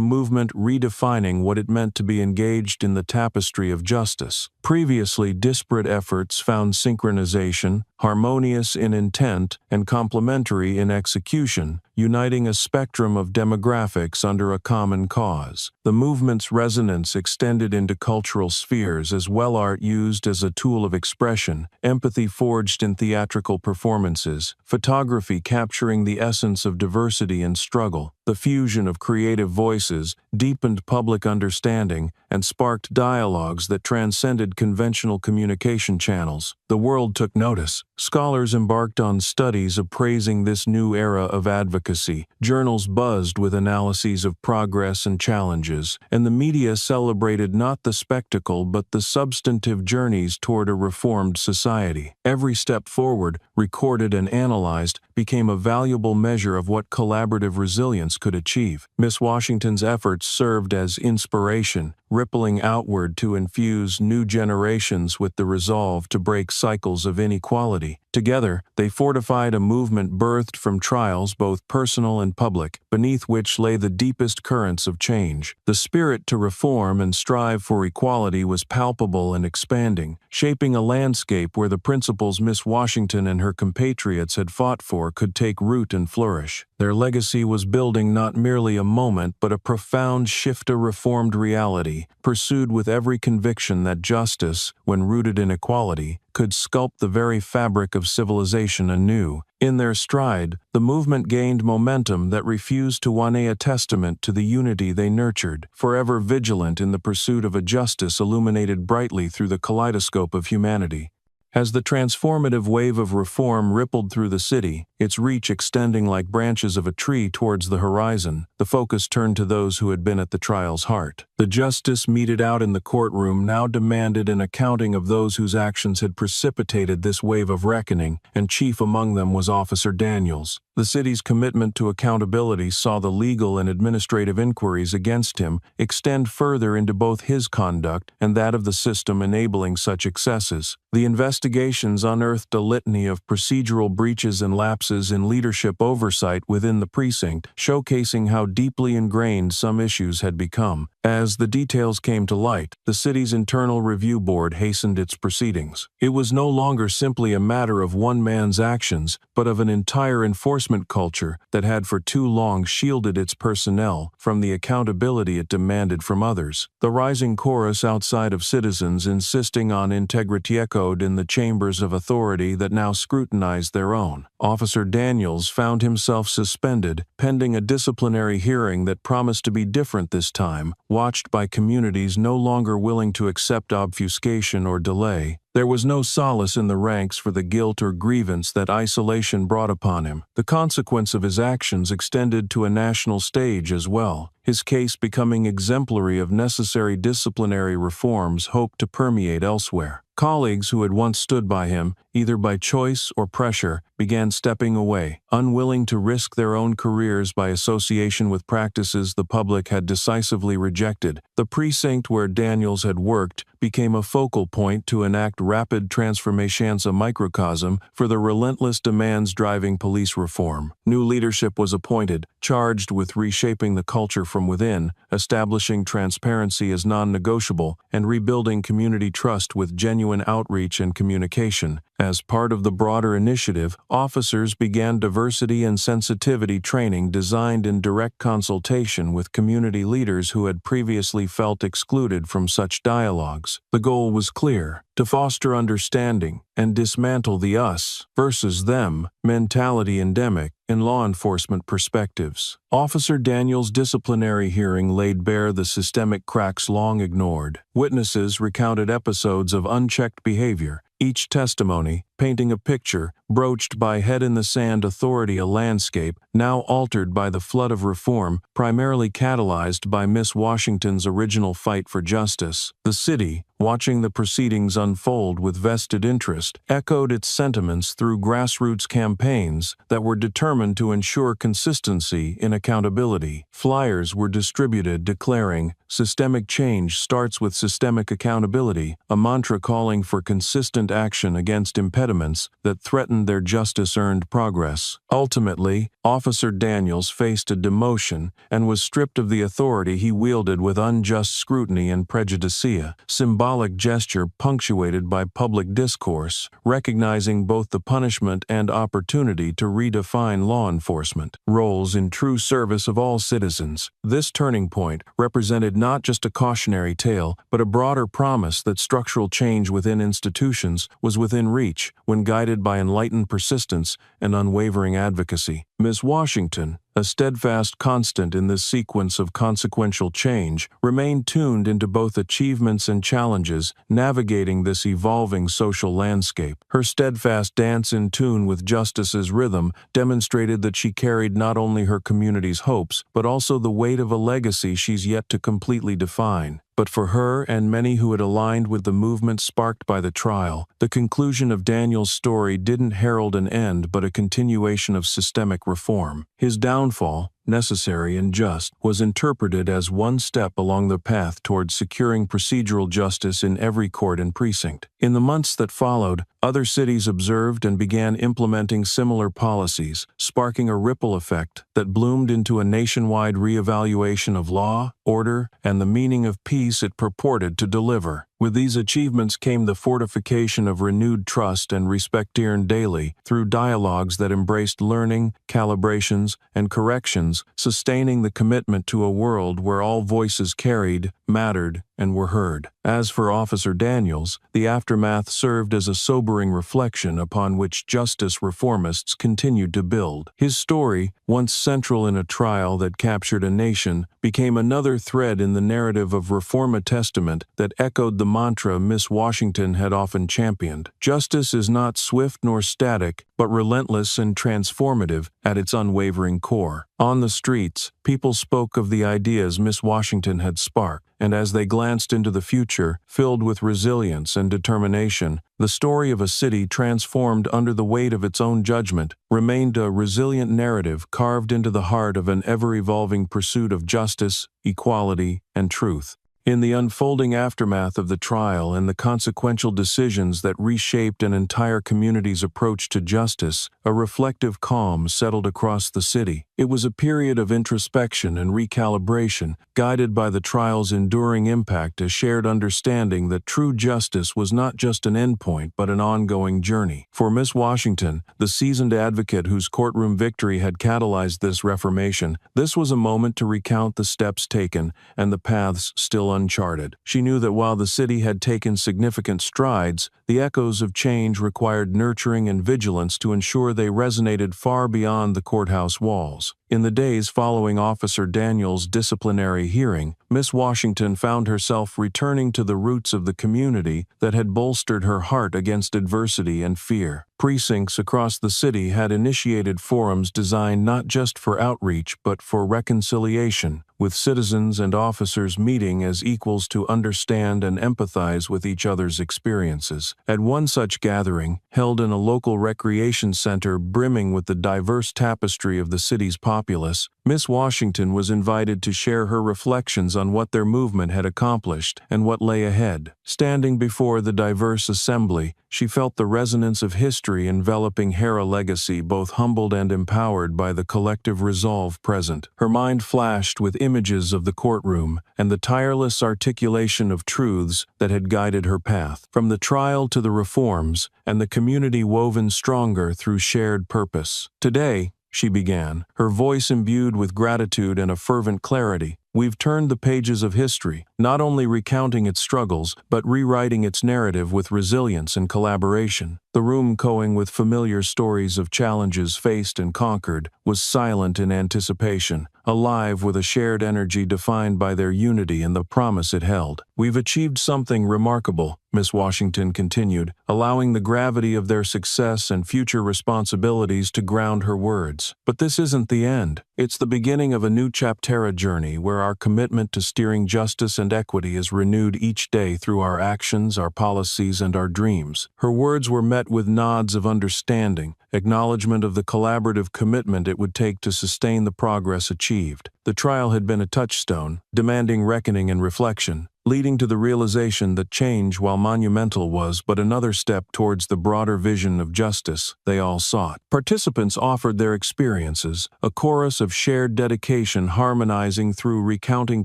[SPEAKER 1] movement redefining what it meant to be engaged in the tapestry of justice. Previously disparate efforts found synchronization, harmonious in intent and complementary in execution, uniting a spectrum of demographics under a common cause. The movement's resonance extended into cultural spheres as well, art used as a tool of expression, empathy forged in theatrical performances, photography capturing the essence of diversity and struggle. The fusion of creative voices deepened public understanding and sparked dialogues that transcended conventional communication channels. The world took notice. Scholars embarked on studies appraising this new era of advocacy. Journals buzzed with analyses of progress and challenges, and the media celebrated not the spectacle but the substantive journeys toward a reformed society. Every step forward, recorded and analyzed, became a valuable measure of what collaborative resilience could achieve. Miss Washington's efforts served as inspiration, rippling outward to infuse new generations with the resolve to break cycles of inequality. Together, they fortified a movement birthed from trials both personal and public, beneath which lay the deepest currents of change. The spirit to reform and strive for equality was palpable and expanding, shaping a landscape where the principles Miss Washington and her compatriots had fought for could take root and flourish. Their legacy was building not merely a moment but a profound shift, a reformed reality, pursued with every conviction that justice, when rooted in equality, could sculpt the very fabric of civilization anew. In their stride, the movement gained momentum that refused to wane, a testament to the unity they nurtured, forever vigilant in the pursuit of a justice illuminated brightly through the kaleidoscope of humanity. As the transformative wave of reform rippled through the city, its reach extending like branches of a tree towards the horizon, the focus turned to those who had been at the trial's heart. The justice meted out in the courtroom now demanded an accounting of those whose actions had precipitated this wave of reckoning, and chief among them was Officer Daniels. The city's commitment to accountability saw the legal and administrative inquiries against him extend further into both his conduct and that of the system enabling such excesses. The investigations unearthed a litany of procedural breaches and lapses in leadership oversight within the precinct, showcasing how deeply ingrained some issues had become. As As the details came to light, the city's internal review board hastened its proceedings. It was no longer simply a matter of one man's actions, but of an entire enforcement culture that had for too long shielded its personnel from the accountability it demanded from others. The rising chorus outside of citizens insisting on integrity echoed in the chambers of authority that now scrutinized their own. Officer Daniels found himself suspended, pending a disciplinary hearing that promised to be different this time, watched by communities no longer willing to accept obfuscation or delay. There was no solace in the ranks for the guilt or grievance that isolation brought upon him. The consequence of his actions extended to a national stage as well, his case becoming exemplary of necessary disciplinary reforms hoped to permeate elsewhere. Colleagues who had once stood by him, either by choice or pressure, began stepping away, unwilling to risk their own careers by association with practices the public had decisively rejected. The precinct where Daniels had worked became a focal point to enact rapid transformations, a microcosm for the relentless demands driving police reform. New leadership was appointed, charged with reshaping the culture from within, establishing transparency as non-negotiable, and rebuilding community trust with genuine outreach and communication. As part of the broader initiative, officers began diversity and sensitivity training designed in direct consultation with community leaders who had previously felt excluded from such dialogues. The goal was clear: to foster understanding and dismantle the us versus them mentality endemic in law enforcement perspectives. Officer Daniels' disciplinary hearing laid bare the systemic cracks long ignored. Witnesses recounted episodes of unchecked behavior, each testimony painting a picture broached by head-in-the-sand authority, a landscape now altered by the flood of reform primarily catalyzed by Miss Washington's original fight for justice. The city, watching the proceedings unfold with vested interest, echoed its sentiments through grassroots campaigns that were determined to ensure consistency in accountability. Flyers were distributed declaring, "Systemic change starts with systemic accountability," a mantra calling for consistent action against impediments that threatened their justice-earned progress. Ultimately, Officer Daniels faced a demotion and was stripped of the authority he wielded with unjust scrutiny and prejudice, a symbolic gesture punctuated by public discourse, recognizing both the punishment and opportunity to redefine law enforcement roles in true service of all citizens. This turning point represented not just a cautionary tale, but a broader promise that structural change within institutions was within reach when guided by enlightened persistence and unwavering advocacy. Ms. Washington, a steadfast constant in this sequence of consequential change, remained tuned into both achievements and challenges, navigating this evolving social landscape. Her steadfast dance in tune with justice's rhythm demonstrated that she carried not only her community's hopes, but also the weight of a legacy she's yet to completely define. But for her and many who had aligned with the movement sparked by the trial, the conclusion of Daniel's story didn't herald an end but a continuation of systemic reform. His downfall, necessary and just, was interpreted as one step along the path towards securing procedural justice in every court and precinct. In the months that followed, other cities observed and began implementing similar policies, sparking a ripple effect that bloomed into a nationwide reevaluation of law, order, and the meaning of peace it purported to deliver. With these achievements came the fortification of renewed trust and respect earned daily through dialogues that embraced learning, calibrations, and corrections, sustaining the commitment to a world where all voices carried, mattered, and were heard. As for Officer Daniels, the aftermath served as a sobering reflection upon which justice reformists continued to build. His story, once central in a trial that captured a nation, became another thread in the narrative of reform, a testament that echoed the mantra Miss Washington had often championed. Justice is not swift nor static, but relentless and transformative at its unwavering core. On the streets, people spoke of the ideas Miss Washington had sparked, and as they glanced into the future, filled with resilience and determination, the story of a city transformed under the weight of its own judgment remained a resilient narrative carved into the heart of an ever-evolving pursuit of justice, equality, and truth. In the unfolding aftermath of the trial and the consequential decisions that reshaped an entire community's approach to justice, a reflective calm settled across the city. It was a period of introspection and recalibration, guided by the trial's enduring impact, a shared understanding that true justice was not just an endpoint but an ongoing journey. For Miss Washington, the seasoned advocate whose courtroom victory had catalyzed this reformation, this was a moment to recount the steps taken and the paths still uncharted. She knew that while the city had taken significant strides, the echoes of change required nurturing and vigilance to ensure they resonated far beyond the courthouse walls. In the days following Officer Daniel's disciplinary hearing, Miss Washington found herself returning to the roots of the community that had bolstered her heart against adversity and fear. Precincts across the city had initiated forums designed not just for outreach but for reconciliation, with citizens and officers meeting as equals to understand and empathize with each other's experiences. At one such gathering, held in a local recreation center brimming with the diverse tapestry of the city's populace, Miss Washington was invited to share her reflections on what their movement had accomplished and what lay ahead. Standing before the diverse assembly, she felt the resonance of history enveloping her legacy, both humbled and empowered by the collective resolve present. Her mind flashed with images of the courtroom and the tireless articulation of truths that had guided her path, from the trial to the reforms, and the community woven stronger through shared purpose. Today, she began, her voice imbued with gratitude and a fervent clarity, we've turned the pages of history, not only recounting its struggles, but rewriting its narrative with resilience and collaboration. The room, echoing with familiar stories of challenges faced and conquered, was silent in anticipation, alive with a shared energy defined by their unity and the promise it held. We've achieved something remarkable, Miss Washington continued, allowing the gravity of their success and future responsibilities to ground her words. But this isn't the end. It's the beginning of a new chapter journey where our commitment to steering justice and equity is renewed each day through our actions, our policies, and our dreams. Her words were met with nods of understanding, acknowledgement of the collaborative commitment it would take to sustain the progress achieved. The trial had been a touchstone, demanding reckoning and reflection, leading to the realization that change, while monumental, was but another step towards the broader vision of justice they all sought. Participants offered their experiences, a chorus of shared dedication harmonizing through recounting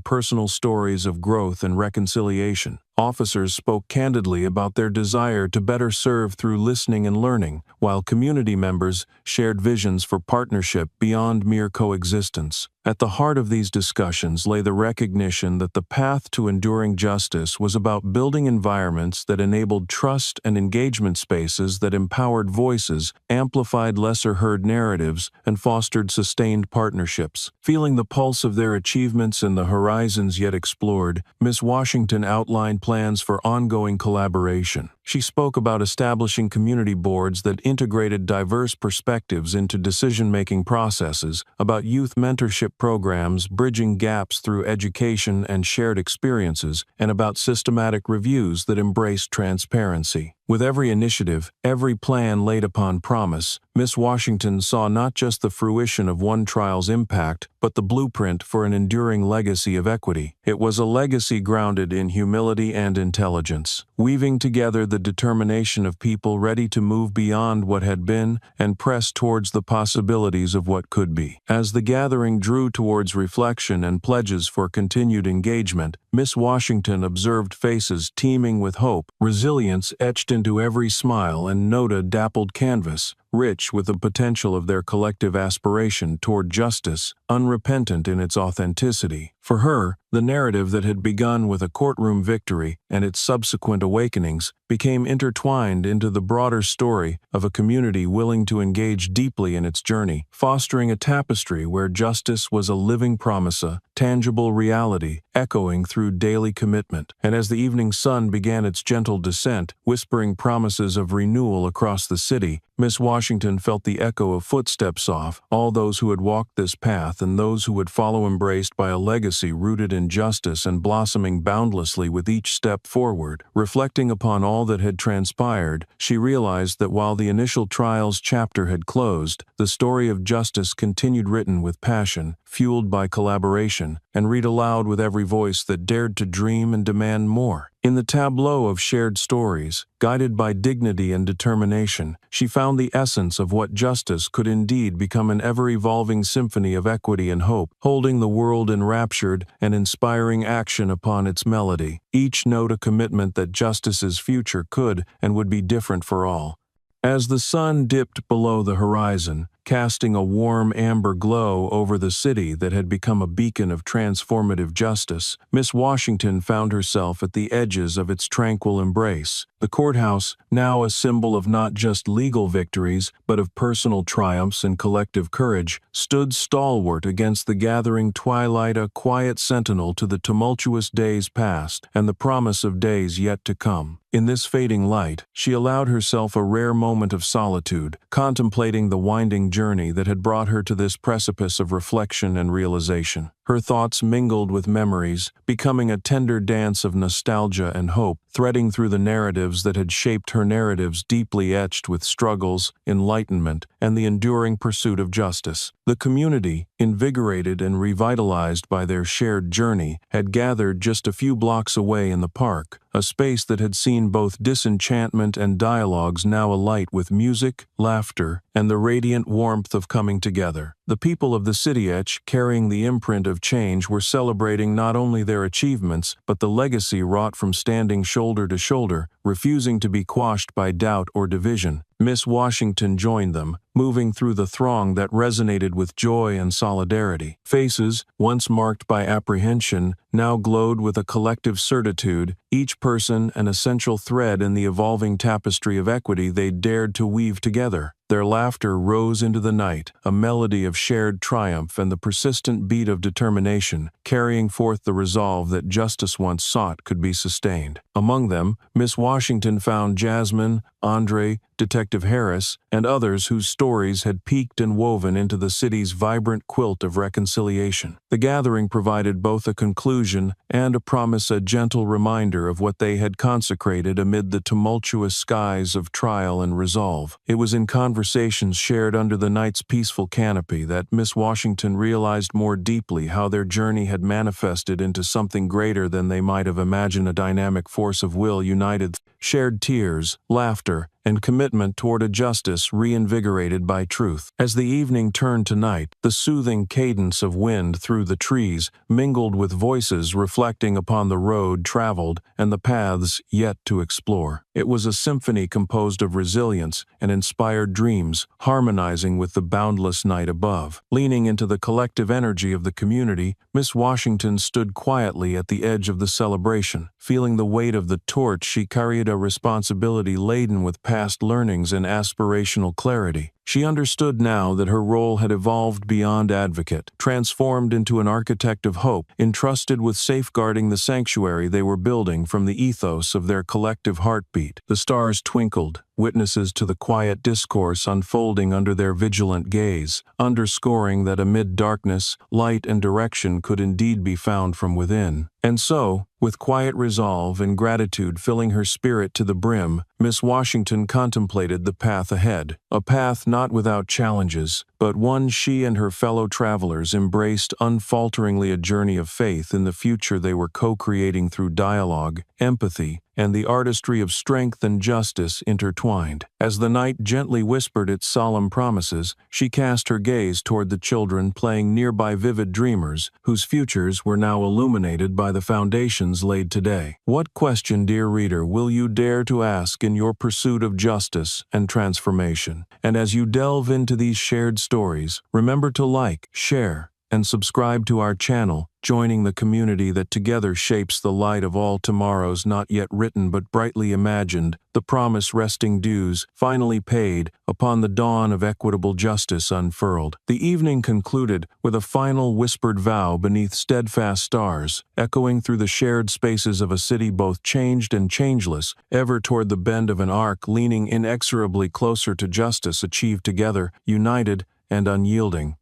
[SPEAKER 1] personal stories of growth and reconciliation. Officers spoke candidly about their desire to better serve through listening and learning, while community members shared visions for partnership beyond mere coexistence. At the heart of these discussions lay the recognition that the path to enduring justice was about building environments that enabled trust and engagement, spaces that empowered voices, amplified lesser-heard narratives, and fostered sustained partnerships. Feeling the pulse of their achievements and the horizons yet explored, Miss Washington outlined plans for ongoing collaboration. She spoke about establishing community boards that integrated diverse perspectives into decision-making processes, about youth mentorship programs bridging gaps through education and shared experiences, and about systematic reviews that embraced transparency. With every initiative, every plan laid upon promise, Miss Washington saw not just the fruition of one trial's impact, but the blueprint for an enduring legacy of equity. It was a legacy grounded in humility and intelligence, weaving together the determination of people ready to move beyond what had been and press towards the possibilities of what could be. As the gathering drew towards reflection and pledges for continued engagement, Miss Washington observed faces teeming with hope, resilience etched into every smile, and nota dappled canvas, rich with the potential of their collective aspiration toward justice, unrepentant in its authenticity. For her, the narrative that had begun with a courtroom victory and its subsequent awakenings became intertwined into the broader story of a community willing to engage deeply in its journey, fostering a tapestry where justice was a living promise, a tangible reality, echoing through daily commitment. And as the evening sun began its gentle descent, whispering promises of renewal across the city, Miss Washington felt the echo of footsteps off, all those who had walked this path and those who would follow, embraced by a legacy rooted in justice and blossoming boundlessly with each step forward. Reflecting upon all that had transpired, she realized that while the initial trial's chapter had closed, the story of justice continued, written with passion, fueled by collaboration, and read aloud with every voice that dared to dream and demand more. In the tableau of shared stories, guided by dignity and determination, she found the essence of what justice could indeed become: an ever-evolving symphony of equity and hope, holding the world enraptured and inspiring action upon its melody, each note a commitment that justice's future could and would be different for all. As the sun dipped below the horizon, casting a warm amber glow over the city that had become a beacon of transformative justice, Miss Washington found herself at the edges of its tranquil embrace. The courthouse, now a symbol of not just legal victories, but of personal triumphs and collective courage, stood stalwart against the gathering twilight, a quiet sentinel to the tumultuous days past and the promise of days yet to come. In this fading light, she allowed herself a rare moment of solitude, contemplating the winding journey that had brought her to this precipice of reflection and realization. Her thoughts mingled with memories, becoming a tender dance of nostalgia and hope, threading through the narratives that had shaped her, narratives deeply etched with struggles, enlightenment, and the enduring pursuit of justice. The community, invigorated and revitalized by their shared journey, had gathered just a few blocks away in the park, a space that had seen both disenchantment and dialogues now alight with music, laughter, and the radiant warmth of coming together. The people of the city, carrying the imprint of change, were celebrating not only their achievements, but the legacy wrought from standing shoulder to shoulder, refusing to be quashed by doubt or division. Miss Washington joined them, moving through the throng that resonated with joy and solidarity. Faces, once marked by apprehension, now glowed with a collective certitude, each person an essential thread in the evolving tapestry of equity they dared to weave together. Their laughter rose into the night, a melody of shared triumph and the persistent beat of determination, carrying forth the resolve that justice once sought could be sustained. Among them, Miss Washington found Jasmine, Andre, Detective Harris, and others whose stories had peeked and woven into the city's vibrant quilt of reconciliation. The gathering provided both a conclusion and a promise, a gentle reminder of what they had consecrated amid the tumultuous skies of trial and resolve. It was in conversations shared under the night's peaceful canopy that Miss Washington realized more deeply how their journey had manifested into something greater than they might have imagined: a dynamic force of will united, shared tears, laughter, and commitment toward a justice reinvigorated by truth. As the evening turned to night, the soothing cadence of wind through the trees mingled with voices reflecting upon the road traveled and the paths yet to explore. It was a symphony composed of resilience and inspired dreams, harmonizing with the boundless night above. Leaning into the collective energy of the community, Miss Washington stood quietly at the edge of the celebration. Feeling the weight of the torch she carried, a responsibility laden with past learnings and aspirational clarity. She understood now that her role had evolved beyond advocate, transformed into an architect of hope, entrusted with safeguarding the sanctuary they were building from the ethos of their collective heartbeat. The stars twinkled, witnesses to the quiet discourse unfolding under their vigilant gaze, underscoring that amid darkness, light and direction could indeed be found from within. And so, with quiet resolve and gratitude filling her spirit to the brim, Miss Washington contemplated the path ahead, a path not without challenges, but one she and her fellow travelers embraced unfalteringly, a journey of faith in the future they were co-creating through dialogue, empathy, and the artistry of strength and justice intertwined. As the night gently whispered its solemn promises, she cast her gaze toward the children playing nearby, vivid dreamers, whose futures were now illuminated by the foundations laid today. What question, dear reader, will you dare to ask in your pursuit of justice and transformation? And as you delve into these shared stories, remember to like, share, and subscribe to our channel, joining the community that together shapes the light of all tomorrows not yet written but brightly imagined, the promise resting dues, finally paid, upon the dawn of equitable justice unfurled. The evening concluded with a final whispered vow beneath steadfast stars, echoing through the shared spaces of a city both changed and changeless, ever toward the bend of an arc leaning inexorably closer to justice achieved together, united and unyielding.